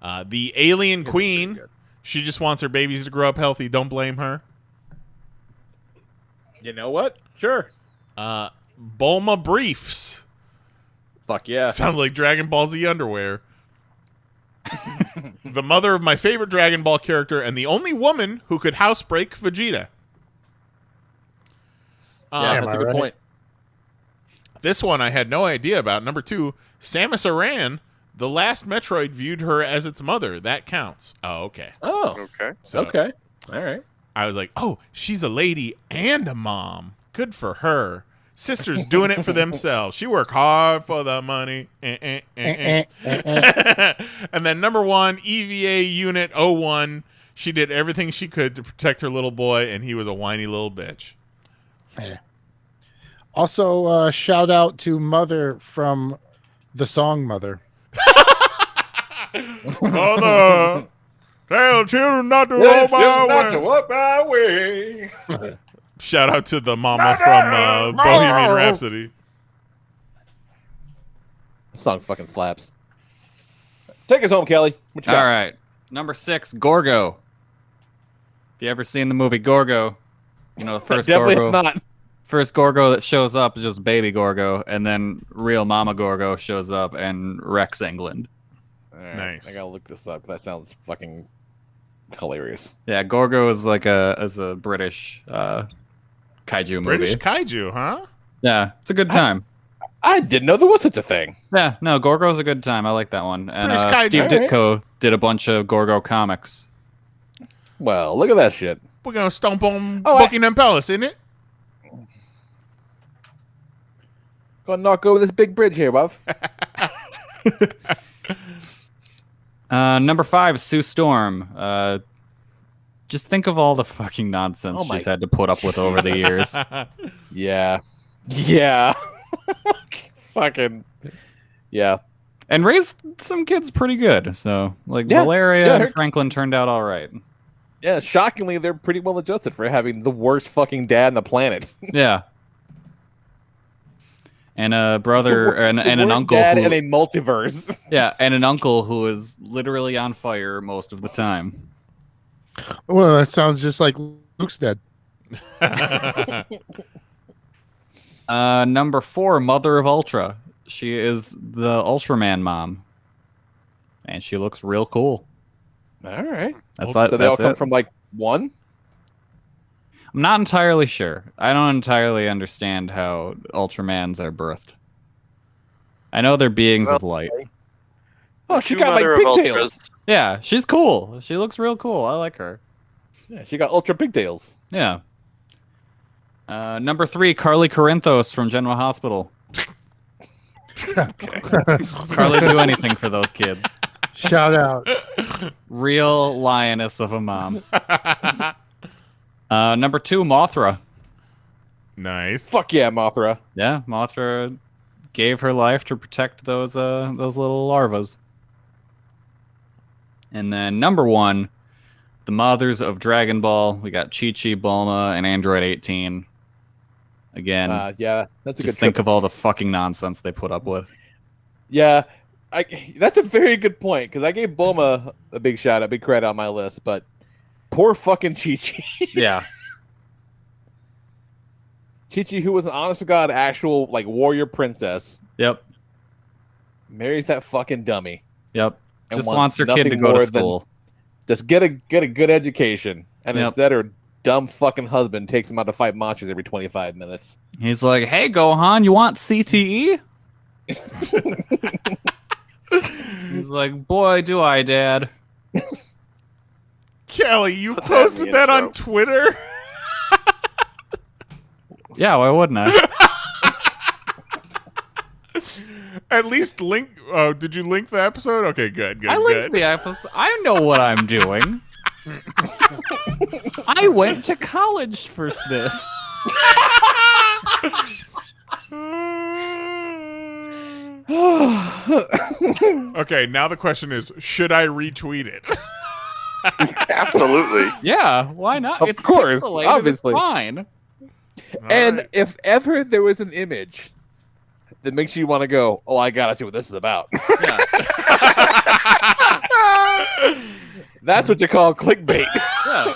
C: The Alien Queen. She just wants her babies to grow up healthy. Don't blame her.
D: You know what? Sure.
C: Bulma Briefs.
D: Fuck yeah.
C: Sounds like Dragon Ball Z underwear. The mother of my favorite Dragon Ball character and the only woman who could housebreak Vegeta.
D: Yeah, that's a good point.
C: This one I had no idea about. Number 2, Samus Aran. The last Metroid viewed her as its mother. That counts. Oh, okay.
D: Oh,
H: okay.
C: So
D: okay. All right.
C: I was like, oh, she's a lady and a mom. Good for her. Sisters doing it for themselves. She worked hard for the money. And then number 1, EVA Unit 01. She did everything she could to protect her little boy, and he was a whiny little bitch.
F: Yeah. Also, shout out to Mother from the song Mother.
C: Mother, tell children not to walk my way. Shout out to the mama from Bohemian Rhapsody.
D: This song fucking slaps. Take us home, Kelly. What you got?
E: All right. Number 6, Gorgo. If you ever seen the movie Gorgo, you know the first
D: Definitely
E: Gorgo.
D: not.
E: First Gorgo that shows up is just baby Gorgo, and then real Mama Gorgo shows up and wrecks England.
D: All right.
C: Nice.
D: I gotta look this up. That sounds fucking hilarious.
E: Yeah, Gorgo is like a British kaiju movie.
C: British kaiju, huh?
E: Yeah, it's a good time.
D: I didn't know there was such a thing.
E: Yeah, no, Gorgo's a good time. I like that one. And
C: British kaiju.
E: Steve Ditko did a bunch of Gorgo comics.
D: Well, look at that shit.
C: We're gonna stomp on Buckingham Palace, isn't it?
D: Gonna knock over this big bridge here, bruv.
E: Number 5, Sue Storm. Just think of all the fucking nonsense she's had to put up with over the years.
D: Yeah. Yeah. Fucking. Yeah.
E: And raised some kids pretty good. So, like,
D: Yeah.
E: Valeria and Franklin turned out all right.
D: Yeah, shockingly, they're pretty well adjusted for having the worst fucking dad on the planet.
E: Yeah. And a brother and an uncle
D: dad
E: who,
D: in a multiverse.
E: yeah, and an uncle who is literally on fire most of the time.
F: Well, that sounds just like Luke's dead.
E: Number 4, Mother of Ultra. She is the Ultraman mom, and she looks real cool.
D: All right.
E: That's
D: So they all
E: that's
D: come
E: it.
D: from like one.
E: I'm not entirely sure. I don't entirely understand how Ultramans are birthed. I know they're beings of light.
D: Oh, she
H: Two
D: got like
H: Mother of
D: pigtails.
H: Ultras.
E: Yeah, she's cool. She looks real cool. I like her.
D: Yeah, she got ultra pigtails.
E: Yeah. Number 3, Carly Corinthos from General Hospital. Carly do anything for those kids.
F: Shout out.
E: Real lioness of a mom. Number 2, Mothra.
C: Nice.
D: Fuck yeah, Mothra.
E: Yeah, Mothra gave her life to protect those little larvas. And then number 1, the mothers of Dragon Ball. We got Chi-Chi, Bulma, and Android 18. Again,
D: Yeah, that's a
E: just
D: good
E: think
D: trip.
E: of all the fucking nonsense they put up with.
D: Yeah, that's a very good point because I gave Bulma a big shout, a big credit on my list, but poor fucking Chi-Chi.
E: Yeah.
D: Chi-Chi, who was an honest to God actual like warrior princess,
E: Yep.
D: marries that fucking dummy.
E: Yep.
D: And
E: Just wants her kid to
D: nothing
E: go to
D: more than
E: school.
D: Just get a good education, and
E: Yep.
D: instead her dumb fucking husband takes him out to fight monsters every 25 minutes.
E: He's like, "Hey, Gohan, you want CTE?" He's like, "Boy, do I, Dad."
C: Kelly, you
H: Put that in
C: posted
H: the
C: that on
H: intro.
C: Twitter?
E: Yeah, why wouldn't I?
C: At least link. Oh, did you link the episode? Okay, good.
E: I linked the episode. I know what I'm doing. I went to college for this.
C: Okay, now the question is, should I retweet it?
H: Absolutely.
E: Yeah, why not?
D: Of
E: It's
D: course,
E: pixelated,
D: obviously.
E: it's fine.
D: And
C: Alright.
D: if ever there was an image that makes you want to go, oh, I gotta see what this is about. That's what you call clickbait.
E: Yeah.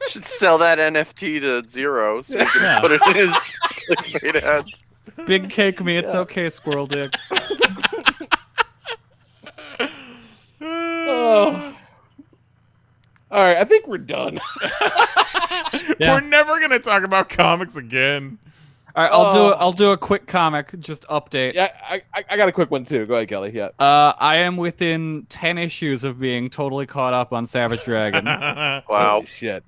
H: Should sell that NFT to Zero so we can
E: Yeah.
H: put it in his clickbait ads.
E: Big cake me, it's okay, squirrel dick.
D: Oh. All right, I think we're done.
E: Yeah.
C: We're never gonna talk about comics again.
E: All right, I'll do a quick comic, just update.
D: Yeah, I got a quick one too. Go ahead, Kelly. Yeah.
E: I am within 10 issues of being totally caught up on Savage Dragon.
H: Wow.
D: Holy shit.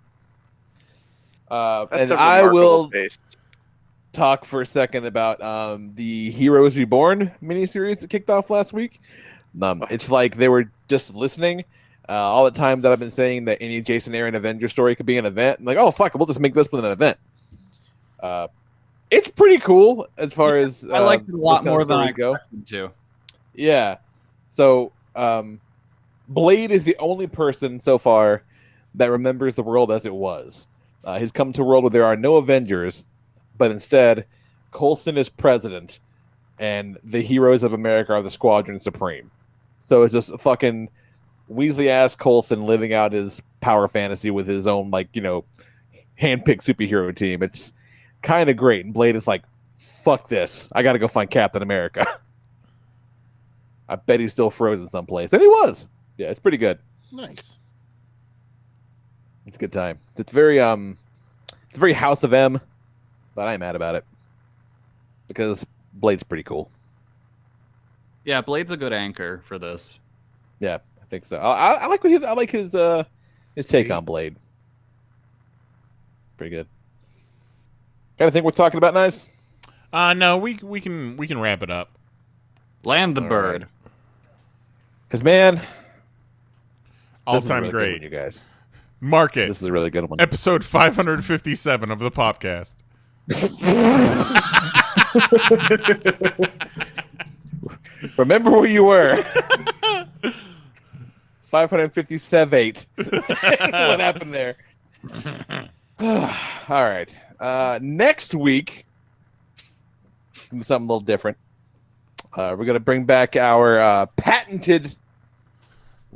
H: That's
D: And
H: a
D: I
H: remarkable
D: will
H: pace.
D: talk for a second about the Heroes Reborn miniseries that kicked off last week. It's like they were just listening. All the time that I've been saying that any Jason Aaron Avenger story could be an event. I'm like, oh, fuck, we'll just make this one an event. It's pretty cool as far as
E: I liked it a lot
D: those kind of
E: more than I
D: stories go.
E: expected to.
D: Yeah. So, Blade is the only person so far that remembers the world as it was. He's come to a world where there are no Avengers, but instead, Coulson is president, and the heroes of America are the Squadron Supreme. So it's just a fucking Weasley-ass Coulson living out his power fantasy with his own, like, hand-picked superhero team. It's kind of great. And Blade is like, fuck this. I got to go find Captain America. I bet he's still frozen someplace. And he was. Yeah, it's pretty good.
F: Nice.
D: It's a good time. It's very House of M, but I'm mad about it because Blade's pretty cool.
E: Yeah, Blade's a good anchor for this.
D: Yeah, I think so. I like his take on Blade. Pretty good. Kind of think we're talking about nice.
C: No, we can wrap it up.
E: Land the
D: All
E: bird.
D: right. Because man,
C: All
D: this is a
C: time
D: really good
C: great.
D: one, you guys.
C: Mark it.
D: This is a really good one.
C: Episode 557 of the podcast.
D: Remember where you were. 557. What happened there? All right. Next week, something a little different. We're going to bring back our patented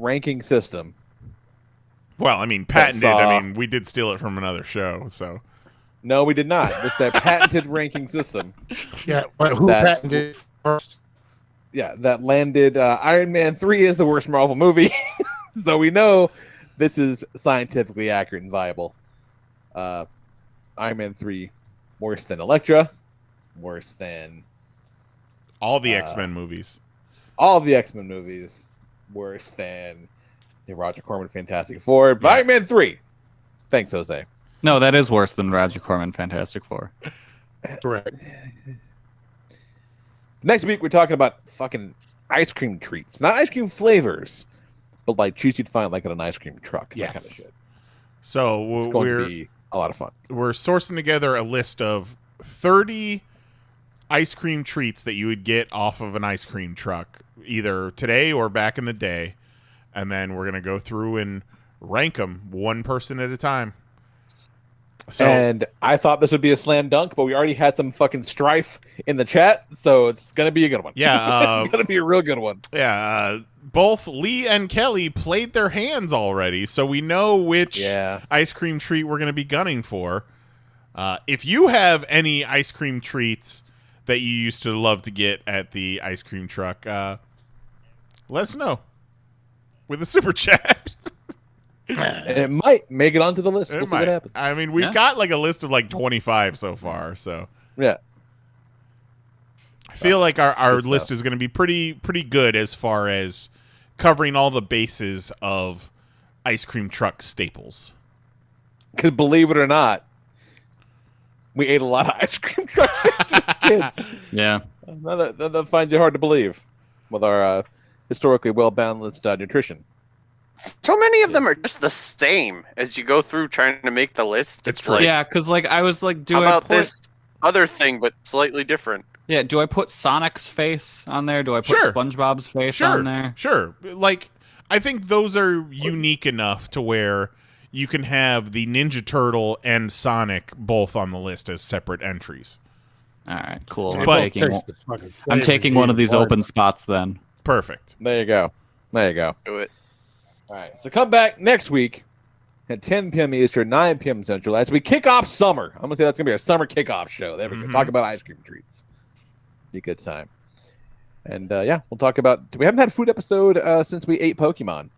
D: ranking system.
C: Well, I mean, patented.
D: saw-
C: I mean, we did steal it from another show, so.
D: No, we did not. It's that patented ranking system.
F: Yeah, but who
D: That-
F: patented it first?
D: Yeah, that landed Iron Man 3 is the worst Marvel movie. So we know this is scientifically accurate and viable. Iron Man 3 worse than Elektra, worse than
C: All the X-Men movies.
D: all of the X-Men movies, worse than the Roger Corman Fantastic Four. But Iron Man 3. Thanks, Jose.
E: No, that is worse than Roger Corman Fantastic Four.
F: Correct.
D: Next week, we're talking about fucking ice cream treats. Not ice cream flavors, but like treats you'd find like at an ice cream truck.
C: Yes.
D: That kind of shit.
C: So
D: It's going to be a lot of fun.
C: we're sourcing together a list of 30 ice cream treats that you would get off of an ice cream truck, either today or back in the day. And then we're going to go through and rank them one person at a time. So,
D: And I thought this would be a slam dunk, but we already had some fucking strife in the chat, so it's going to be a good one.
C: yeah,
D: It's going to be a real good one.
C: both Lee and Kelly played their hands already, so we know which ice cream treat we're going to be gunning for. If you have any ice cream treats that you used to love to get at the ice cream truck, let us know with a super chat.
D: And it might make it onto the list. We'll see what happens.
C: I mean, we've got like a list of like 25 so far, so
D: yeah.
C: I feel like our
D: Good
C: list
D: stuff.
C: is going to be pretty good as far as covering all the bases of ice cream truck staples.
D: Because believe it or not, we ate a lot of ice cream trucks as kids.
E: Yeah.
D: That finds you hard to believe with our historically well-balanced nutrition.
H: So many of them are just the same as you go through trying to make the list.
C: It's
H: like,
E: Yeah, because like I was like, do
H: how
E: I
H: about
E: put
H: this other thing, but slightly different?
E: Yeah, do I put Sonic's face on there? Do I put
C: Sure.
E: SpongeBob's face on there?
C: Sure. Like, I think those are unique enough to where you can have the Ninja Turtle and Sonic both on the list as separate entries.
E: All right, cool.
C: But-
E: I'm taking one of these open spots then.
C: Perfect.
D: There you go. There you go.
H: Do it.
D: All right. So come back next week at 10 p.m. Eastern, 9 p.m. Central as we kick off summer. I'm going to say that's going to be a summer kickoff show. There we go. Talk about ice cream treats. Be a good time. And yeah, we'll talk about. We haven't had a food episode since we ate Pokemon.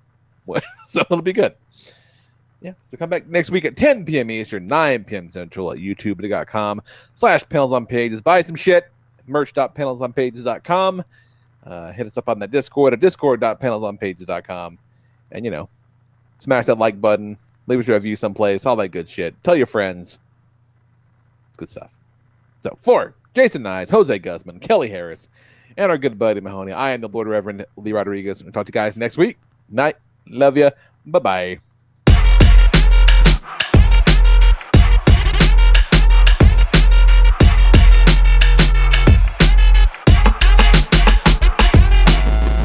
D: So it'll be good. Yeah. So come back next week at 10 p.m. Eastern, 9 p.m. Central at youtube.com/panelsonpages. Buy some shit. Merch.panelsonpages.com. Hit us up on the Discord at discord.panelsonpages.com. And, you know, smash that like button. Leave us a review someplace. All that good shit. Tell your friends. It's good stuff. So, for Jason Nyes, Jose Guzman, Kelly Harris, and our good buddy Mahoney, I am the Lord Reverend Lee Rodriguez. And we'll talk to you guys next week. Night. Love ya. Bye-bye.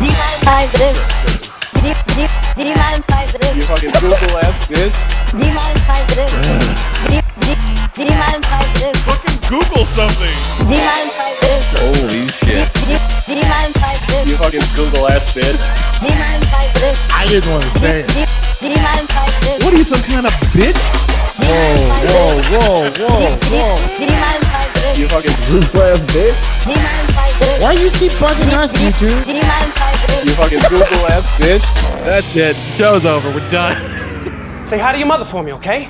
L: Demonetize this. Demonetize this.
D: You fucking Google ass bitch.
L: Demonetize this. Demonetize this.
C: Fucking Google something.
L: Demonetize this.
D: Holy shit.
L: Demonetize this.
I: You fucking Google ass bitch.
L: Demonetize this.
F: I didn't want to say it.
L: Demonetize this.
J: What are you, some kind of bitch?
F: Whoa.
L: Demonetize this.
I: You fucking
F: Google ass bitch.
L: Demonetize this.
F: Why you keep bugging us, YouTube?
L: Demonetize this.
I: you fucking Google ass bitch.
J: That's it. Show's over. We're done.
K: Say hi to your mother for me, okay?